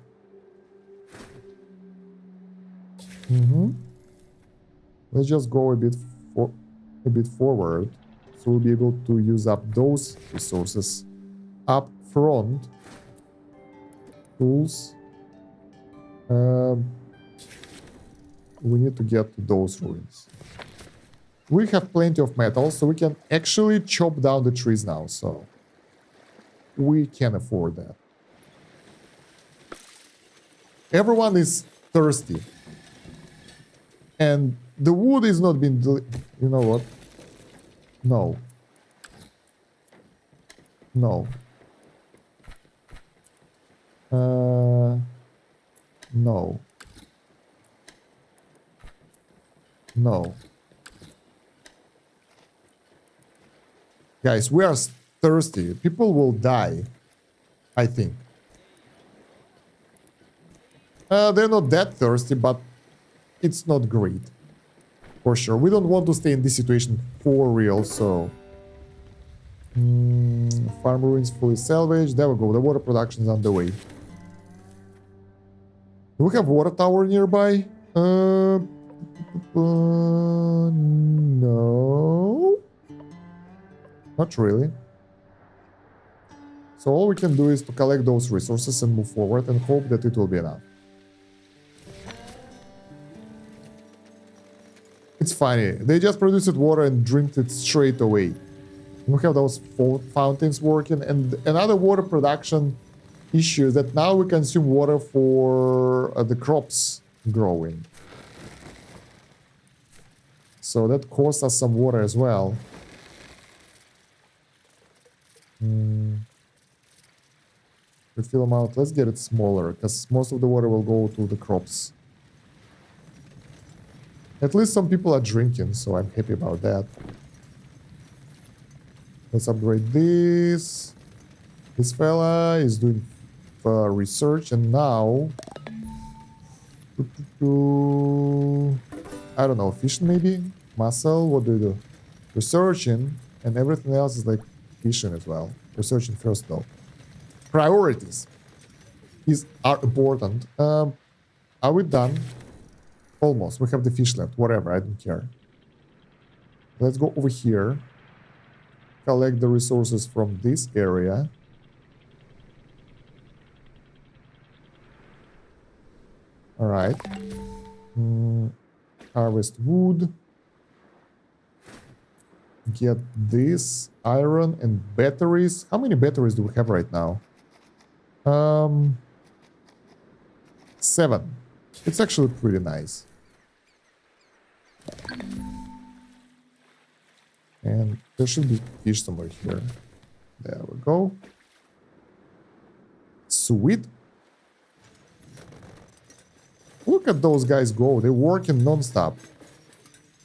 Let's just go a bit forward, so we'll be able to use up those resources up front. Tools. We need to get to those ruins. We have plenty of metal, so we can actually chop down the trees now, so we can afford that. Everyone is thirsty. And the wood is not being... You know what? No. No. No. No. Guys, we are thirsty. People will die, I think. They're not that thirsty, but it's not great. For sure. We don't want to stay in this situation for real, so... farm ruins fully salvaged. There we go. The water production is on the way. Do we have water tower nearby? No. Not really. So all we can do is to collect those resources and move forward and hope that it will be enough. It's funny. They just produced water and drank it straight away. We have those fountains working, and another water production issue is that now we consume water for the crops growing. So that costs us some water as well. Refill amount. Let's get it smaller, because most of the water will go to the crops. At least some people are drinking, so I'm happy about that. Let's upgrade this. This fella is doing research, and now... I don't know, fishing maybe? Muscle, what do you do? Researching, and everything else is like fishing as well. Researching first though. Priorities are important. Are we done? Almost. We have the fish left. Whatever, I don't care. Let's go over here. Collect the resources from this area. Alright. Harvest wood. Get this. Iron and batteries. How many batteries do we have right now? 7. It's actually pretty nice. And there should be fish somewhere here. There we go. Sweet. Look at those guys go. They're working non-stop.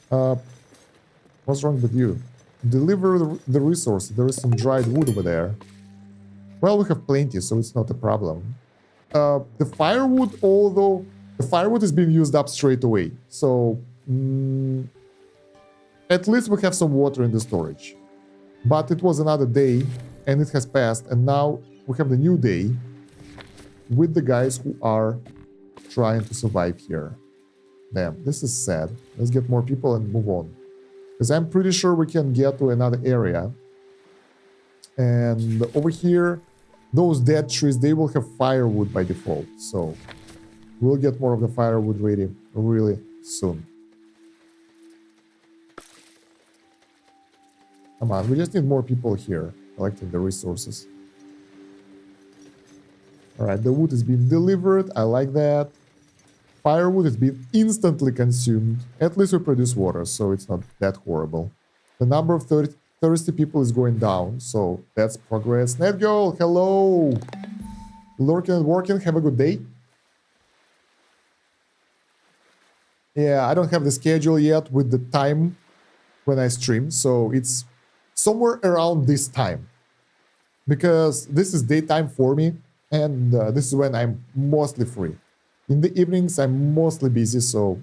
What's wrong with you? Deliver the resource. There is some dried wood over there. Well, we have plenty, so it's not a problem. The firewood, although the firewood is being used up straight away. So... at least we have some water in the storage. But it was another day, and it has passed, and now we have the new day with the guys who are trying to survive here. Damn, this is sad. Let's get more people and move on. Because I'm pretty sure we can get to another area. And over here, those dead trees, they will have firewood by default. So we'll get more of the firewood ready really soon. Come on, we just need more people here collecting the resources. Alright, the wood is being delivered. I like that. Firewood is being instantly consumed. At least we produce water, so it's not that horrible. The number of thirsty people is going down, so that's progress. Netgirl, hello! Lurking and working, have a good day. Yeah, I don't have the schedule yet with the time when I stream, so it's somewhere around this time. Because this is daytime for me, and this is when I'm mostly free. In the evenings, I'm mostly busy, so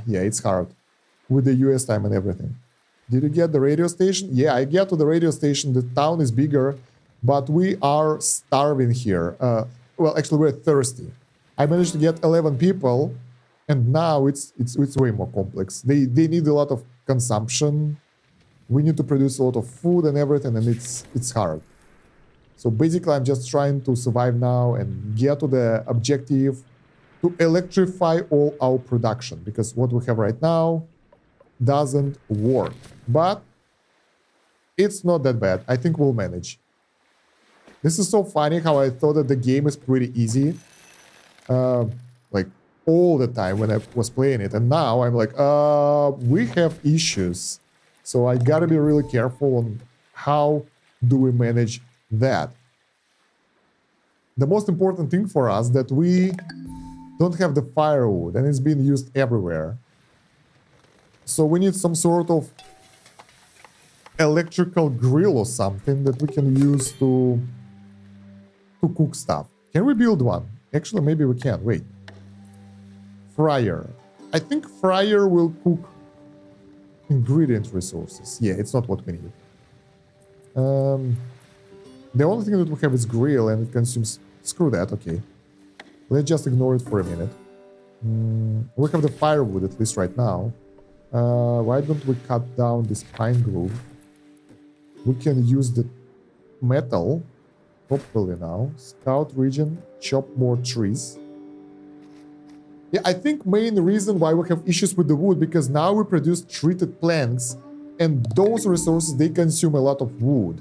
yeah, it's hard with the US time and everything. Did you get the radio station? Yeah, I get to the radio station. The town is bigger, but we are starving here. Well, actually, we're thirsty. I managed to get 11 people, and now it's way more complex. They need a lot of consumption. We need to produce a lot of food and everything, and it's hard. So basically, I'm just trying to survive now and get to the objective to electrify all our production, because what we have right now doesn't work. But it's not that bad. I think we'll manage. This is so funny how I thought that the game is pretty easy. Like all the time when I was playing it. And now I'm like, we have issues. So I gotta be really careful on how do we manage that. The most important thing for us that we don't have the firewood, and it's being used everywhere. So we need some sort of electrical grill or something that we can use to cook stuff. Can we build one? Actually, maybe we can. Wait. Fryer. I think fryer will cook ingredient resources. Yeah, it's not what we need. The only thing that we have is grill, and it consumes... Screw that, okay. Let's just ignore it for a minute. We have the firewood, at least right now. Why don't we cut down this pine grove? We can use the metal, hopefully now. Scout region, chop more trees. Yeah, I think main reason why we have issues with the wood, because now we produce treated planks, and those resources, they consume a lot of wood.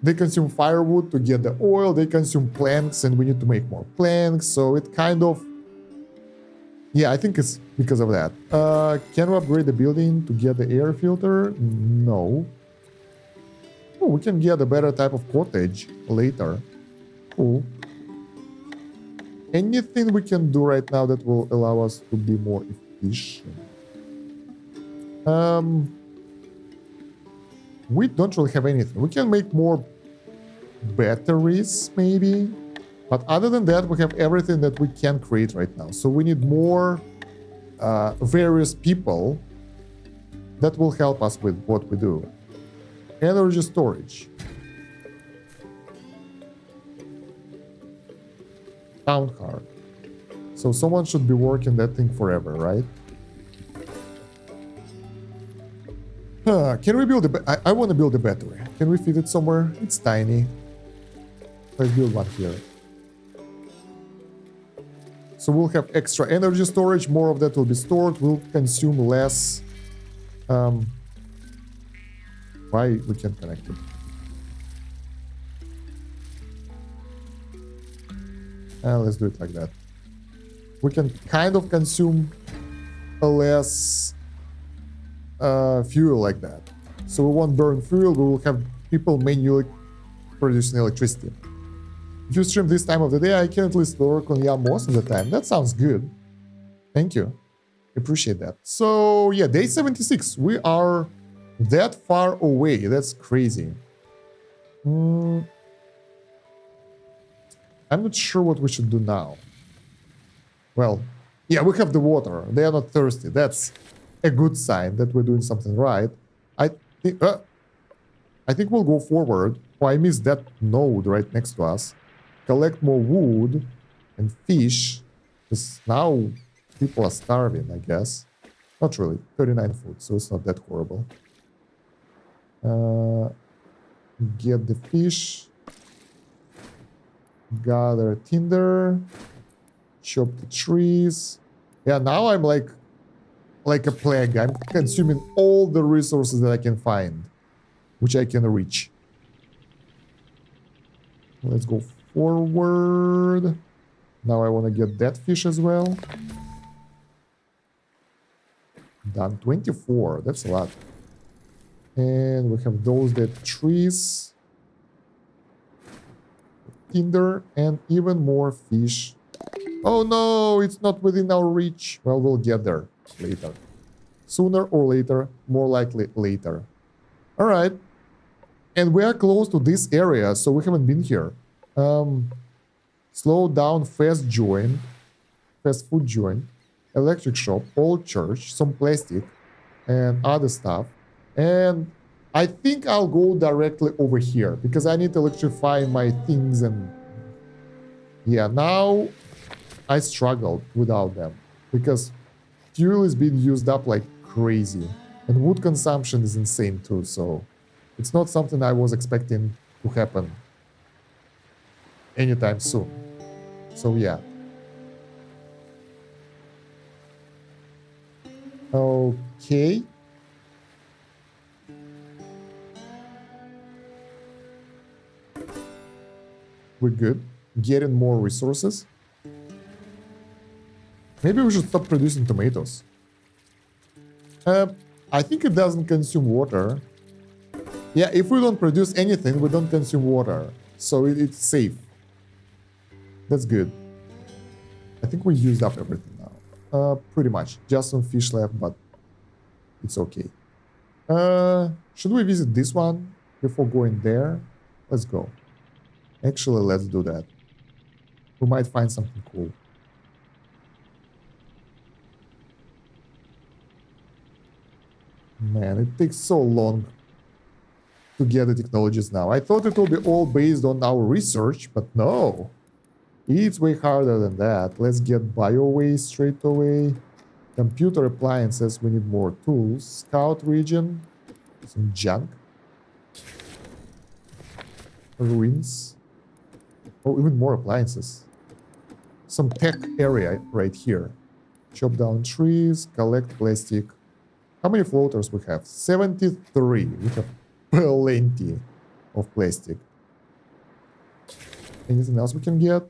They consume firewood to get the oil, they consume planks, and we need to make more planks, so it kind of... Yeah, I think it's because of that. Can we upgrade the building to get the air filter? No. Oh, we can get a better type of cottage later. Cool. Anything we can do right now that will allow us to be more efficient? We don't really have anything. We can make more batteries, maybe. But other than that, we have everything that we can create right now. So we need more various people that will help us with what we do. Energy storage. Town card. So someone should be working that thing forever, right? Can we build a... I want to build a battery. Can we fit it somewhere? It's tiny. Let's build one here. So we'll have extra energy storage. More of that will be stored. We'll consume less... Why we can't connect it? Let's do it like that. We can kind of consume less fuel like that. So we won't burn fuel, we will have people manually producing electricity. If you stream this time of the day, I can at least work on YAM most of the time. That sounds good. Thank you. Appreciate that. So yeah, day 76. We are that far away. That's crazy. I'm not sure what we should do now. Well, yeah, we have the water. They are not thirsty. That's a good sign that we're doing something right. I think we'll go forward. Oh, I missed that node right next to us. Collect more wood and fish. Because now people are starving, I guess. Not really. 39 food, so it's not that horrible. Get the fish. Gather tinder. Chop the trees. Yeah, now I'm like a plague. I'm consuming all the resources that I can find, which I can reach. Let's go forward. Now I want to get that fish as well. Done. 24. That's a lot. And we have those dead trees. Tinder and even more fish. Oh no, it's not within our reach. Well, we'll get there later. Sooner or later, more likely later. All right. And we are close to this area, so we haven't been here. Slow down, fast join. fast food joint, electric shop, old church, some plastic, and other stuff. And I think I'll go directly over here because I need to electrify my things. And yeah, now I struggled without them because fuel is being used up like crazy. And wood consumption is insane too, so it's not something I was expecting to happen anytime soon. So yeah. Okay. We're good. Getting more resources. Maybe we should stop producing tomatoes. I think it doesn't consume water. Yeah, if we don't produce anything, we don't consume water. So it's safe. That's good. I think we used up everything now. Pretty much. Just some fish left, but it's okay. Should we visit this one before going there? Let's go. Actually, let's do that. We might find something cool. Man, it takes so long to get the technologies now. I thought it will be all based on our research, but no. It's way harder than that. Let's get bio-waste straight away. Computer appliances, we need more tools. Scout region, some junk. Ruins. Oh, even more appliances. Some tech area right here. Chop down trees, collect plastic. How many floaters we have? 73. We have plenty of plastic. Anything else we can get?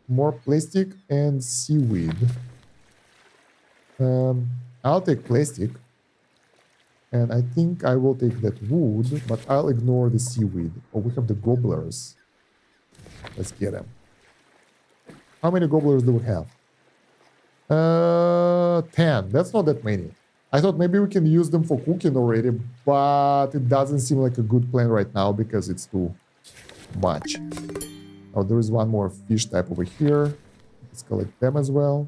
More plastic and seaweed. I'll take plastic. And I think I will take that wood, but I'll ignore the seaweed. Oh, we have the gobblers. Let's get them. How many gobblers do we have? 10. That's not that many. I thought maybe we can use them for cooking already, but it doesn't seem like a good plan right now because it's too much. Oh, there is one more fish type over here. Let's collect them as well.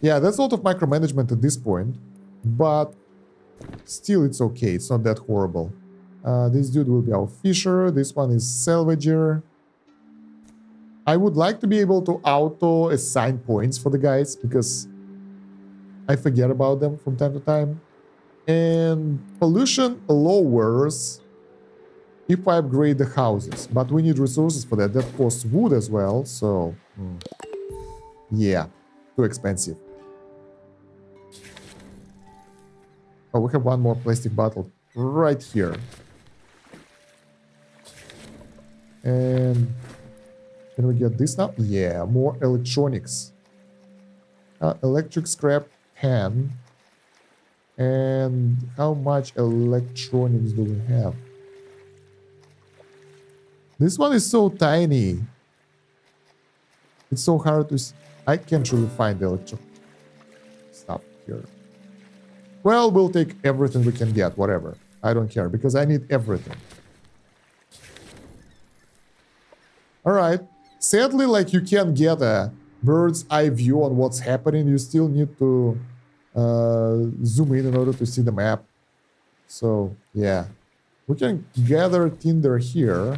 Yeah, that's a lot of micromanagement at this point, but still it's okay. It's not that horrible. This dude will be our fisher. This one is salvager. I would like to be able to auto-assign points for the guys because I forget about them from time to time. And pollution lowers if I upgrade the houses. But we need resources for that. That costs wood as well, so... yeah, too expensive. Oh, we have one more plastic bottle right here. And... can we get this now? Yeah, more electronics. Electric scrap 10. And how much electronics do we have? This one is so tiny. It's so hard to... I can't really find the electric stuff here. Well, we'll take everything we can get, whatever. I don't care, because I need everything. Alright. Sadly, like, you can't get a bird's eye view on what's happening. You still need to zoom in order to see the map. So, yeah. We can gather tinder here.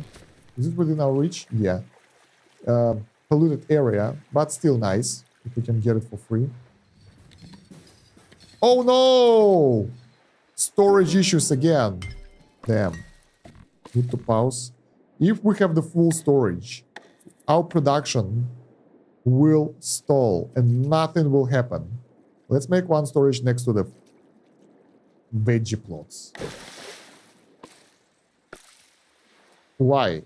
Is it within our reach? Yeah. Polluted area, but still nice. If we can get it for free. Oh no! Storage issues again. Damn. Need to pause. If we have the full storage, our production will stall and nothing will happen. Let's make one storage next to the veggie plots. Why?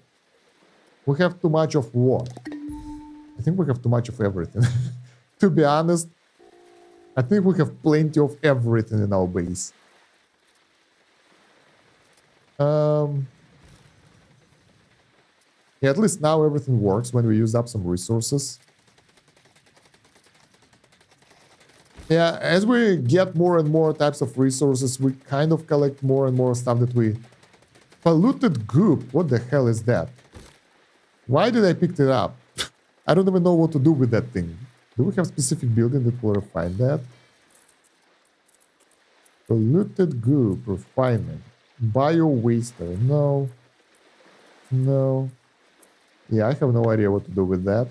We have too much of what? I think we have too much of everything. To be honest, I think we have plenty of everything in our base. Yeah, at least now everything works when we use up some resources. Yeah, as we get more and more types of resources, we kind of collect more and more stuff that we... Polluted goop, what the hell is that? Why did I pick it up? I don't even know what to do with that thing. Do we have specific building that will refine that? Polluted goop, refinement. Bio-waster, no. No. Yeah, I have no idea what to do with that.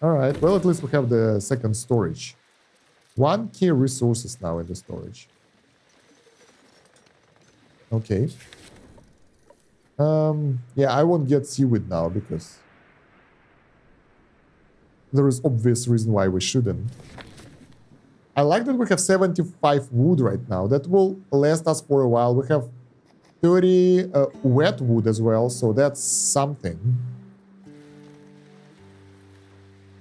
Alright, well, at least we have the second storage. 1K resources now in the storage. Okay. Yeah, I won't get seaweed now because there is obvious reason why we shouldn't. I like that we have 75 wood right now. That will last us for a while. We have 30 wet wood as well, so that's something.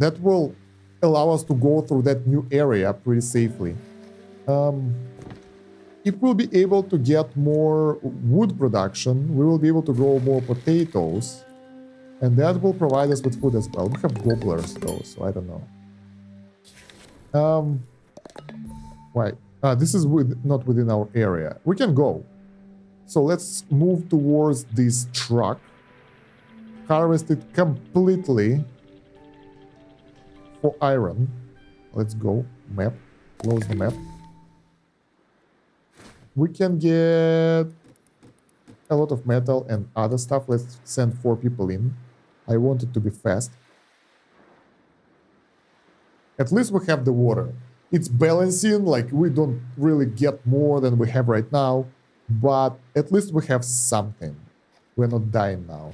That will allow us to go through that new area pretty safely. If we'll be able to get more wood production, we will be able to grow more potatoes. And that will provide us with food as well. We have gobblers though, so I don't know. Why? This is not within our area. We can go. So let's move towards this truck. Harvest it completely for iron. Let's go. Map. Close the map. We can get a lot of metal and other stuff. Let's send 4 people in. I want it to be fast. At least we have the water. It's balancing, like we don't really get more than we have right now, but at least we have something. We're not dying now.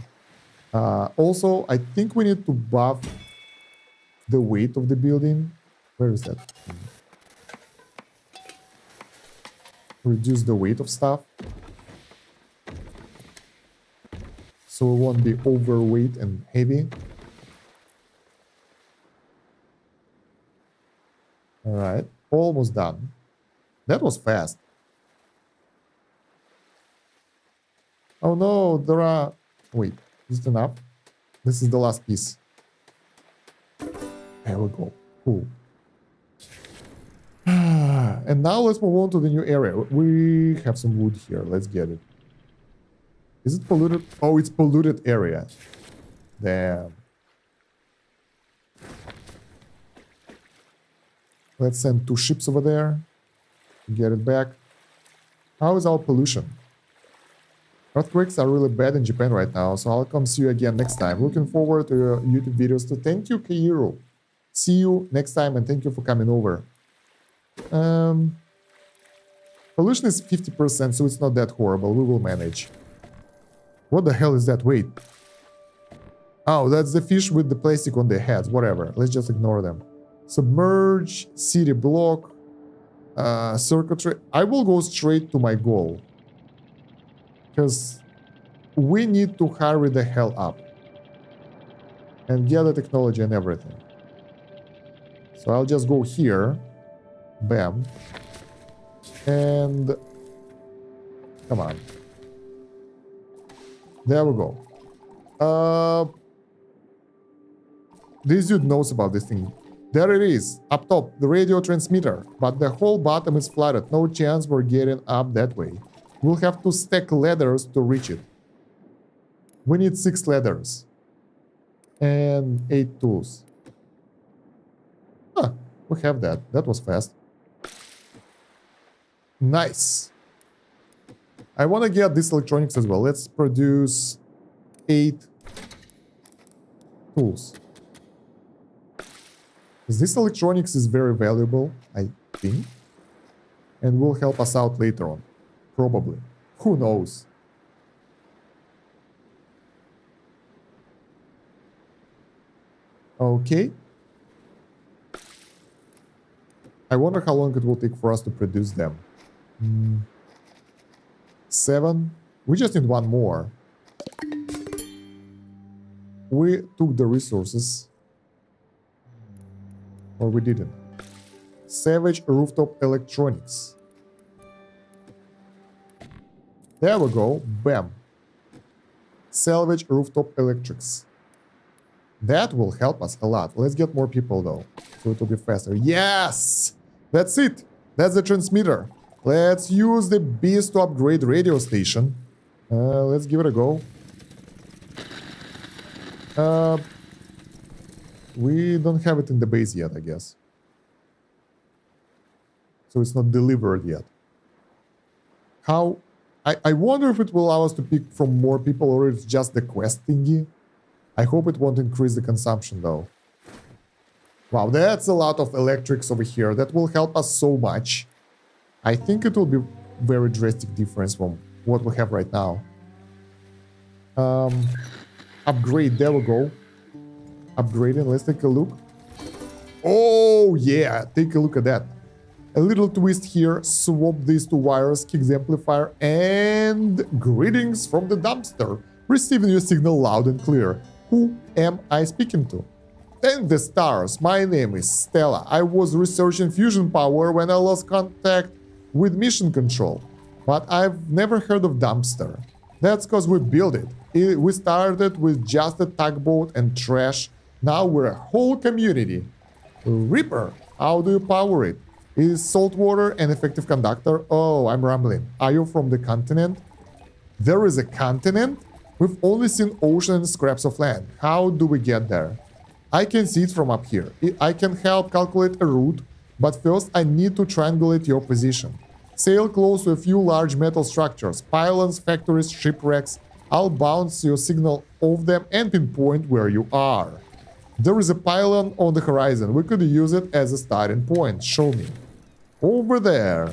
Also, I think we need to buff the weight of the building. Where is that? Reduce the weight of stuff. So we won't be overweight and heavy. Alright, almost done. That was fast. Oh no, there are... Wait, is it enough? This is the last piece. There we go. Cool. And now let's move on to the new area. We have some wood here. Let's get it. Is it polluted? Oh, it's polluted area. Damn. Let's send 2 ships over there. Get it back. How is our pollution? Earthquakes are really bad in Japan right now, so I'll come see you again next time. Looking forward to your YouTube videos too. Thank you, Kairo. See you next time and thank you for coming over. Pollution is 50%, so it's not that horrible. We will manage. What the hell is that? Wait. Oh, that's the fish with the plastic on their heads. Whatever. Let's just ignore them. Submerge, city block, circuitry. I will go straight to my goal. Because we need to hurry the hell up. And get the technology and everything. So I'll just go here. Bam. And... Come on. There we go. This dude knows about this thing. There it is, up top, the radio transmitter. But the whole bottom is flooded. No chance we're getting up that way. We'll have to stack ladders to reach it. We need 6 ladders. And 8 tools. Huh, we have that. That was fast. Nice. I want to get this electronics as well. Let's produce 8 tools. This electronics is very valuable, I think. And will help us out later on. Probably. Who knows? Okay. I wonder how long it will take for us to produce them. 7. We just need 1 more. We took the resources. Or we didn't. Savage rooftop electronics. There we go. Bam. Salvage rooftop electrics. That will help us a lot. Let's get more people though. So it will be faster. Yes! That's it. That's the transmitter. Let's use the beast to upgrade radio station. Let's give it a go. Uh, we don't have it in the base yet, I guess. So it's not delivered yet. How? I wonder if it will allow us to pick from more people or it's just the quest thingy. I hope it won't increase the consumption though. Wow, that's a lot of electrics over here. That will help us so much. I think it will be very drastic difference from what we have right now. Upgrade, there we go. Upgrading, let's take a look. Oh yeah, take a look at that. A little twist here, swap these two wires, kick the amplifier, and greetings from the dumpster. Receiving your signal loud and clear. Who am I speaking to? Thank the stars, my name is Stella. I was researching fusion power when I lost contact with mission control. But I've never heard of dumpster. That's because we built it. We started with just a tugboat and trash. Now we're a whole community. Reaper, how do you power it? Is salt water an effective conductor? Oh, I'm rambling. Are you from the continent? There is a continent? We've only seen ocean and scraps of land. How do we get there? I can see it from up here. I can help calculate a route, but first I need to triangulate your position. Sail close to a few large metal structures, pylons, factories, shipwrecks. I'll bounce your signal off them and pinpoint where you are. There is a pylon on the horizon. We could use it as a starting point. Show me. Over there.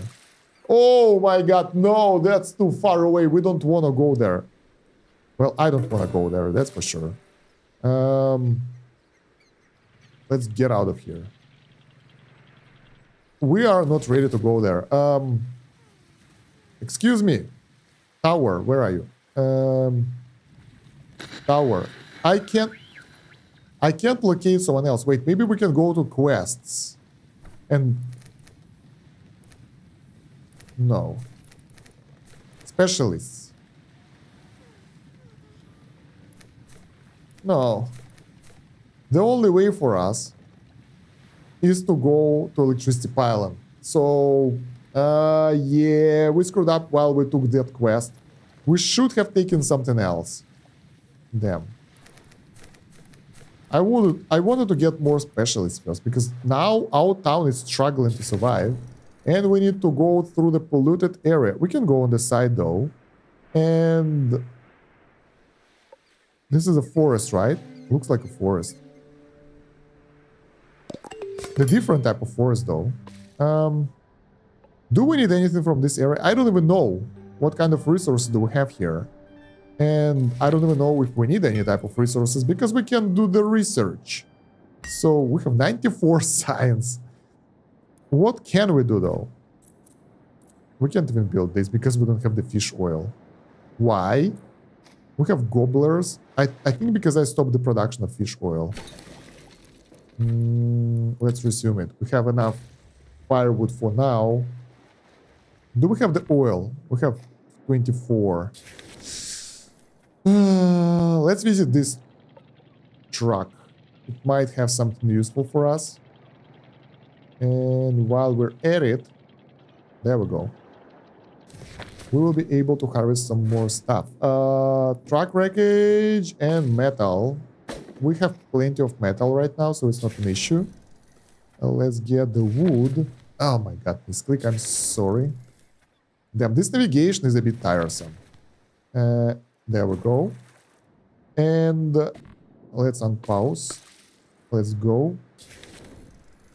Oh my god, no, that's too far away. We don't want to go there. Well, I don't want to go there, that's for sure. Let's get out of here. We are not ready to go there. Excuse me. Tower, where are you? Tower. I can't locate someone else. Wait, maybe we can go to quests. And... no. Specialists. No. The only way for us is to go to electricity pylon. So, yeah, we screwed up while we took that quest. We should have taken something else. Damn. I wanted to get more specialists first, because now our town is struggling to survive, and we need to go through the polluted area. We can go on the side though, and this is a forest, right? Looks like a forest. The different type of forest though. Do we need anything from this area? I don't even know what kind of resources do we have here. And I don't even know if we need any type of resources because we can do the research. So we have 94 science. What can we do though? We can't even build this because we don't have the fish oil. Why? We have gobblers. I think because I stopped the production of fish oil. Let's resume it. We have enough firewood for now. Do we have the oil? We have 24. Let's visit this truck. It might have something useful for us. And while we're at it, there we go. We will be able to harvest some more stuff. Truck wreckage and metal. We have plenty of metal right now, so it's not an issue. Let's get the wood. Oh my god, misclick, I'm sorry. Damn, this navigation is a bit tiresome. There we go. And let's unpause. Let's go.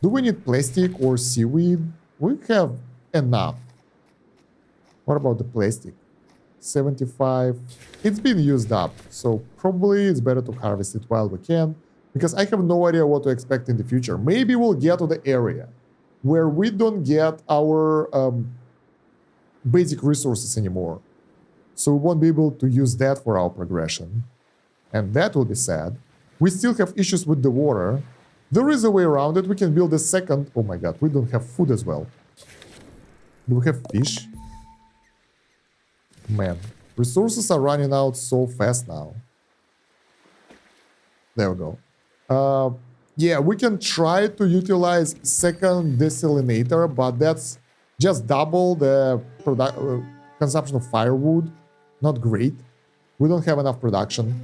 Do we need plastic or seaweed? We have enough. What about the plastic? 75. It's been used up, so probably it's better to harvest it while we can, because I have no idea what to expect in the future. Maybe we'll get to the area where we don't get our basic resources anymore. So we won't be able to use that for our progression. And that will be sad. We still have issues with the water. There is a way around it. We can build a second... Oh my god, we don't have food as well. Do we have fish? Man, resources are running out so fast now. There we go. Yeah, we can try to utilize second desalinator, but that's just double the consumption of firewood. Not great. We don't have enough production.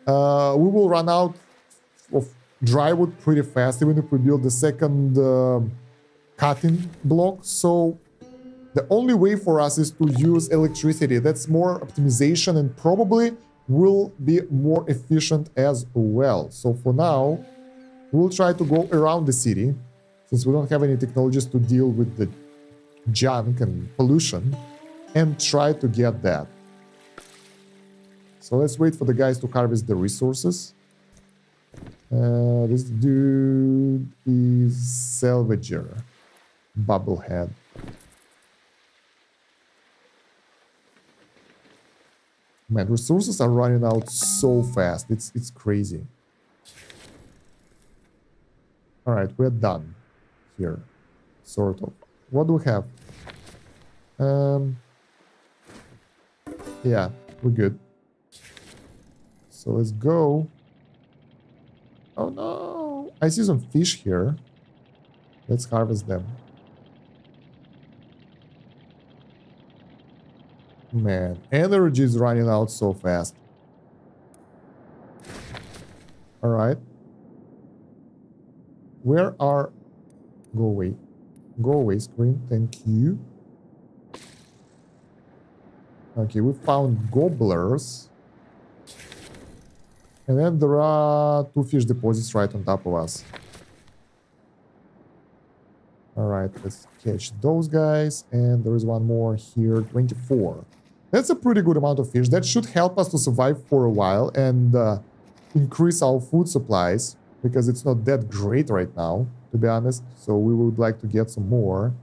We will run out of dry wood pretty fast, even if we build the second cutting block. So the only way for us is to use electricity. That's more optimization and probably will be more efficient as well. So for now, we'll try to go around the city, since we don't have any technologies to deal with the junk and pollution, and try to get that. So let's wait for the guys to harvest the resources. This dude is salvager. Bubblehead. Man, resources are running out so fast. It's crazy. All right, we're done here, sort of. What do we have? Yeah, we're good. So let's go. Oh no! I see some fish here. Let's harvest them. Man, energy is running out so fast. All right. Where are... Go away. Go away, screen. Thank you. Okay, we found gobblers. And then there are 2 fish deposits right on top of us. Alright, let's catch those guys. And there is one more here, 24. That's a pretty good amount of fish. That should help us to survive for a while and increase our food supplies, because it's not that great right now, to be honest. So we would like to get some more.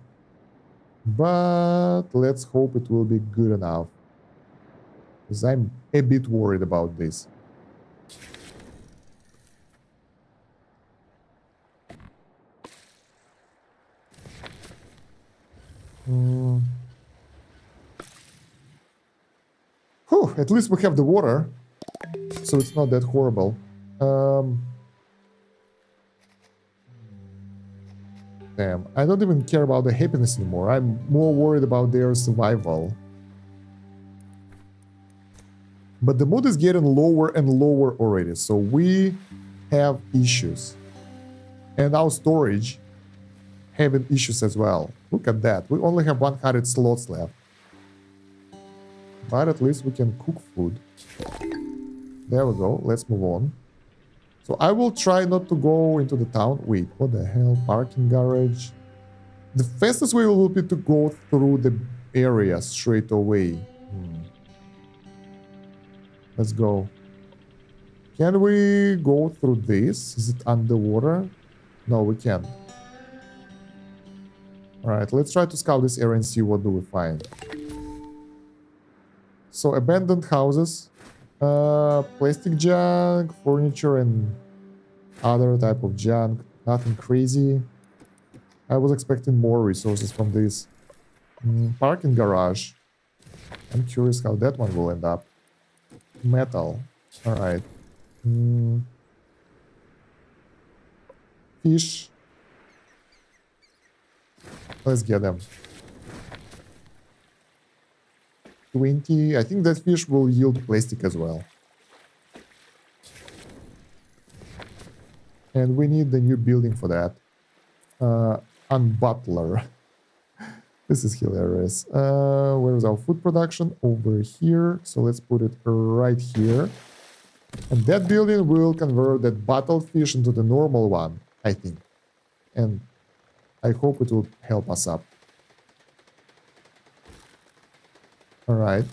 But let's hope it will be good enough, because I'm a bit worried about this. Whew, at least we have the water, so it's not that horrible. Damn, I don't even care about the happiness anymore. I'm more worried about their survival. But the mood is getting lower and lower already, so we have issues. And our storage having issues as well. Look at that. We only have 100 slots left. But at least we can cook food. There we go. Let's move on. So I will try not to go into the town. Wait, what the hell? Parking garage. The fastest way will be to go through the area straight away. Let's go. Can we go through this? Is it underwater? No, we can't. Alright, let's try to scout this area and see what do we find. So, abandoned houses, plastic junk, furniture and other type of junk. Nothing crazy. I was expecting more resources from this. Parking garage. I'm curious how that one will end up. Metal. Alright. Fish. Let's get them. 20. I think that fish will yield plastic as well. And we need the new building for that. Unbutler. This is hilarious. Where is our food production? Over here. So let's put it right here. And that building will convert that bottled fish into the normal one, I think. And I hope it will help us up. Alright.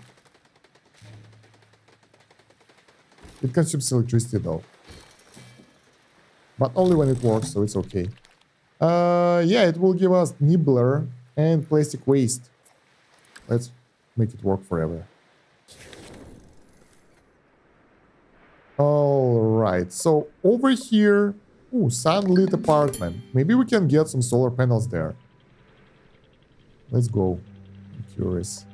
It consumes electricity though. But only when it works, so it's okay. Yeah, it will give us nibbler and plastic waste. Let's make it work forever. Alright, so over here... Ooh, sunlit apartment. Maybe we can get some solar panels there. Let's go. I'm curious.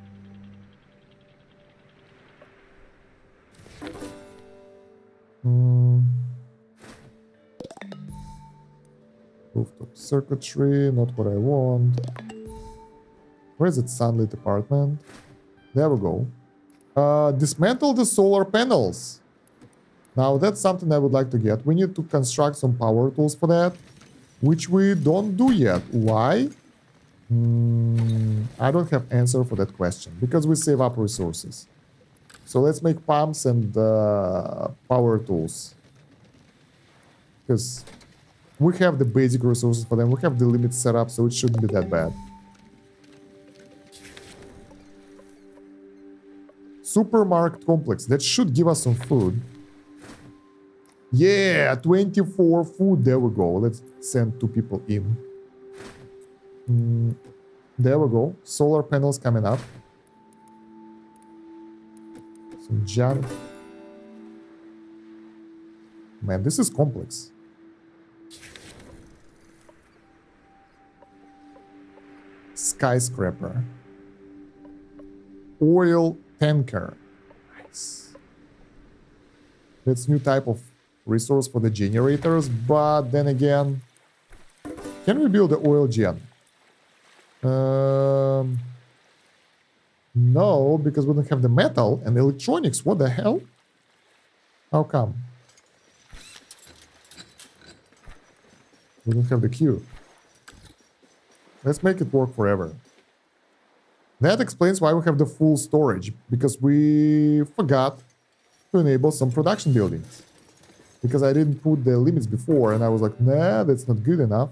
Rooftop circuitry, not what I want. Where is it? Sunlit apartment. There we go. Dismantle the solar panels. Now that's something I would like to get. We need to construct some power tools for that, which we don't do yet. Why? I don't have answer for that question because we save up resources. So let's make pumps and power tools. Because we have the basic resources for them. We have the limits set up, so it shouldn't be that bad. Supermarket complex. That should give us some food. Yeah, 24 food. There we go. Let's send 2 people in. There we go. Solar panels coming up. Some junk. Man, this is complex. Skyscraper. Oil tanker. Nice. That's new type of resource for the generators, but then again, can we build the oil gen? No, because we don't have the metal and electronics. What the hell? How come? We don't have the queue. Let's make it work forever. That explains why we have the full storage, because we forgot to enable some production buildings. Because I didn't put the limits before, and I was like, nah, that's not good enough.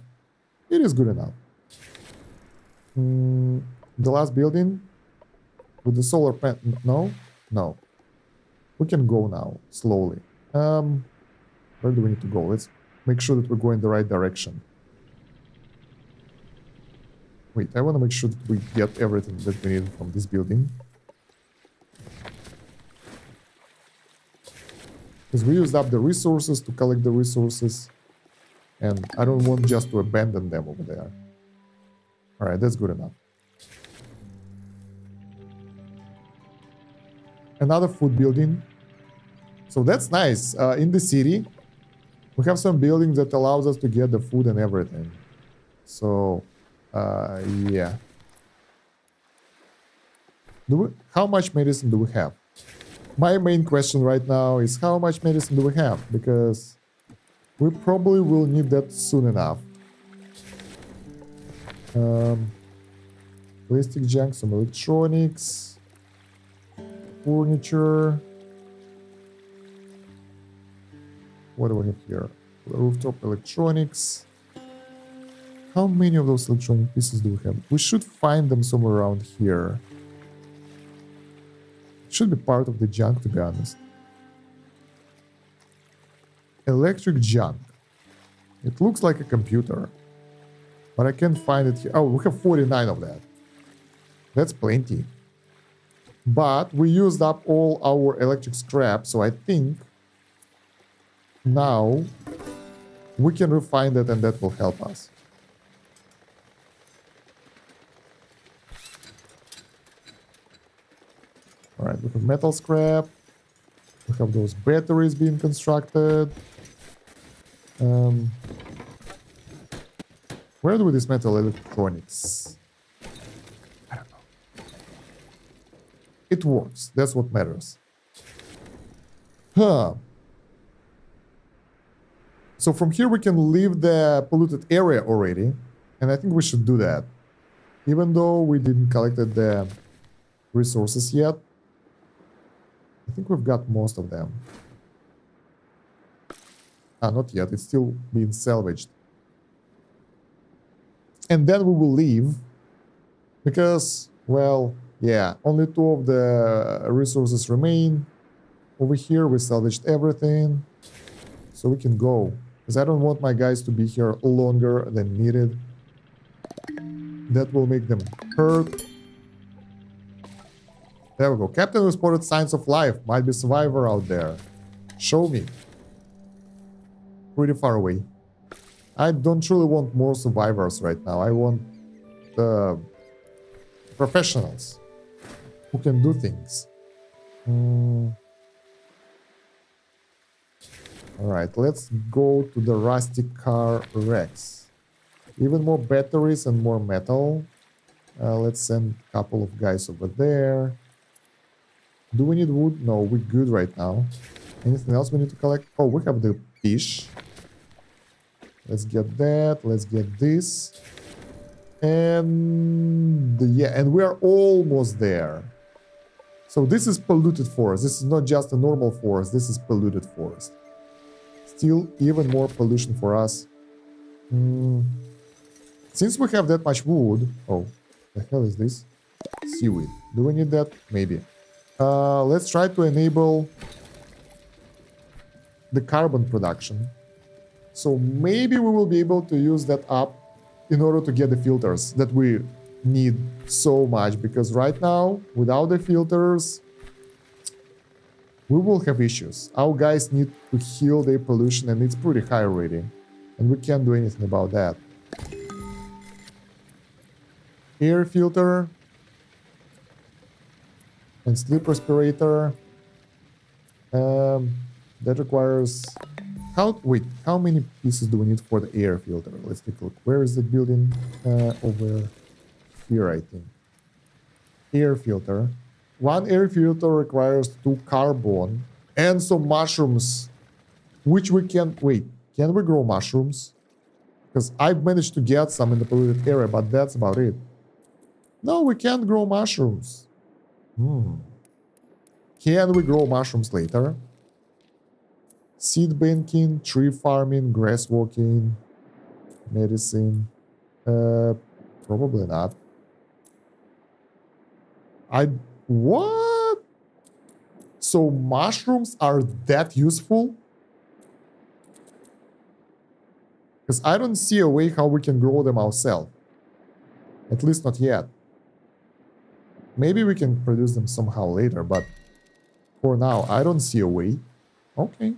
It is good enough. The last building with the solar panel. No? No. We can go now, slowly. Where do we need to go? Let's make sure that we're going the right direction. Wait, I want to make sure that we get everything that we need from this building. Because we used up the resources to collect the resources. And I don't want just to abandon them over there. Alright, that's good enough. Another food building. So that's nice. In the city, we have some buildings that allows us to get the food and everything. So, yeah. How much medicine do we have? My main question right now is how much medicine do we have? Because we probably will need that soon enough. Plastic junk, some electronics, furniture. What do we have here? Rooftop electronics. How many of those electronic pieces do we have? We should find them somewhere around here. It should be part of the junk, to be honest. Electric junk. It looks like a computer. But I can't find it here. Oh, we have 49 of that. That's plenty. But we used up all our electric scrap, so I think now we can refine that and that will help us. Alright, we have metal scrap. We have those batteries being constructed. Where do we dismantle electronics? I don't know. It works. That's what matters. Huh. So from here we can leave the polluted area already. And I think we should do that. Even though we didn't collect the resources yet. I think we've got most of them. Ah, not yet. It's still being salvaged. And then we will leave. Because, well, yeah, only 2 of the resources remain. Over here we salvaged everything. So we can go. Because I don't want my guys to be here longer than needed. That will make them hurt. There we go. Captain reported signs of life. Might be a survivor out there. Show me. Pretty far away. I don't truly want more survivors right now. I want professionals who can do things. Alright, let's go to the rusty car wrecks. Even more batteries and more metal. Let's send a couple of guys over there. Do we need wood? No, we're good right now. Anything else we need to collect? Oh, we have the fish. Let's get that. Let's get this. And yeah, and we are almost there. So this is polluted forest. This is not just a normal forest. This is polluted forest. Still even more pollution for us. Since we have that much wood... Oh, the hell is this? Seaweed. Do we need that? Maybe. Let's try to enable the carbon production. So maybe we will be able to use that up in order to get the filters that we need so much. Because right now, without the filters, we will have issues. Our guys need to heal their pollution and it's pretty high already. And we can't do anything about that. Air filter. And sleep respirator. That requires... Wait, how many pieces do we need for the air filter? Let's take a look. Where is the building? Over here, I think. Air filter. One air filter requires 2 carbon and some mushrooms, which we can... Wait, can we grow mushrooms? Because I've managed to get some in the polluted area, but that's about it. No, we can't grow mushrooms. Can we grow mushrooms later? Seed banking, tree farming, grass walking, medicine. Probably not. What? So mushrooms are that useful? Because I don't see a way how we can grow them ourselves. At least not yet. Maybe we can produce them somehow later, but for now, I don't see a way. Okay.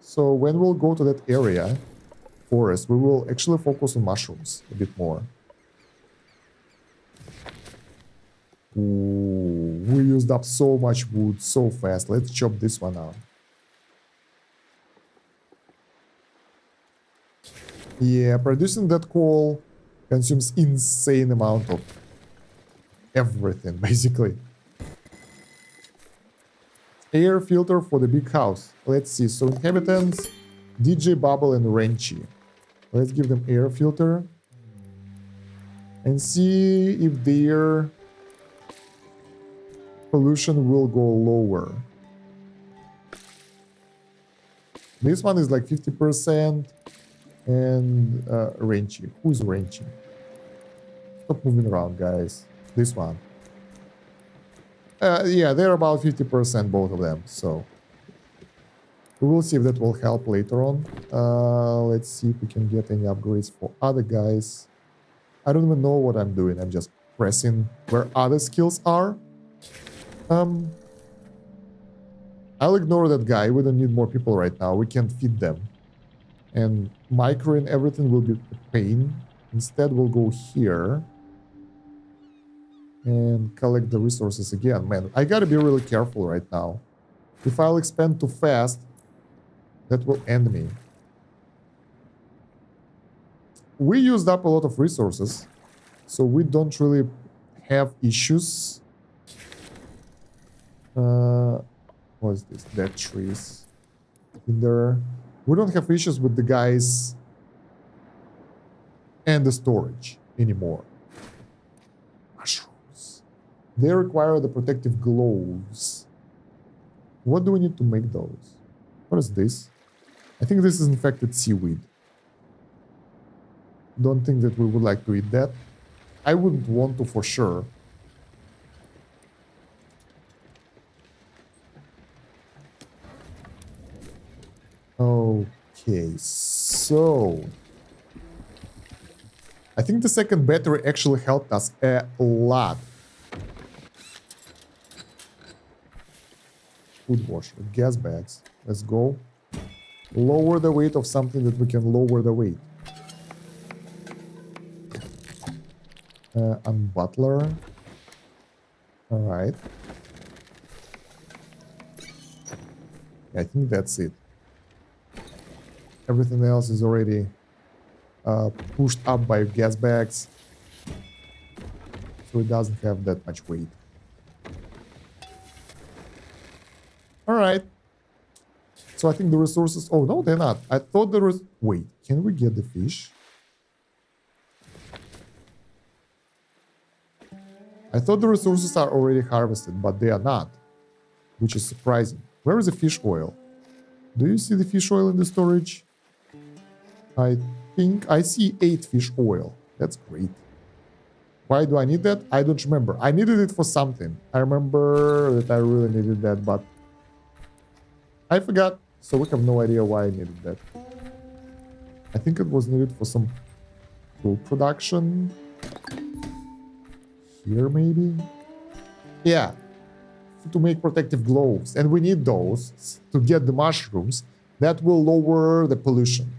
So when we'll go to that area, forest, we will actually focus on mushrooms a bit more. Ooh, we used up so much wood so fast. Let's chop this one out. Yeah, producing that coal consumes insane amount of everything, basically. Air filter for the big house. Let's see. So inhabitants, DJ, Bubble, and Wrenchy. Let's give them air filter. And see if their pollution will go lower. This one is like 50%. And Wrenchy. Who's Wrenchy? Stop moving around, guys. This one. Yeah, they're about 50%, both of them. So we will see if that will help later on. Let's see if we can get any upgrades for other guys. I don't even know what I'm doing. I'm just pressing where other skills are. I'll ignore that guy. We don't need more people right now. We can feed them. And micro and everything will be a pain. Instead, we'll go here. And collect the resources again. Man, I gotta be really careful right now. If I'll expand too fast, that will end me. We used up a lot of resources, so we don't really have issues. What is this? Dead trees in there. We don't have issues with the guys and the storage anymore. Mushrooms. They require the protective gloves. What do we need to make those? What is this? I think this is infected seaweed. Don't think that we would like to eat that. I wouldn't want to for sure. Okay, so I think the second battery actually helped us a lot. Food washer, gas bags. Let's go. Lower the weight of something that we can lower the weight. Unbutler. All right. I think that's it. Everything else is already pushed up by gas bags. So it doesn't have that much weight. All right. So I think the resources... Oh, no, they're not. I thought there was... Wait, can we get the fish? I thought the resources are already harvested, but they are not, which is surprising. Where is the fish oil? Do you see the fish oil in the storage? I think I see 8 fish oil. That's great. Why do I need that? I don't remember. I needed it for something. I remember that I really needed that, but I forgot. So we have no idea why I needed that. I think it was needed for some food production. Here, maybe? Yeah. To make protective gloves. And we need those to get the mushrooms that will lower the pollution.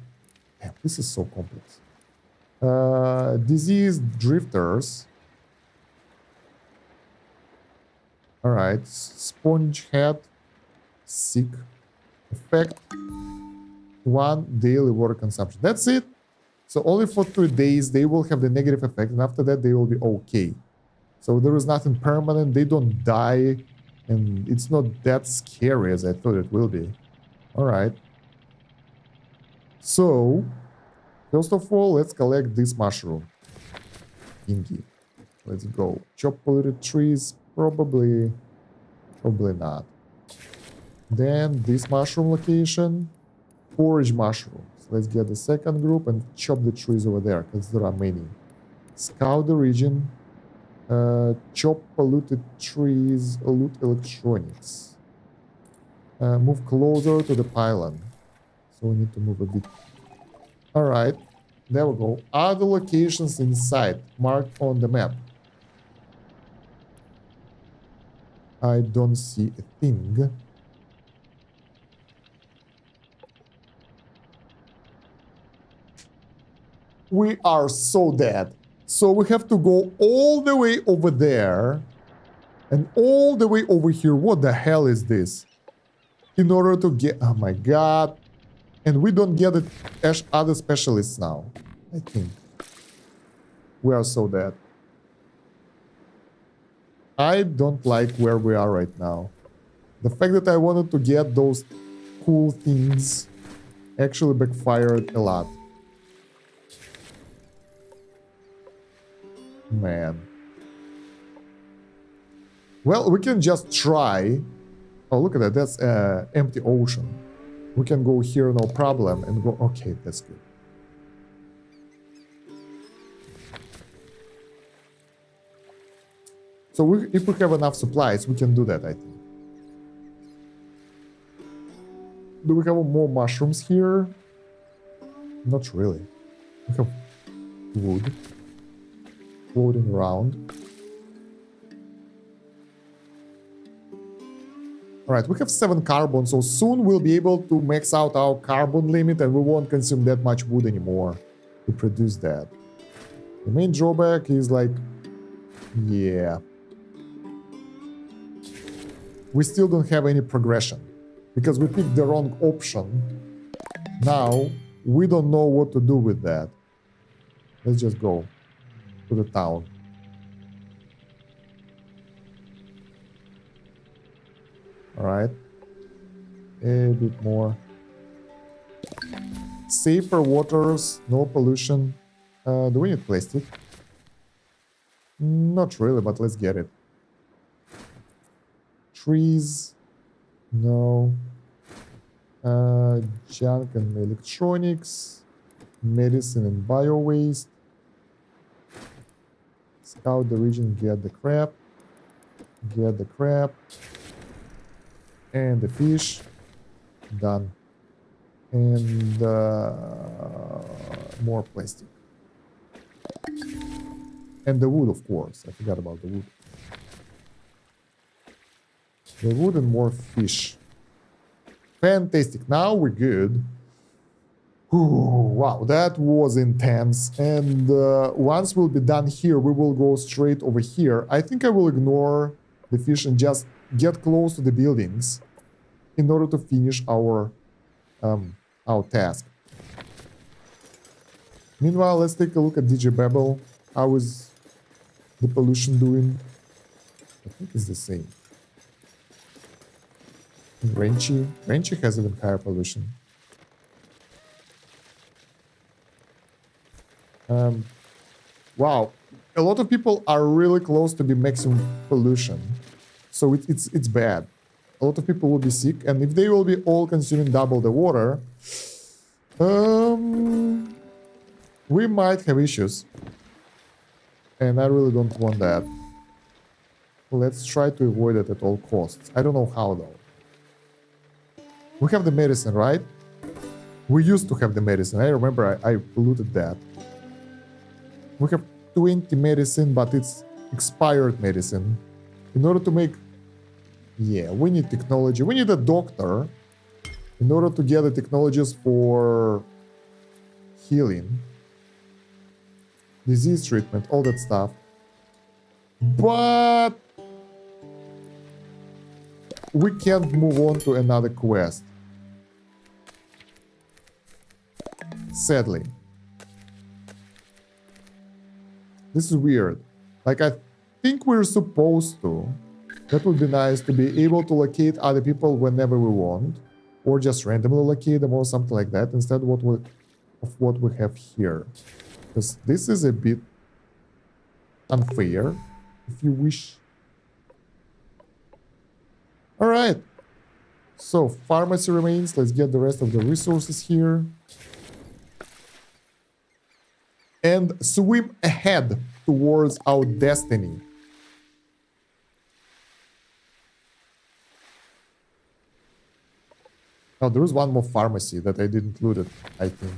Damn, this is so complex. Disease drifters. Alright. Sponge head. Sick. Effect. 1 daily water consumption. That's it. So only for 3 days they will have the negative effect, and after that they will be okay. So there is nothing permanent. They don't die, and it's not that scary as I thought it will be. Alright. So, first of all, let's collect this mushroom. Thingy. Let's go. Chop polluted trees. Probably not. Then this mushroom location. Forage mushrooms. Let's get the second group and chop the trees over there, because there are many. Scout the region. Chop polluted trees. Loot electronics. Move closer to the pylon. So we need to move a bit. Alright. There we go. Other locations inside marked on the map. I don't see a thing. We are so dead. So we have to go all the way over there and all the way over here. What the hell is this? In order to get... Oh my god. And we don't get it as other specialists now, I think. We are so dead. I don't like where we are right now. The fact that I wanted to get those cool things actually backfired a lot. Man. Well, we can just try. Oh, look at that. That's empty ocean. We can go here, no problem, and go... Okay, that's good. So if we have enough supplies, we can do that, I think. Do we have more mushrooms here? Not really. We have wood floating around. Alright, we have 7 carbon, so soon we'll be able to max out our carbon limit and we won't consume that much wood anymore to produce that. The main drawback is like... Yeah. We still don't have any progression because we picked the wrong option. Now, we don't know what to do with that. Let's just go to the town. Alright. A bit more. Safer waters, no pollution. Do we need plastic? Not really, but let's get it. Trees. No. Junk and electronics. Medicine and bio waste. Scout the region, get the crab. Get the crab. And the fish. Done. And more plastic. And the wood, of course. I forgot about the wood. The wood and more fish. Fantastic. Now we're good. Ooh, wow, that was intense. And once we'll be done here, we will go straight over here. I think I will ignore the fish and just get close to the buildings in order to finish our task. Meanwhile, let's take a look at DJ Babel. How is the pollution doing? I think it's the same. Renchi has even higher pollution. Wow, a lot of people are really close to the maximum pollution, so it's bad. A lot of people will be sick, and if they will be all consuming double the water, we might have issues, and I really don't want that. Let's try to avoid it at all costs. I don't know how though. We have the medicine, right? We used to have the medicine. I remember I polluted that. We have 20 medicine, but it's expired medicine. In order to make... Yeah, we need technology. We need a doctor in order to get the technologies for healing, disease treatment, all that stuff. But we can't move on to another quest. Sadly. This is weird. Like, I think we're supposed to. That would be nice to be able to locate other people whenever we want. Or just randomly locate them or something like that instead of what we have here. Because this is a bit unfair, if you wish. Alright. So, pharmacy remains. Let's get the rest of the resources here. And swim ahead towards our destiny. Oh, there is one more pharmacy that I didn't include it, I think.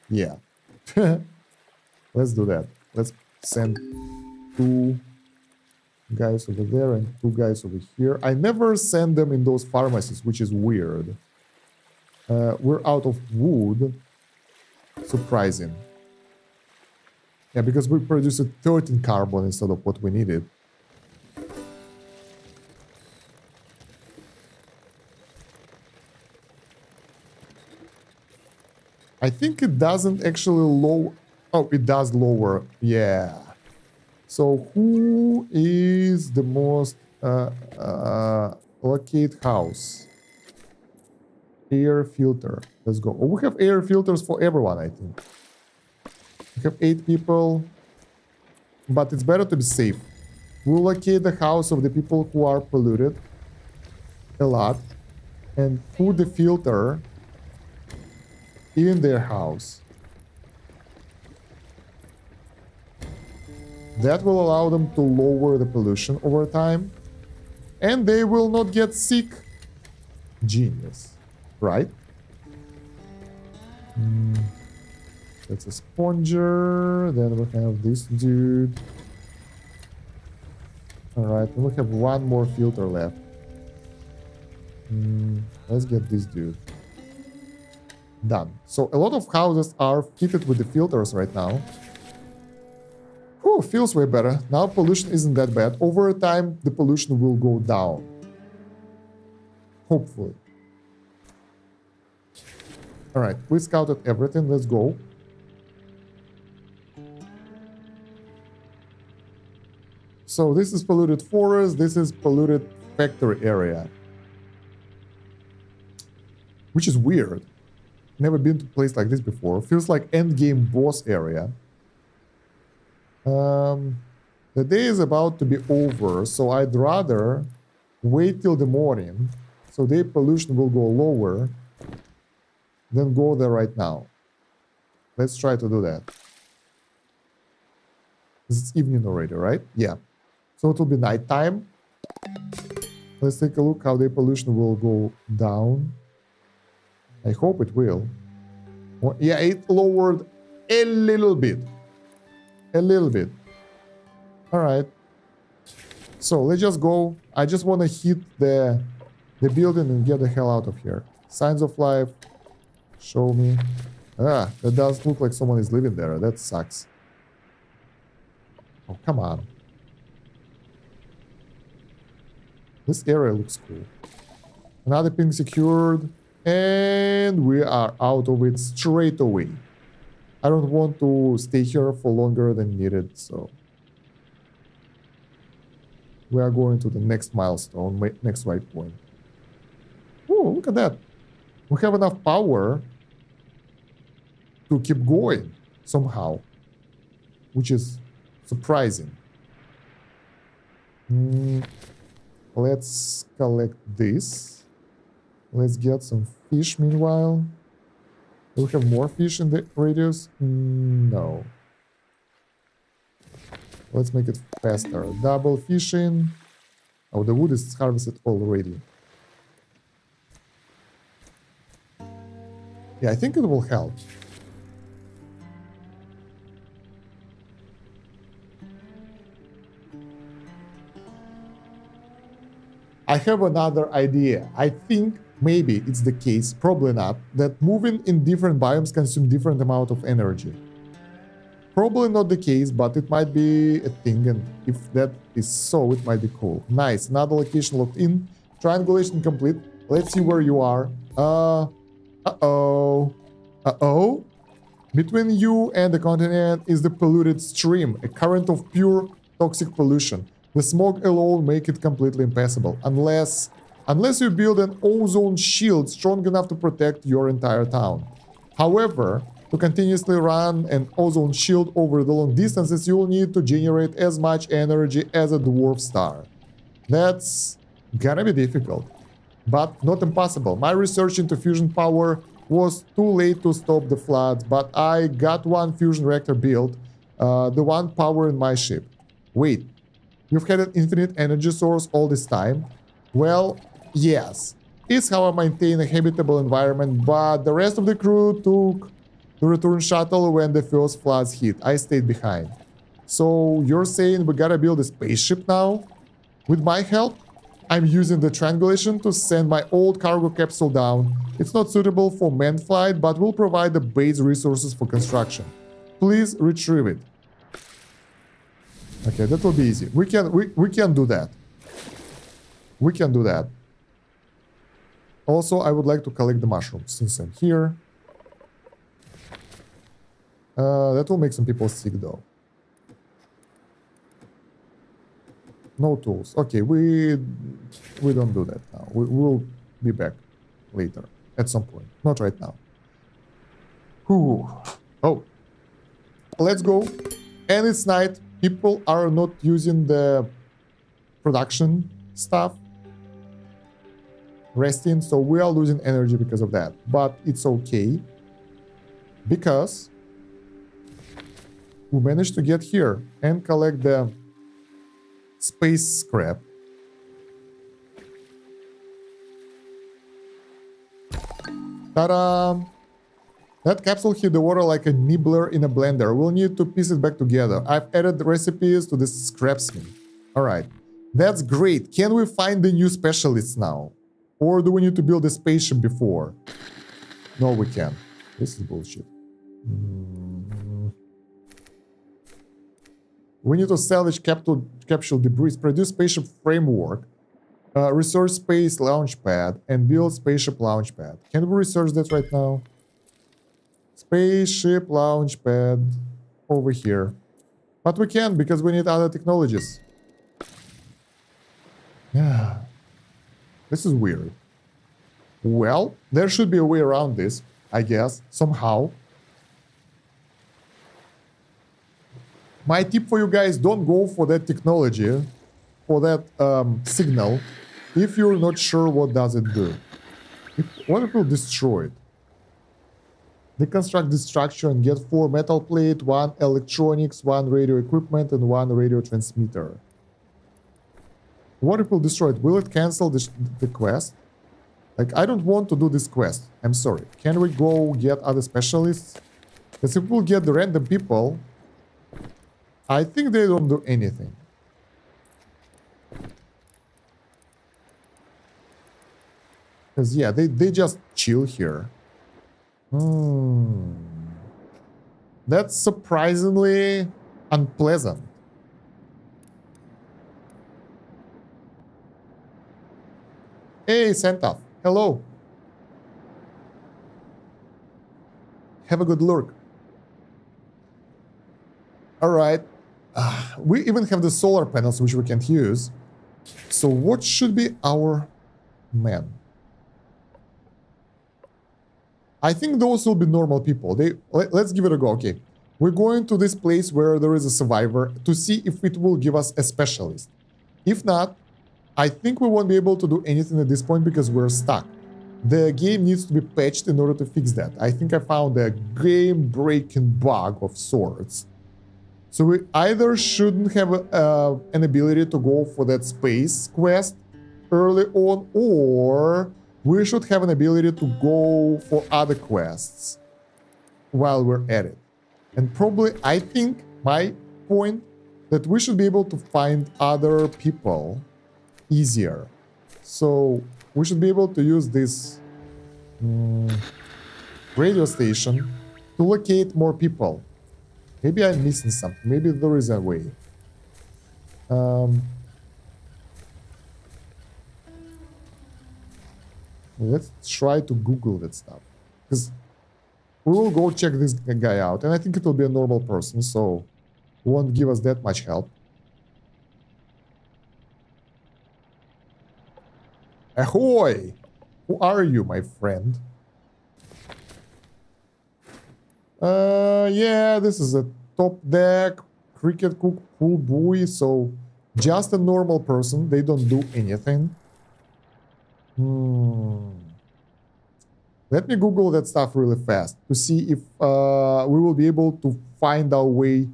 Yeah. Let's do that. Let's send 2 guys over there and 2 guys over here. I never send them in those pharmacies, which is weird. We're out of wood. Surprising. Yeah, because we produced 13 carbon instead of what we needed. I think it doesn't actually lower... Oh, it does lower. Yeah. So who is the most locate house? Air filter. Let's go. Oh, we have air filters for everyone, I think. We have 8 people, but it's better to be safe. We'll locate the house of the people who are polluted a lot and put the filter in their house. That will allow them to lower the pollution over time, and they will not get sick. Genius, right? That's a sponger. Then we have this dude. Alright, we have one more filter left. Let's get this dude. Done. So a lot of houses are fitted with the filters right now. Whew, feels way better. Now pollution isn't that bad. Over time, the pollution will go down. Hopefully. Alright, we scouted everything. Let's go. So this is polluted forest, this is polluted factory area. Which is weird. Never been to a place like this before. Feels like endgame boss area. The day is about to be over, so I'd rather wait till the morning so the pollution will go lower than go there right now. Let's try to do that. It's evening already, right? Yeah. So it will be nighttime. Let's take a look how the pollution will go down. I hope it will. Well, yeah, it lowered a little bit. A little bit. Alright. So let's just go. I just want to hit the building and get the hell out of here. Signs of life. Show me. Ah, that does look like someone is living there. That sucks. Oh, come on. This area looks cool. Another ping secured. And we are out of it straight away. I don't want to stay here for longer than needed, so... We are going to the next milestone, next waypoint. Oh, look at that. We have enough power to keep going somehow, which is surprising. Let's collect this. Let's get some fish meanwhile. Do we have more fish in the radius? No. Let's make it faster. Double fishing. Oh, the wood is harvested already. Yeah, I think it will help. I have another idea. I think maybe it's the case, probably not, that moving in different biomes consume different amount of energy. Probably not the case, but it might be a thing, and if that is so, it might be cool. Nice, another location locked in. Triangulation complete. Let's see where you are. Uh-oh. Uh-oh. Between you and the continent is the polluted stream, a current of pure toxic pollution. The smoke alone make it completely impassable, unless you build an ozone shield strong enough to protect your entire town. However, to continuously run an ozone shield over the long distances, you will need to generate as much energy as a dwarf star. That's gonna be difficult, but not impossible. My research into fusion power was too late to stop the floods, but I got one fusion reactor built, the one powering my ship. Wait, you've had an infinite energy source all this time? Well, yes. It's how I maintain a habitable environment, but the rest of the crew took the return shuttle when the first floods hit. I stayed behind. So you're saying we gotta build a spaceship now? With my help? I'm using the triangulation to send my old cargo capsule down. It's not suitable for manned flight, but will provide the base resources for construction. Please retrieve it. Okay, that will be easy. We can do that. We can do that. Also, I would like to collect the mushrooms since I'm here. That will make some people sick though. No tools. Okay, we don't do that now. We'll be back later at some point. Not right now. Whew. Oh. Let's go. And it's night. People are not using the production stuff. Resting, so we are losing energy because of that. But it's okay. Because we managed to get here and collect the space scrap. Ta-da! That capsule hit the water like a nibbler in a blender. We'll need to piece it back together. I've added the recipes to the scrapsmith. Alright. That's great. Can we find the new specialists now? Or do we need to build a spaceship before? No, we can. This is bullshit. We need to salvage capsule debris, produce spaceship framework, research space launchpad, and build spaceship launchpad. Can we research that right now? Spaceship launchpad over here. But we can't because we need other technologies. Yeah. This is weird. Well, there should be a way around this, I guess, somehow. My tip for you guys, don't go for that technology, for that signal, if you're not sure what does it do. What if it will destroy it? Deconstruct this structure and get 4 metal plate, 1 electronics, 1 radio equipment, and 1 radio transmitter. What if it will destroy it? Will it cancel the quest? Like, I don't want to do this quest. I'm sorry. Can we go get other specialists? Because if we'll get the random people, I think they don't do anything. Because, yeah, they just chill here. That's surprisingly unpleasant. Hey, Santa. Hello. Have a good lurk. All right. We even have the solar panels, which we can't use. So what should be our man? I think those will be normal people. Let's give it a go. Okay. We're going to this place where there is a survivor to see if it will give us a specialist. If not, I think we won't be able to do anything at this point because we're stuck. The game needs to be patched in order to fix that. I think I found a game-breaking bug of sorts. So we either shouldn't have an ability to go for that space quest early on, or we should have an ability to go for other quests while we're at it. And probably, I think, my point, that we should be able to find other people easier. So we should be able to use this radio station to locate more people. Maybe I'm missing something. Maybe there is a way. Let's try to Google that stuff. Because we will go check this guy out. And I think it will be a normal person, so it won't give us that much help. Ahoy! Who are you, my friend? Yeah, this is a top deck, cricket cook, pool buoy, so just a normal person. They don't do anything. Let me Google that stuff really fast to see if we will be able to find our way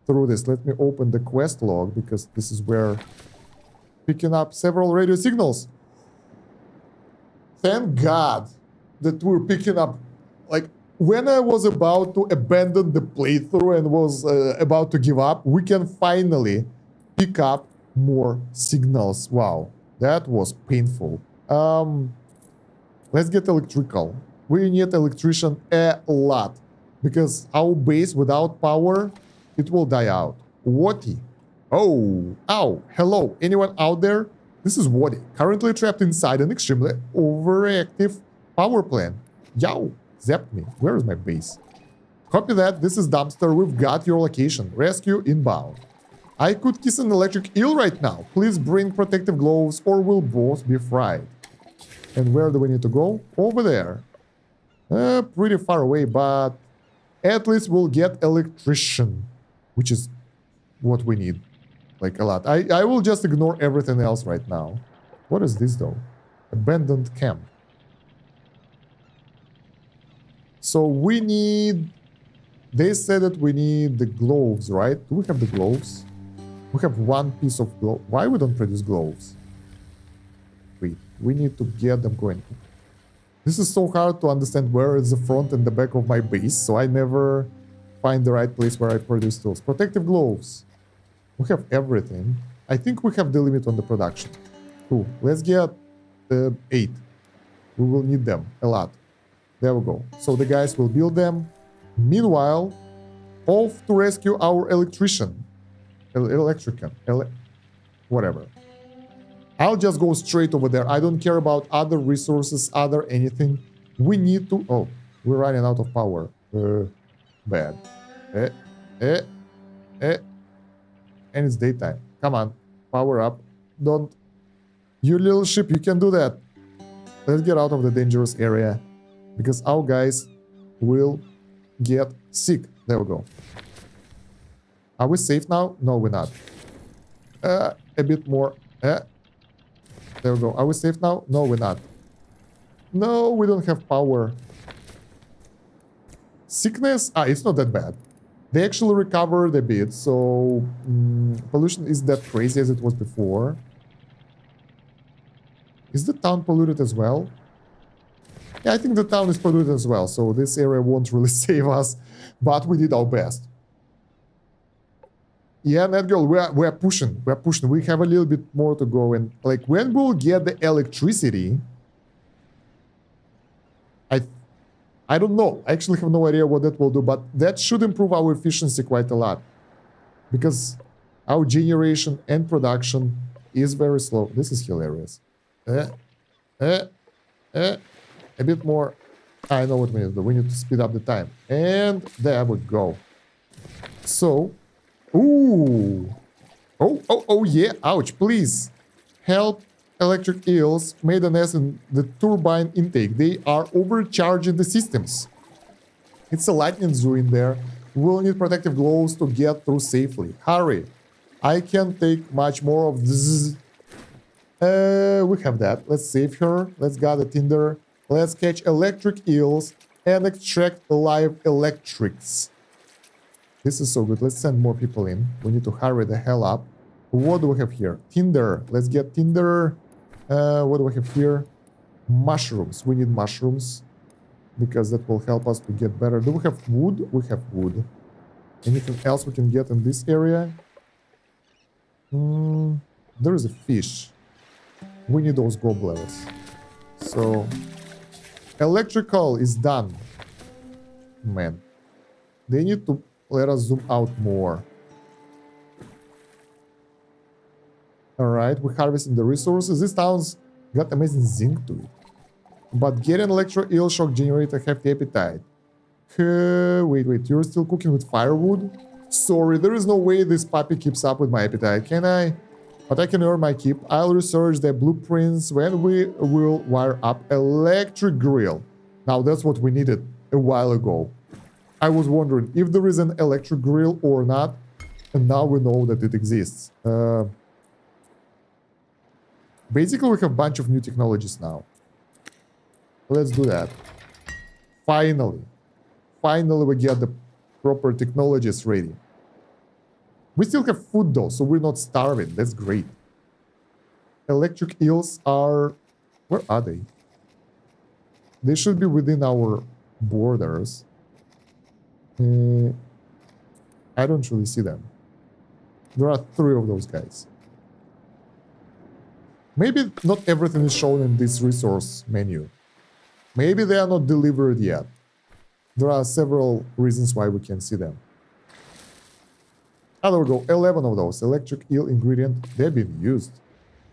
through this. Let me open the quest log, because this is where picking up several radio signals. Thank God that we're picking up, like, when I was about to abandon the playthrough and was about to give up, we can finally pick up more signals. Wow, that was painful. Let's get electrical. We need electrician a lot, because our base without power, it will die out. Whatty? Oh, ow, hello, anyone out there? This is Wadi, currently trapped inside an extremely overactive power plant. Yow, zapped me. Where is my base? Copy that, this is Dumpster, we've got your location. Rescue inbound. I could kiss an electric eel right now. Please bring protective gloves or we'll both be fried. And where do we need to go? Over there. Pretty far away, but at least we'll get electrician, which is what we need. Like a lot. I will just ignore everything else right now. What is this though? Abandoned camp. So we need... They said that we need the gloves, right? Do we have the gloves? We have one piece of glove. Why we don't produce gloves? Wait, we need to get them going. This is so hard to understand where is the front and the back of my base, so I never find the right place where I produce those. Protective gloves. We have everything. I think we have the limit on the production. Cool. Let's get 8. We will need them a lot. There we go. So the guys will build them. Meanwhile, off to rescue our electrician. Whatever. I'll just go straight over there. I don't care about other resources, other anything. We need to... Oh, we're running out of power. Bad. And it's daytime. Come on. Power up. Don't... You little ship, you can do that. Let's get out of the dangerous area, because our guys will get sick. There we go. Are we safe now? No, we're not. A bit more. There we go. Are we safe now? No, we're not. No, we don't have power. Sickness? It's not that bad. They actually recovered a bit, so pollution isn't that crazy as it was before. Is the town polluted as well? Yeah, I think the town is polluted as well, so this area won't really save us, but we did our best. Yeah, Netgirl, we're pushing. We're pushing. We have a little bit more to go, and like when we'll get the electricity, I don't know. I actually have no idea what that will do, but that should improve our efficiency quite a lot, because our generation and production is very slow. This is hilarious. A bit more. I know what we need to do. We need to speed up the time. And there we go. So, ooh. Oh, yeah. Ouch, please. Help electric eels made a nest in the turbine intake. They are overcharging the systems. It's a lightning zoo in there. We'll need protective gloves to get through safely. Hurry. I can't take much more of this. We have that. Let's save her. Let's gather tinder. Let's catch electric eels and extract live electrics. This is so good. Let's send more people in. We need to hurry the hell up. What do we have here? Tinder. Let's get tinder. What do we have here? Mushrooms. We need mushrooms because that will help us to get better. Do we have wood? We have wood. Anything else we can get in this area? There is a fish. We need those gobblers. So, electrical is done. Man, they need to let us zoom out more. Alright, we're harvesting the resources. This town's got amazing zinc to it. But get an electro eel shock generator, hefty appetite. Wait, you're still cooking with firewood? Sorry, there is no way this puppy keeps up with my appetite, can I? But I can earn my keep. I'll research the blueprints when we will wire up electric grill. Now that's what we needed a while ago. I was wondering if there is an electric grill or not, and now we know that it exists. Basically, we have a bunch of new technologies now. Let's do that. Finally we get the proper technologies ready. We still have food though, so we're not starving. That's great. Electric eels are... Where are they? They should be within our borders. I don't really see them. There are 3 of those guys. Maybe not everything is shown in this resource menu. Maybe they are not delivered yet. There are several reasons why we can see them. Ah, there we go. 11 of those. Electric eel ingredient. They've been used.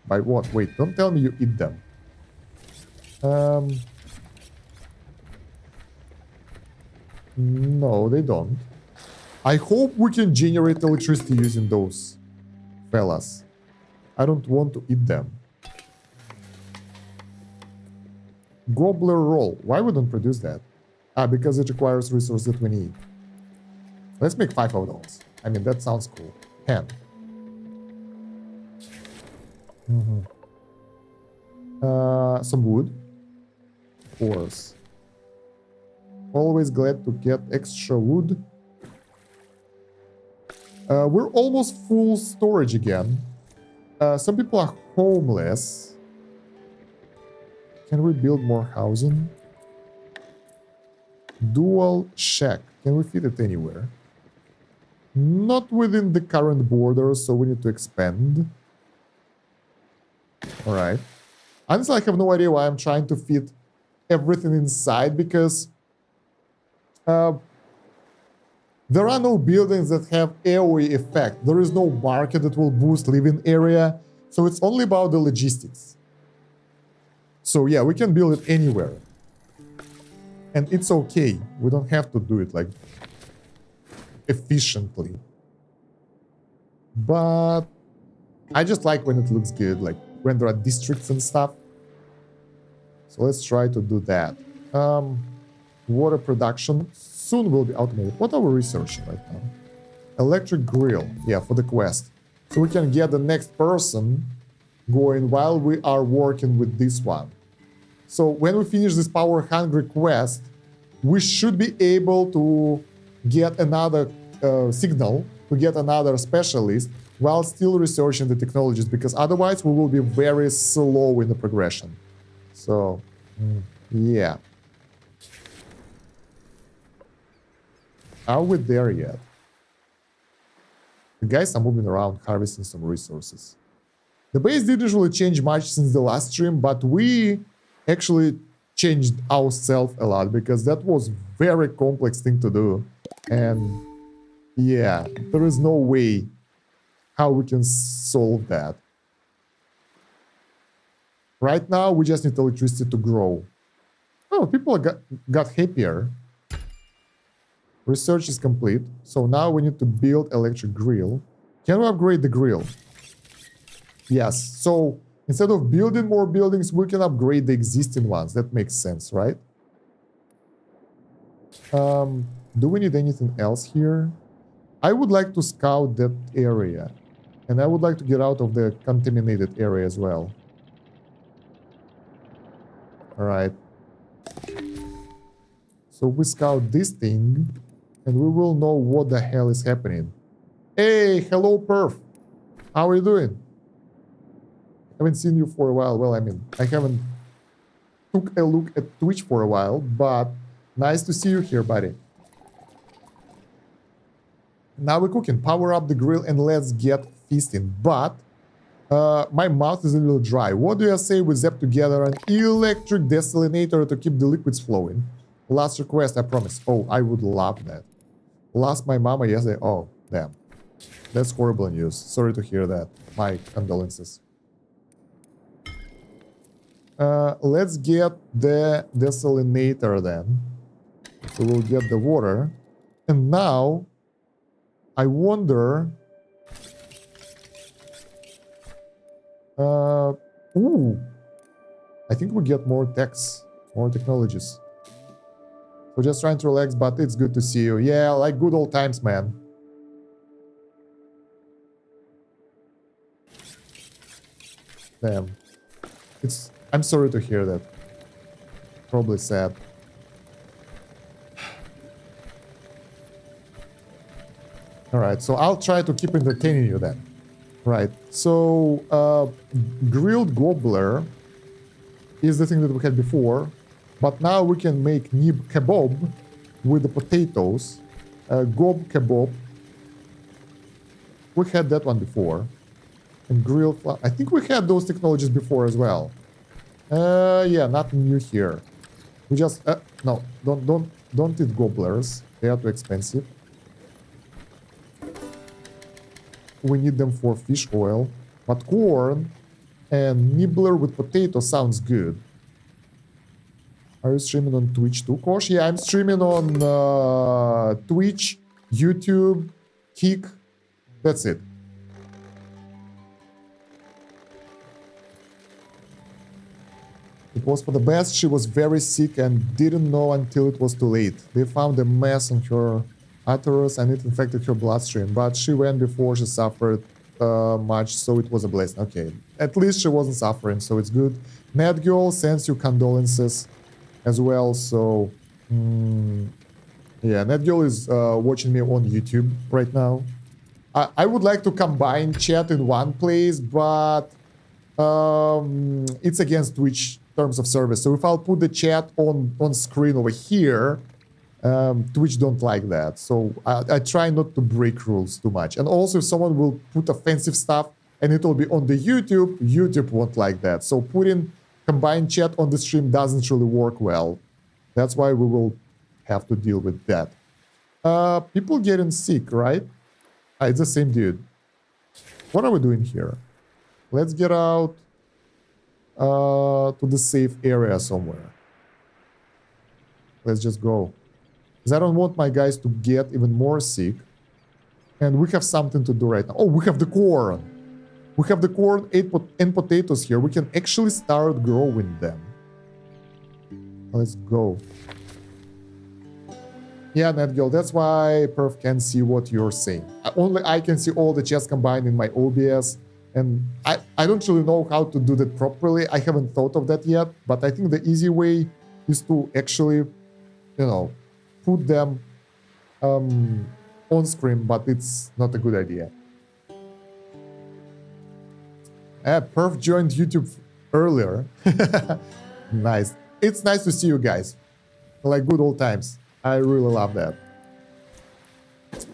By what? Wait, don't tell me you eat them. No, they don't. I hope we can generate electricity using those fellas. I don't want to eat them. Gobbler roll. Why we don't produce that? Ah, because it requires resources that we need. Let's make 5 of those. I mean, that sounds cool. 10. Some wood. Of course. Always glad to get extra wood. We're almost full storage again. Some people are homeless. Can we build more housing? Dual shack. Can we fit it anywhere? Not within the current borders, so we need to expand. Alright. Honestly, I have no idea why I'm trying to fit everything inside, because there are no buildings that have AoE effect. There is no market that will boost living area. So it's only about the logistics. So yeah, we can build it anywhere. And it's okay. We don't have to do it like efficiently. But I just like when it looks good, like when there are districts and stuff. So let's try to do that. Water production soon will be automated. What are we researching right now? Electric grill. Yeah, for the quest. So we can get the next person going while we are working with this one. So when we finish this power hungry quest, we should be able to get another signal, to get another specialist, while still researching the technologies, because otherwise we will be very slow in the progression. So, yeah. Are we there yet? The guys are moving around, harvesting some resources. The base didn't really change much since the last stream, but we actually changed ourselves a lot, because that was very complex thing to do. And yeah, there is no way how we can solve that. Right now, we just need electricity to grow. Oh, people got happier. Research is complete. So now we need to build electric grill. Can we upgrade the grill? Yes. So Instead of building more buildings, we can upgrade the existing ones. That makes sense, right? Do we need anything else here? I would like to scout that area. And I would like to get out of the contaminated area as well. Alright. So we scout this thing, and we will know what the hell is happening. Hey, hello, Perf. How are you doing? Haven't seen you for a while. Well, I mean, I haven't took a look at Twitch for a while, but nice to see you here, buddy. Now we're cooking. Power up the grill and let's get feasting. But my mouth is a little dry. What do you say we zap together an electric desalinator to keep the liquids flowing? Last request, I promise. Oh, I would love that. Lost my mama yesterday. Oh, damn. That's horrible news. Sorry to hear that. My condolences. Let's get the desalinator then. So we'll get the water. And now, I wonder... ooh. I think we get more techs, more technologies. So just trying to relax, but it's good to see you. Yeah, like good old times, man. Damn. I'm sorry to hear that. Probably sad. Alright, so I'll try to keep entertaining you then. Right, so grilled gobbler is the thing that we had before, but now we can make nib kebab with the potatoes. Gob kebab. We had that one before. And grilled flour. I think we had those technologies before as well. Yeah, nothing new here. We just no, don't eat gobblers. They are too expensive. We need them for fish oil, but corn and nibbler with potato sounds good. Are you streaming on Twitch too, Kosh? Yeah, I'm streaming on Twitch, YouTube, Kick. That's it. It was for the best. She was very sick and didn't know until it was too late. They found a mess on her uterus and it infected her bloodstream, but she went before she suffered much, so it was a blessing. Okay, at least she wasn't suffering, so it's good. Netgirl sends you condolences as well, so yeah, Netgirl is watching me on YouTube right now. I would like to combine chat in one place, but it's against Twitch terms of service. So if I'll put the chat on screen over here, Twitch don't like that. So I try not to break rules too much. And also if someone will put offensive stuff and it will be on the YouTube, YouTube won't like that. So putting combined chat on the stream doesn't really work well. That's why we will have to deal with that. People getting sick, right? It's the same dude. What are we doing here? Let's get out to the safe area somewhere. Let's just go. Because I don't want my guys to get even more sick. And we have something to do right now. Oh, we have the corn. We have the corn and potatoes here. We can actually start growing them. Let's go. Yeah, Netgirl, that's why Perf can see what you're saying. Only I can see all the chats combined in my OBS. And I don't really know how to do that properly. I haven't thought of that yet. But I think the easy way is to actually, you know, put them on screen. But it's not a good idea. Perf joined YouTube earlier. Nice. It's nice to see you guys. Like good old times. I really love that.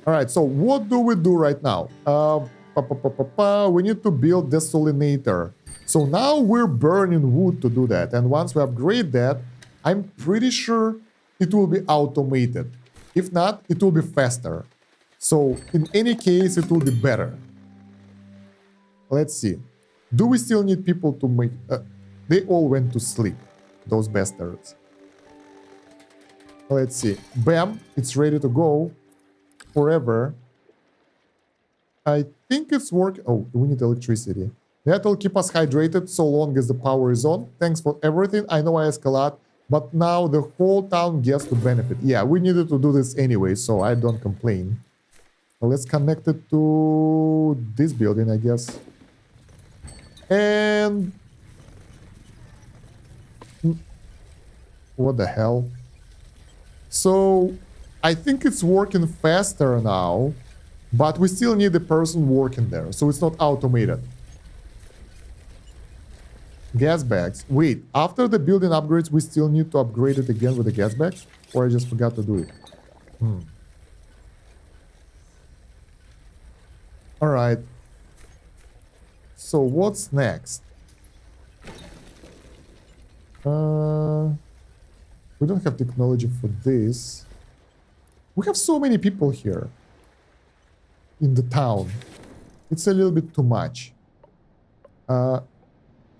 All right, so what do we do right now? We need to build desalinator. So now we're burning wood to do that. And once we upgrade that, I'm pretty sure it will be automated. If not, it will be faster. So in any case, it will be better. Let's see. Do we still need people to make... they all went to sleep, those bastards. Let's see. Bam, it's ready to go forever. I think it's working. Oh, we need electricity. That will keep us hydrated so long as the power is on. Thanks for everything. I know I ask a lot, but now the whole town gets to benefit. Yeah, we needed to do this anyway, so I don't complain. Well, let's connect it to this building, I guess. And... what the hell? So, I think it's working faster now, but we still need a person working there, so it's not automated. Gas bags. Wait, after the building upgrades, we still need to upgrade it again with the gas bags? Or I just forgot to do it? Alright. So what's next? We don't have technology for this. We have so many people here in the town. It's a little bit too much.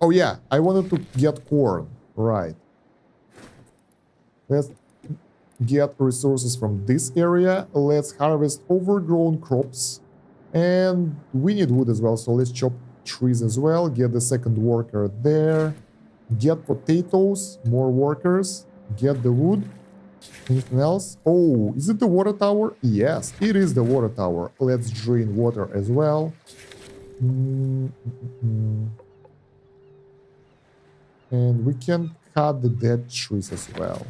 Oh yeah, I wanted to get corn. Right. Let's get resources from this area. Let's harvest overgrown crops. And we need wood as well, so let's chop trees as well. Get the second worker there. Get potatoes, more workers. Get the wood. Anything else? Oh, is it the water tower? Yes, it is the water tower. Let's drain water as well. And we can cut the dead trees as well.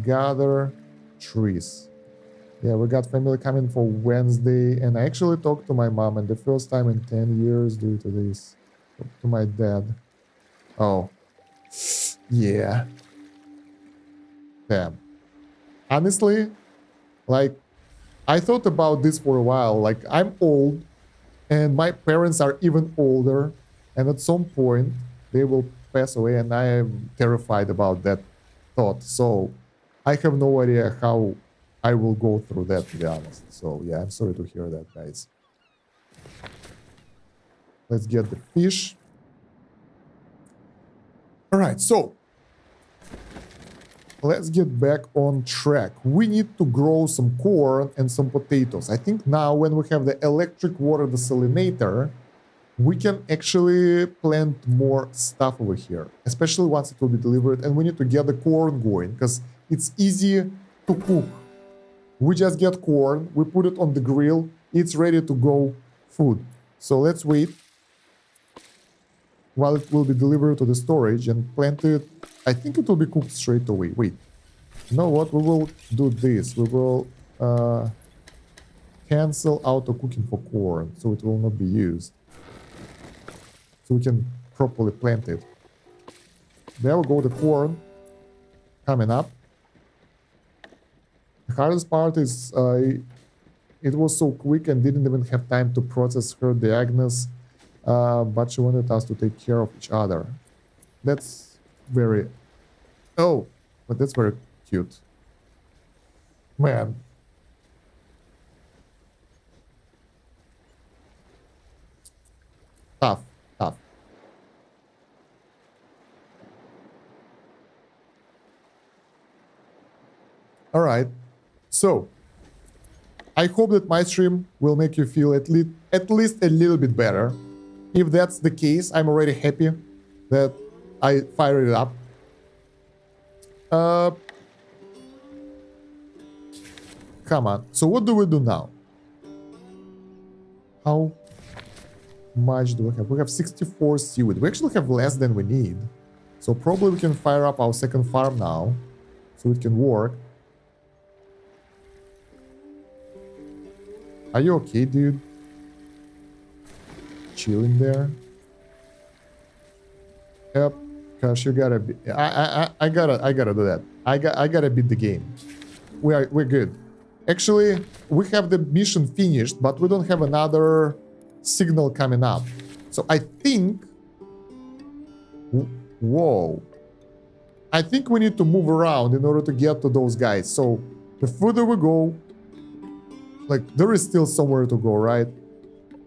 Gather trees. Yeah, we got family coming for Wednesday. And I actually talked to my mom, and the first time in 10 years due to this. To my dad. Oh. Yeah. Damn. Honestly, like, I thought about this for a while. Like, I'm old, and my parents are even older. And at some point, they will pass away, and I am terrified about that thought. So I have no idea how I will go through that, to be honest. So yeah, I'm sorry to hear that, guys. Let's get the fish. All right, so let's get back on track. We need to grow some corn and some potatoes. I think now when we have the electric water desalinator, we can actually plant more stuff over here, especially once it will be delivered. And we need to get the corn going because it's easy to cook. We just get corn, we put it on the grill, it's ready to go food. So let's wait while it will be delivered to the storage and plant it. I think it will be cooked straight away. Wait, you know what? We will do this. We will cancel auto cooking for corn so it will not be used. So we can properly plant it. There we go, the corn coming up. The hardest part is it was so quick and didn't even have time to process her diagnosis, but she wanted us to take care of each other. That's very... Oh, but that's very cute. Man. Tough. All right. So, I hope that my stream will make you feel at least a little bit better. If that's the case, I'm already happy that I fired it up. Come on. So what do we do now? How much do we have? We have 64 seaweed. We actually have less than we need. So probably we can fire up our second farm now, so it can work. Are you okay, dude? Chilling there? Yep. Gosh, you gotta be... I gotta do that. I gotta beat the game. We're good. Actually, we have the mission finished, but we don't have another signal coming up. So I think... Whoa. I think we need to move around in order to get to those guys. So the further we go, like, there is still somewhere to go, right?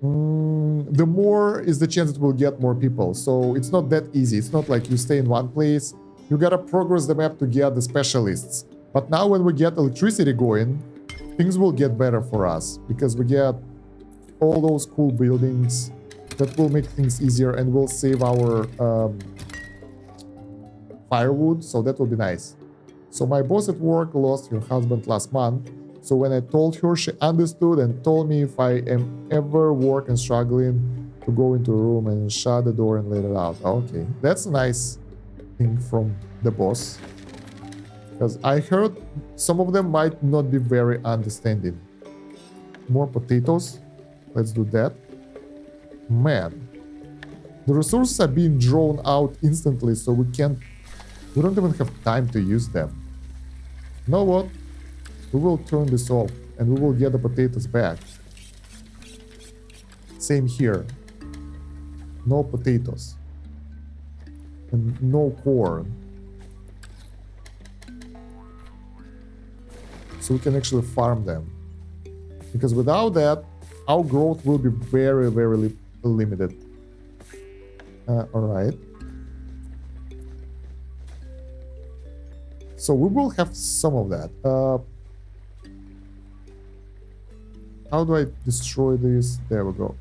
The more is the chance that we'll get more people. So it's not that easy. It's not like you stay in one place. You gotta progress the map to get the specialists. But now when we get electricity going, things will get better for us. Because we get all those cool buildings. That will make things easier and will save our firewood, so that will be nice. So my boss at work lost her husband last month. So when I told her, she understood and told me if I am ever working struggling to go into a room and shut the door and let it out. Okay, that's a nice thing from the boss. Because I heard some of them might not be very understanding. More potatoes. Let's do that. Man, the resources are being drawn out instantly, so we don't even have time to use them. You know what? We will turn this off and we will get the potatoes back. Same here. No potatoes. And no corn. So we can actually farm them. Because without that, our growth will be very, very limited. Alright. So we will have some of that. How do I destroy this? There we go.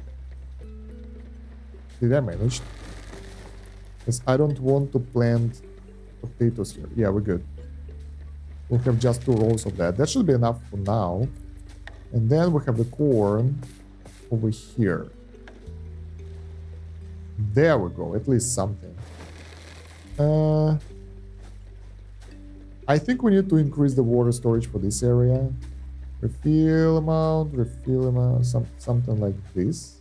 Did I manage? Because I don't want to plant potatoes here. Yeah, we're good. We'll have just 2 rows of that. That should be enough for now. And then we have the corn over here. There we go. At least something. I think we need to increase the water storage for this area. Refill amount, something like this.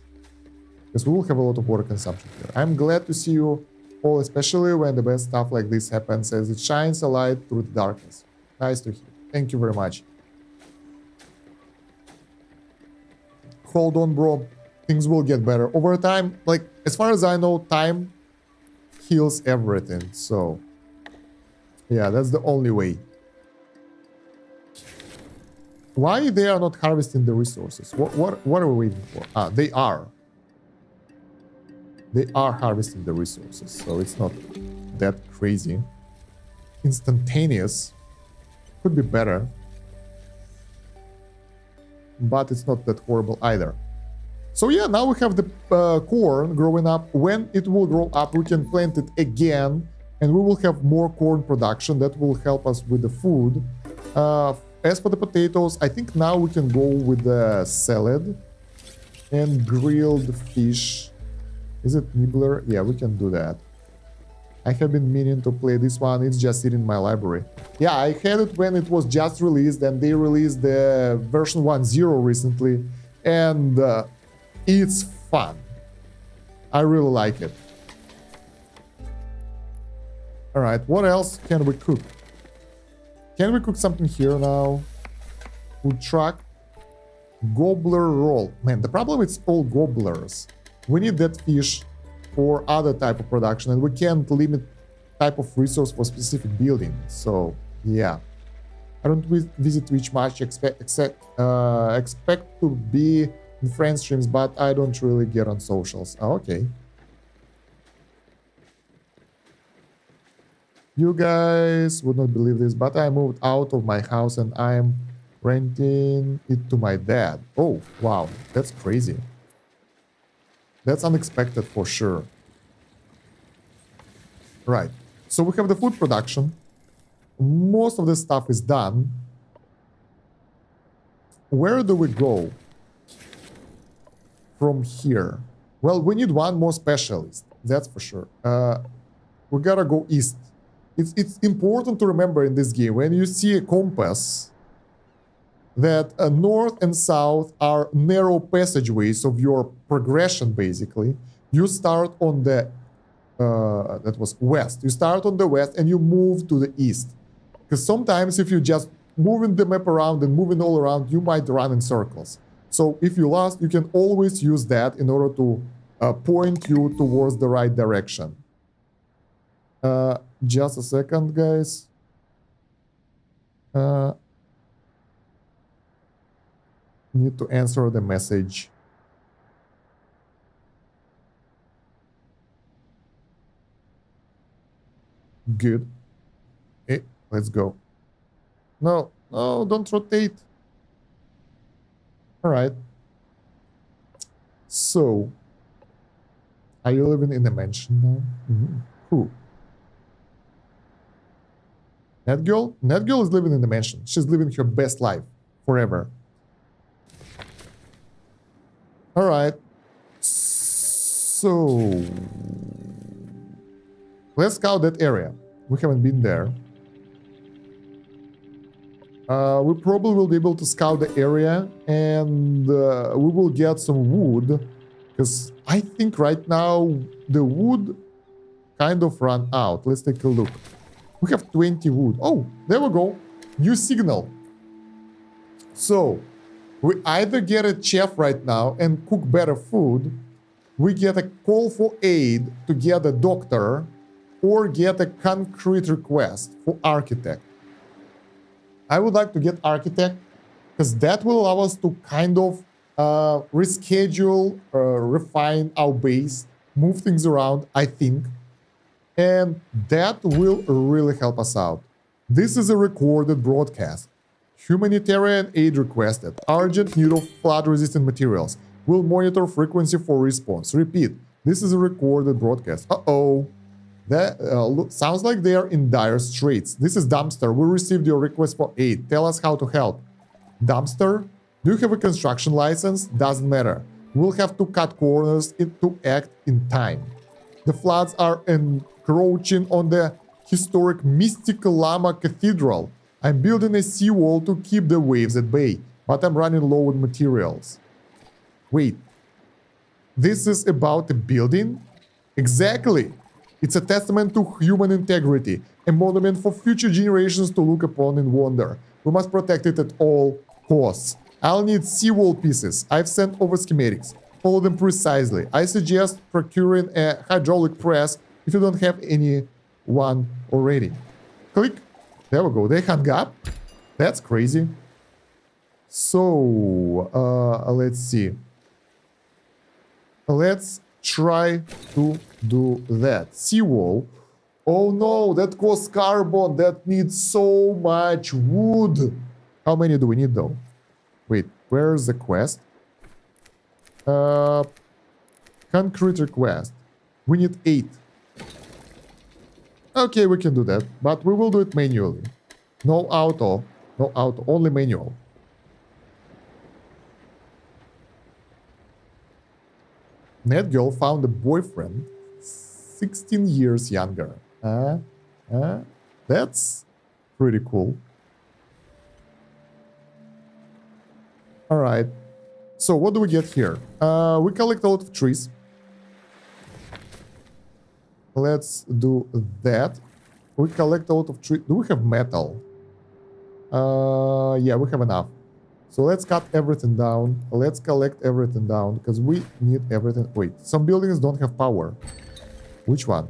Because we will have a lot of water consumption here. I'm glad to see you all, especially when the best stuff like this happens, as it shines a light through the darkness. Nice to hear. Thank you very much. Hold on, bro. Things will get better. Over time, like, as far as I know, time heals everything. So, yeah, that's the only way. Why they are not harvesting the resources? What are we waiting for? Ah, they are. They are harvesting the resources, so it's not that crazy. Instantaneous could be better, but it's not that horrible either. So yeah, now we have the corn growing up. When it will grow up, we can plant it again, and we will have more corn production. That will help us with the food. As for the potatoes, I think now we can go with the salad and grilled fish. Is it nibbler? Yeah, we can do that. I have been meaning to play this one. It's just sitting in my library. Yeah, I had it when it was just released, and they released the version 1.0 recently, and it's fun. I really like it. All right, what else can we cook? Can we cook something here now? Food truck. Gobbler roll. Man, the problem is all gobblers. We need that fish for other type of production, and we can't limit type of resource for specific building. So, yeah. I don't visit Twitch much, expect to be in friend streams, but I don't really get on socials. Oh, okay. You guys would not believe this, but I moved out of my house and I'm renting it to my dad. Oh, wow. That's crazy. That's unexpected for sure. Right. So we have the food production. Most of the stuff is done. Where do we go from here? Well, we need one more specialist. That's for sure. We gotta go east. It's important to remember in this game, when you see a compass, that north and south are narrow passageways of your progression, basically. You start on the, that was west. You start on the west and you move to the east. Because sometimes if you just moving the map around and moving all around, you might run in circles. So if you lost, you can always use that in order to point you towards the right direction. Just a second, guys. Need to answer the message. Good. Hey, let's go. No, no, don't rotate. All right. So, Are you living in a mansion now? Who? That girl? That girl is living in a mansion. She's living her best life forever. All right. So let's scout that area. We haven't been there. We probably will be able to scout the area, and we will get some wood, because I think right now the wood kind of ran out. Let's take a look. We have 20 wood. Oh, there we go. New signal. So we either get a chef right now and cook better food, we get a call for aid to get a doctor, or get a concrete request for architect. I would like to get architect, because that will allow us to kind of reschedule, refine our base, move things around, I think. And that will really help us out. This is a recorded broadcast. Humanitarian aid requested. Urgent need of flood-resistant materials. Will monitor frequency for response. Repeat, this is a recorded broadcast. Uh-oh. That sounds like they are in dire straits. This is Dumpster. We received your request for aid. Tell us how to help. Dumpster, do you have a construction license? Doesn't matter. We'll have to cut corners to act in time. The floods are encroaching on the historic mystical Lama Cathedral. I'm building a seawall to keep the waves at bay, but I'm running low on materials. Wait, this is about a building? Exactly. It's a testament to human integrity, a monument for future generations to look upon in wonder. We must protect it at all costs. I'll need seawall pieces. I've sent over schematics. Follow them precisely. I suggest procuring a hydraulic press if you don't have any one already. Click. There we go. They hung up. That's crazy. So, let's see. Let's try to do that. Seawall. Oh no, that costs carbon. That needs so much wood. How many do we need though? Wait, where's the quest? Concrete request. We need 8. Okay, we can do that, but we will do it manually. No auto, only manual. That girl found a boyfriend 16 years younger. That's pretty cool. All right. So what do we get here? We collect a lot of trees. Let's do that. We collect a lot of trees. Do we have metal? Yeah, we have enough. So let's cut everything down. Let's collect everything down because we need everything. Wait, some buildings don't have power. Which one?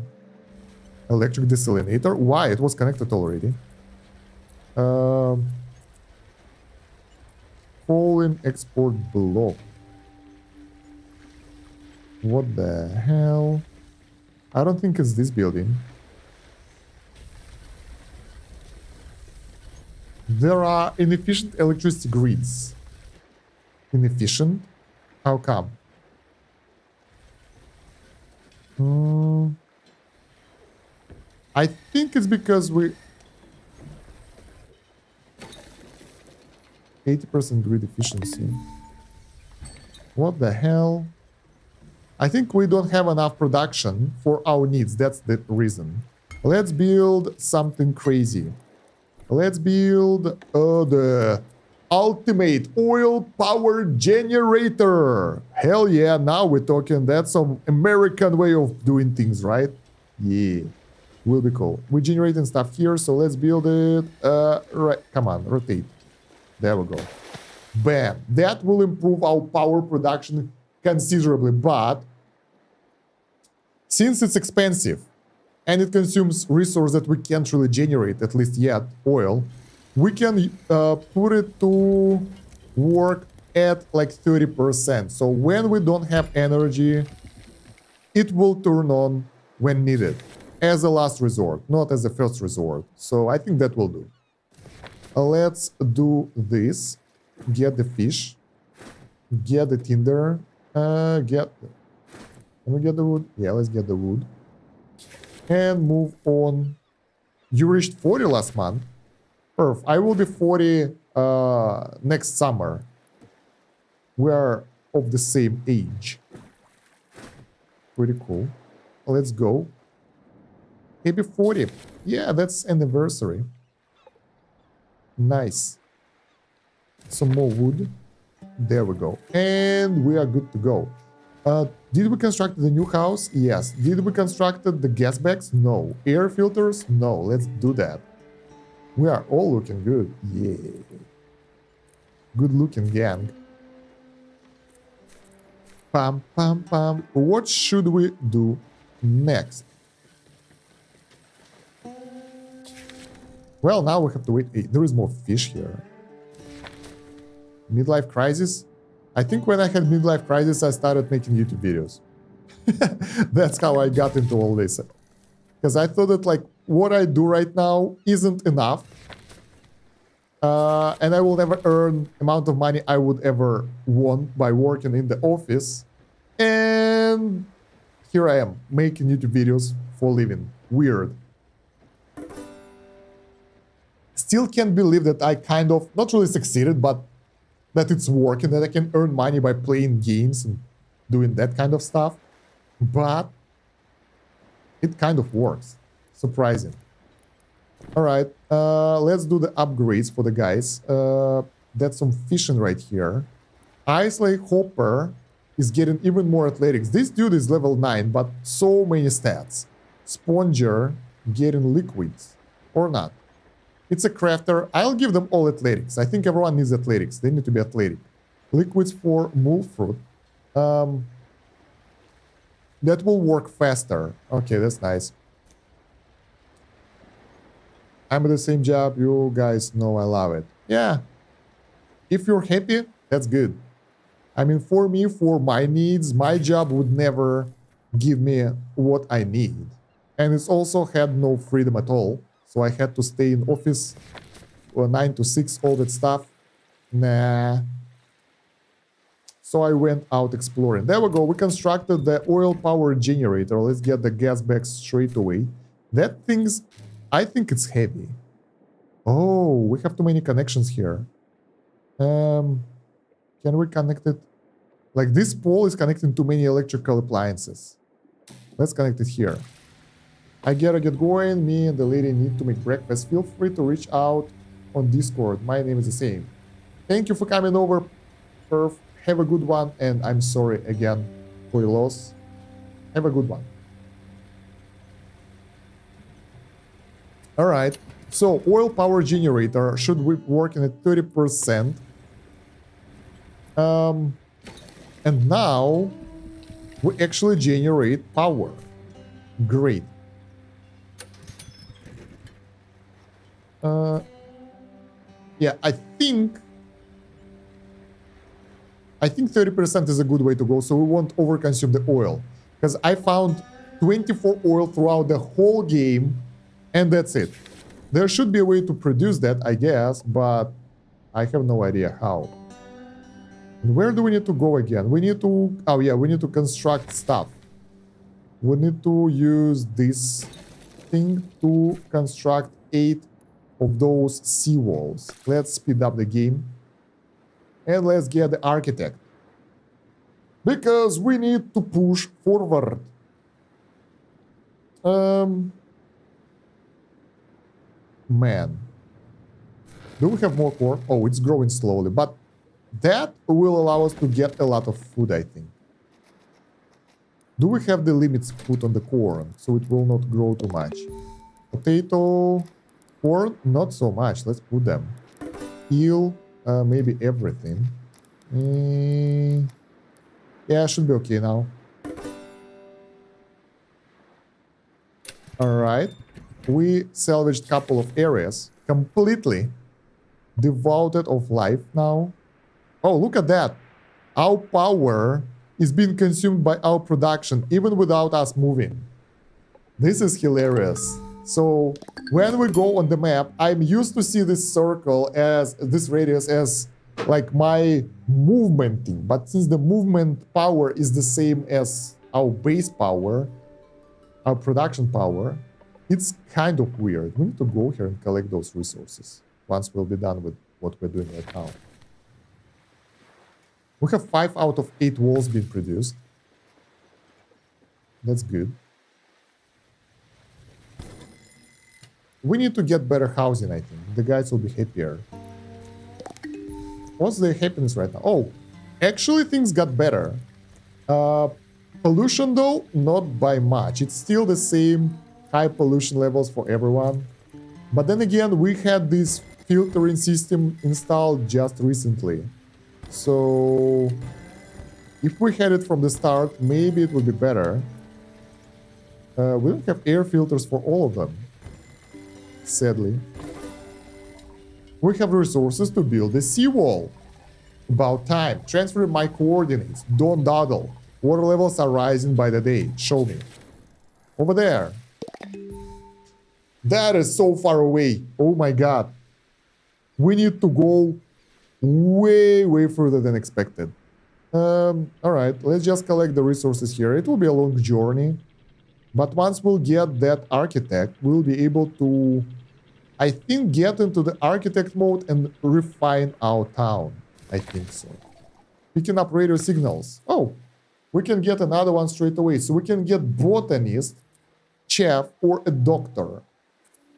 Electric desalinator? Why? It was connected already. Falling export block. What the hell? I don't think it's this building. There are inefficient electricity grids. Inefficient? How come? I think it's because we... 80% grid efficiency. What the hell? I think we don't have enough production for our needs. That's the reason. Let's build something crazy. Let's build the ultimate oil power generator. Hell yeah, now we're talking. That's some American way of doing things, right? Yeah, will be cool. We're generating stuff here, so let's build it. Right, come on, rotate. There we go. Bam. That will improve our power production considerably, but since it's expensive and it consumes resource that we can't really generate, at least yet, oil, we can put it to work at like 30%. So when we don't have energy, it will turn on when needed, as a last resort, not as a first resort. So I think that will do. Let's do this. Get the fish. Get the tinder. Can we get the wood? Yeah, let's get the wood. And move on. You reached 40 last month. Perf. I will be 40 next summer. We are of the same age. Pretty cool. Let's go. Maybe 40. Yeah, that's anniversary. Nice. Some more wood. There we go. And we are good to go. Did we construct the new house? Yes. Did we construct the gas bags? No. Air filters? No. Let's do that. We are all looking good. Yeah. Good looking gang. Pam, pam, pam. What should we do next? Well, now we have to wait. Hey, there is more fish here. Midlife crisis? I think when I had midlife crisis, I started making YouTube videos. That's how I got into all this. Because I thought that like what I do right now isn't enough. And I will never earn amount of money I would ever want by working in the office. And here I am, making YouTube videos for a living. Weird. Still can't believe that I kind of, not really succeeded, but that it's working, that I can earn money by playing games and doing that kind of stuff. But it kind of works. Surprising. All right, let's do the upgrades for the guys. That's some fishing right here. Ice Lake Hopper is getting even more athletics. This dude is level 9, but so many stats. Sponger getting liquids. Or not. It's a crafter. I'll give them all athletics. I think everyone needs athletics. They need to be athletic. Liquids for mule fruit. That will work faster. Okay, that's nice. I'm at the same job. You guys know I love it. Yeah. If you're happy, that's good. I mean, for me, for my needs, my job would never give me what I need. And it's also had no freedom at all. So I had to stay in office 9 to 6, all that stuff. Nah. So I went out exploring. There we go. We constructed the oil power generator. Let's get the gas back straight away. That thing's... I think it's heavy. Oh, we have too many connections here. Can we connect it? Like this pole is connecting to many electrical appliances. Let's connect it here. I gotta get going. Me and the lady need to make breakfast. Feel free to reach out on Discord. My name is the same. Thank you for coming over, Perf. Have a good one. And I'm sorry again for your loss. Have a good one. All right. So oil power generator should be working at 30%. And now we actually generate power. Great. Yeah, I think 30% is a good way to go, so we won't overconsume the oil. Because I found 24 oil throughout the whole game, and that's it. There should be a way to produce that, I guess, but I have no idea how. And where do we need to go again? We need to... Oh yeah, we need to construct stuff. We need to use this thing to construct 8 of those seawalls. Let's speed up the game. And let's get the architect. Because we need to push forward. Man. Do we have more corn? Oh, it's growing slowly. But that will allow us to get a lot of food, I think. Do we have the limits put on the corn so it will not grow too much? Potato, corn, not so much. Let's put them. Eel, maybe everything. Yeah, should be okay now. All right. We salvaged a couple of areas. Completely devoted of life now. Oh, look at that. Our power is being consumed by our production, even without us moving. This is hilarious. So when we go on the map, I'm used to see this circle as this radius as like my movement thing. But since the movement power is the same as our base power, our production power. It's kind of weird. We need to go here and collect those resources once we'll be done with what we're doing right now. We have 5 out of 8 walls being produced. That's good. We need to get better housing, I think. The guys will be happier. What's their happiness right now? Oh, actually things got better. Pollution though, not by much. It's still the same high pollution levels for everyone. But then again, we had this filtering system installed just recently. So if we had it from the start, maybe it would be better. We don't have air filters for all of them, sadly. We have resources to build a seawall. About time. Transfer my coordinates. Don't dawdle. Water levels are rising by the day. Show me. Over there. That is so far away. Oh my god. We need to go way, way further than expected. Alright, let's just collect the resources here. It will be a long journey. But once we'll get that architect, we'll be able to, I think, get into the architect mode and refine our town. I think so. Picking up radio signals. Oh, we can get another one straight away. So we can get botanist, chef, or a doctor.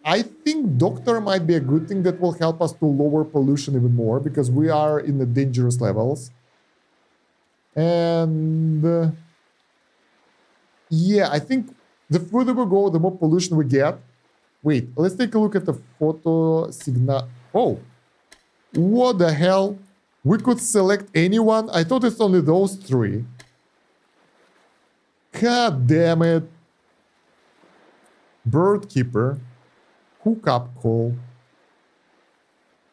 I think doctor might be a good thing that will help us to lower pollution even more because we are in the dangerous levels. And yeah, I think the further we go, the more pollution we get. Wait, let's take a look at the photo signal. Oh, what the hell? We could select anyone? I thought it's only those 3. God damn it. Bird keeper. Hookup call.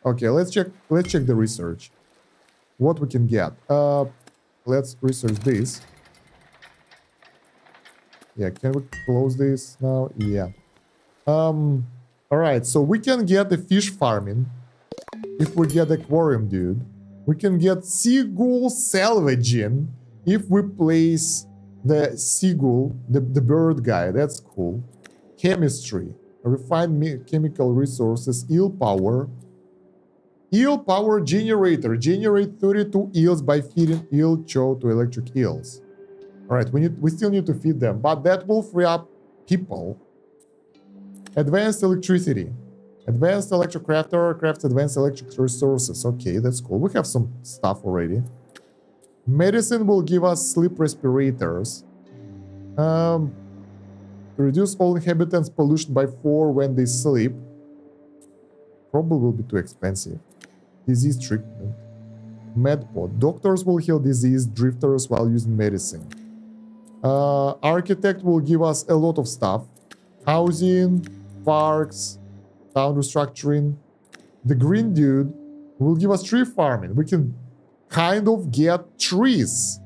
Okay, let's check the research. What we can get. Let's research this. Yeah, can we close this now? Yeah. Alright, so we can get the fish farming if we get aquarium dude. We can get seagull salvaging if we place the seagull, the bird guy. That's cool. Chemistry. Refined chemical resources. Eel power. Eel power generator. Generate 32 eels by feeding eel chow to electric eels. Alright, we still need to feed them, but that will free up people. Advanced electricity. Advanced electric crafter crafts advanced electric resources. Okay, that's cool. We have some stuff already. Medicine will give us sleep respirators. To reduce all inhabitants' pollution by 4 when they sleep. Probably will be too expensive. Disease treatment. Medpod. Doctors will heal diseased drifters while using medicine. Architect will give us a lot of stuff. Housing, parks, town restructuring. The green dude will give us tree farming. We can kind of get trees.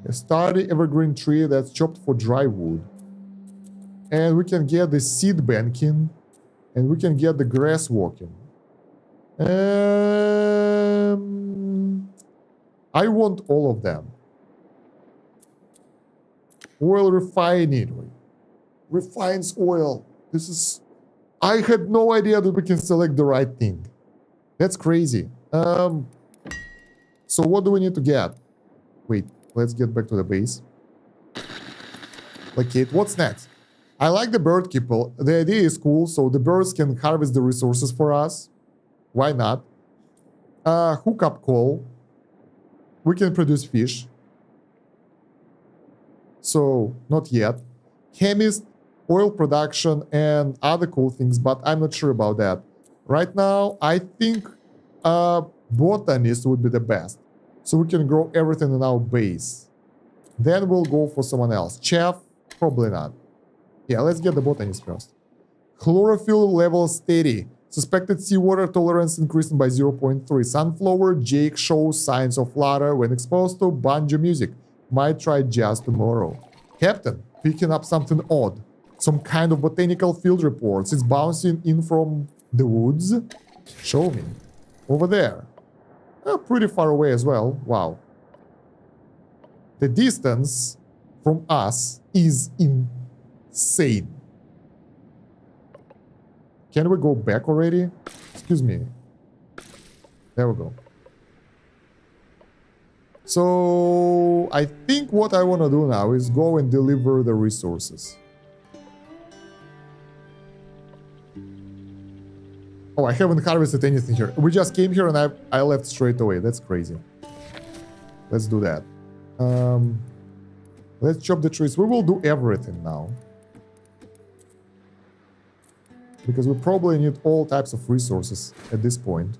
A sturdy evergreen tree that's chopped for dry wood. And we can get the seed banking. And we can get the grass walking. I want all of them. Oil refining. Refines oil. This is... I had no idea that we can select the right thing. That's crazy. So what do we need to get? Wait, let's get back to the base. Locate. What's next? I like the bird keeper. The idea is cool, so the birds can harvest the resources for us. Why not? Hookup call. We can produce fish. So, not yet. Chemist, oil production, and other cool things, but I'm not sure about that. Right now, I think botanist would be the best. So we can grow everything in our base. Then we'll go for someone else. Chef, probably not. Yeah, let's get the botanist first. Chlorophyll level steady. Suspected seawater tolerance increasing by 0.3. Sunflower Jake shows signs of flutter when exposed to banjo music. Might try jazz tomorrow. Captain, picking up something odd. Some kind of botanical field reports. It's bouncing in from the woods. Show me. Over there. Pretty far away as well. Wow. The distance from us is insane. Can we go back already? Excuse me. There we go. So I think what I want to do now is go and deliver the resources. Oh, I haven't harvested anything here. We just came here and I left straight away. That's crazy. Let's do that. Let's chop the trees. We will do everything now. Because we probably need all types of resources at this point.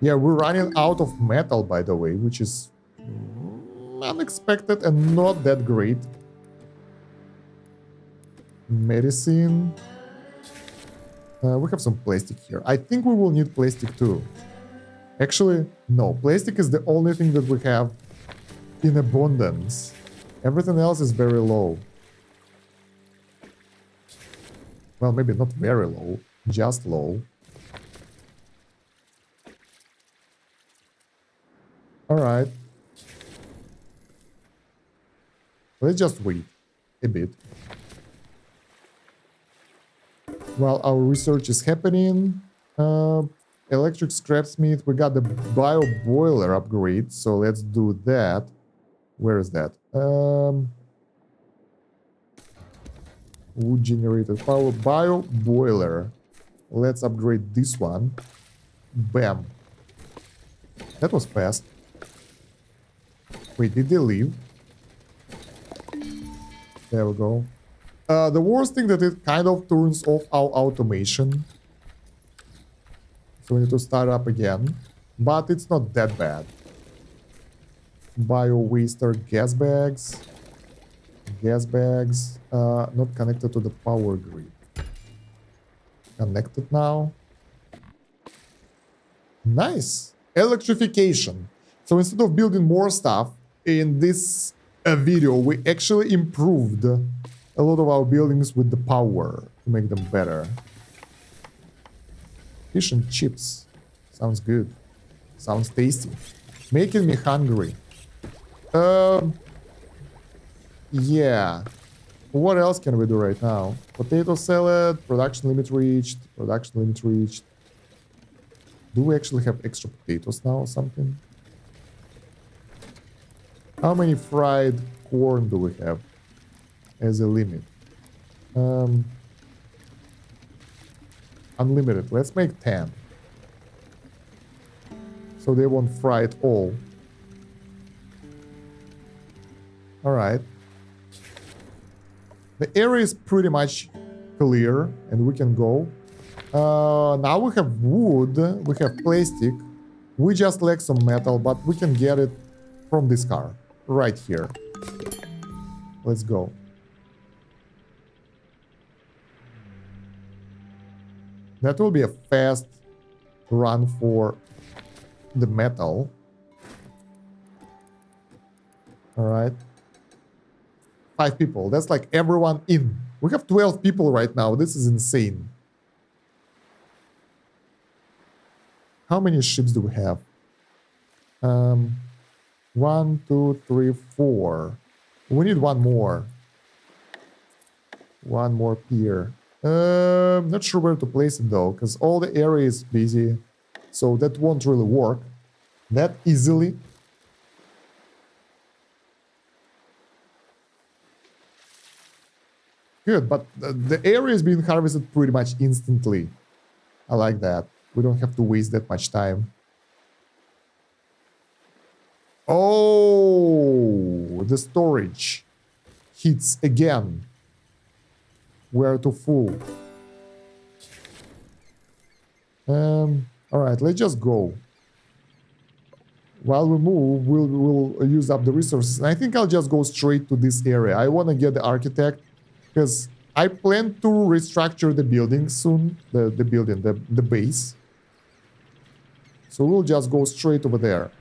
Yeah, we're running out of metal, by the way, which is unexpected and not that great. Medicine. We have some plastic here. I think we will need plastic too. Actually, no. Plastic is the only thing that we have in abundance. Everything else is very low. Well, maybe not very low, just low. Alright. Let's just wait a bit. While our research is happening, electric scrapsmith, we got the bio boiler upgrade, so let's do that. Where is that? Wood generated power bio boiler. Let's upgrade this one. Bam. That was fast. Wait, did they leave? There we go. The worst thing that it kind of turns off our automation. So we need to start up again. But it's not that bad. Bio waster gas bags. Gas bags. Not connected to the power grid. Connected now. Nice. Electrification. So instead of building more stuff in this video, we actually improved a lot of our buildings with the power to make them better. Fish and chips. Sounds good. Sounds tasty. Making me hungry. Yeah. What else can we do right now? Potato salad. Production limit reached. Production limit reached. Do we actually have extra potatoes now or something? How many fried corn do we have as a limit? Unlimited. Let's make 10. So they won't fry it all. Alright. The area is pretty much clear and we can go. Now we have wood, we have plastic. We just lack some metal, but we can get it from this car. Right here. Let's go. That will be a fast run for the metal. Alright. 5 people. That's like everyone in. We have 12 people right now. This is insane. How many ships do we have? 1, 2, 3, 4. We need one more. One more pier. Not sure where to place it though, because all the area is busy. So that won't really work that easily. Good, but the area is being harvested pretty much instantly. I like that. We don't have to waste that much time. Oh, the storage hits again. We're too full. All right, let's just go. While we move, we'll use up the resources. And I think I'll just go straight to this area. I want to get the architect because I plan to restructure the building soon. The base. So we'll just go straight over there.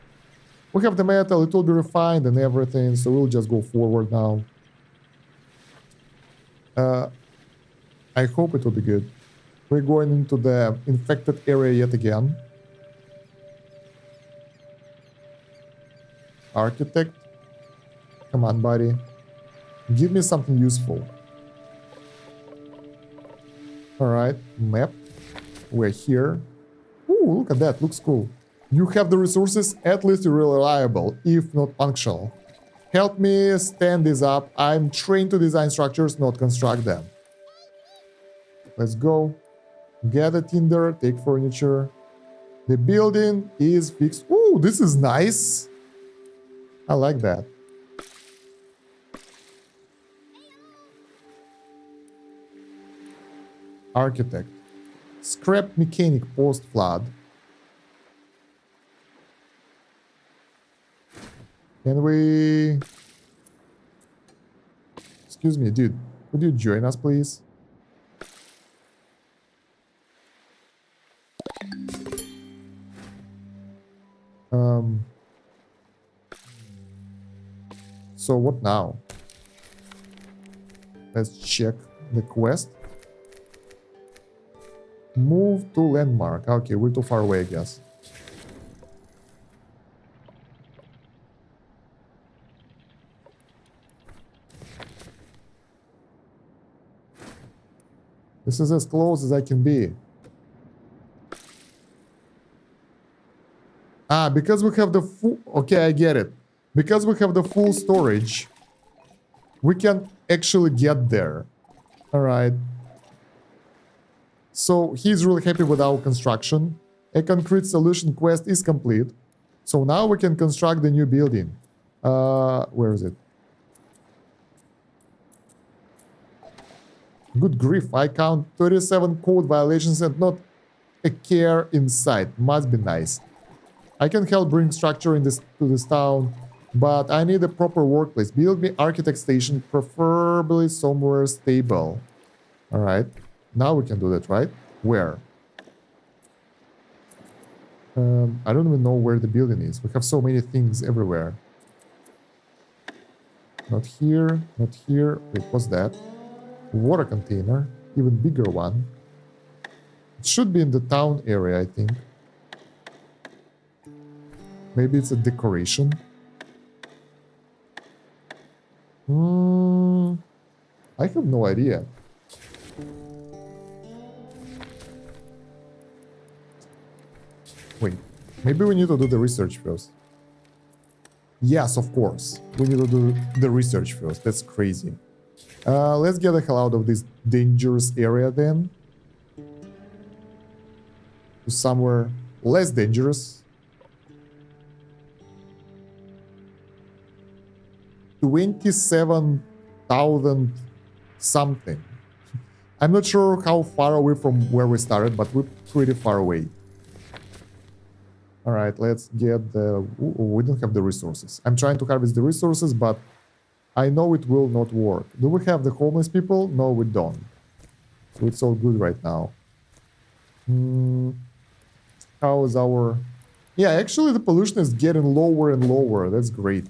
We have the metal, it will be refined and everything, so we'll just go forward now. I hope it will be good. We're going into the infected area yet again. Architect. Come on, buddy. Give me something useful. Alright, map. We're here. Ooh, look at that, looks cool. You have the resources, at least you're reliable, if not functional. Help me stand this up. I'm trained to design structures, not construct them. Let's go. Gather tinder, take furniture. The building is fixed. Ooh, this is nice. I like that. Architect. Scrap mechanic post-flood. Can we... Excuse me, dude. Could you join us, please? So what now? Let's check the quest. Move to landmark. Okay, we're too far away, I guess. This is as close as I can be. Ah, because we have the full... Okay, I get it. Because we have the full storage, we can actually get there. Alright. So he's really happy with our construction. A concrete solution quest is complete. So now we can construct the new building. Where is it? Good grief, I count 37 code violations and not a care in sight. Must be nice. I can help bring structure to this town, but I need a proper workplace. Build me architect station, preferably somewhere stable. Alright, now we can do that, right? Where? I don't even know where the building is. We have so many things everywhere. Not here, not here. Wait, what's that? Water container, even bigger one. It should be in the town area, I think. Maybe it's a decoration. I have no idea. Wait, maybe we need to do the research first. Yes, of course. We need to do the research first. That's crazy. Let's get the hell out of this dangerous area then. To somewhere less dangerous. 27,000 something. I'm not sure how far away from where we started, but we're pretty far away. Alright, let's get the... Ooh, we don't have the resources. I'm trying to harvest the resources, but I know it will not work. Do we have the homeless people? No, we don't. So it's all good right now. How is our... Yeah, actually the pollution is getting lower and lower. That's great.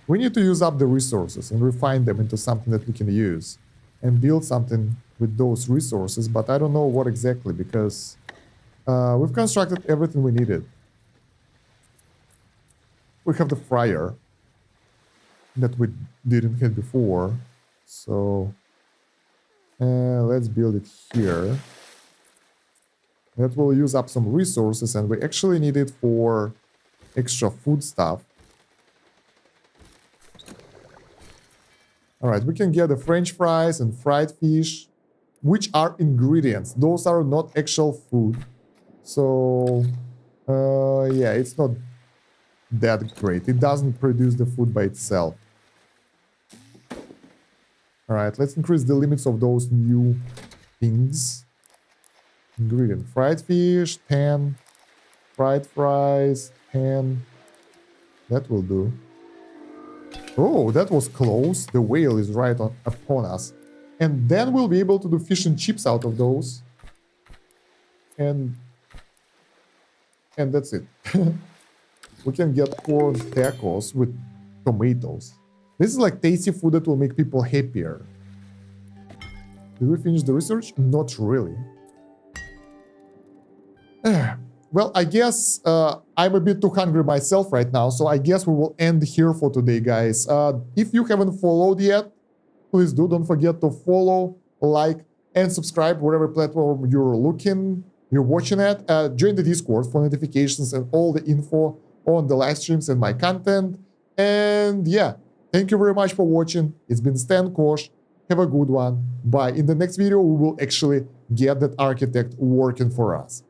We need to use up the resources and refine them into something that we can use and build something with those resources, but I don't know what exactly because we've constructed everything we needed. We have the fryer that we didn't have before, so let's build it here. That will use up some resources and we actually need it for extra food stuff. Alright, we can get the French fries and fried fish, which are ingredients. Those are not actual food. So, yeah, it's not that great. It doesn't produce the food by itself. Alright, let's increase the limits of those new things. Ingredient, fried fish, 10. Fried fries, 10. That will do. Oh, that was close. The whale is right upon us. And then we'll be able to do fish and chips out of those. And that's it. We can get corn tacos with tomatoes. This is like tasty food that will make people happier. Did we finish the research? Not really. well, I guess I'm a bit too hungry myself right now, so I guess we will end here for today, guys. If you haven't followed yet, please do. Don't forget to follow, like, and subscribe wherever platform you're watching at. Join the Discord for notifications and all the info on the live streams and my content. And yeah, thank you very much for watching. It's been Stan Kosh. Have a good one. Bye. In the next video, we will actually get that architect working for us.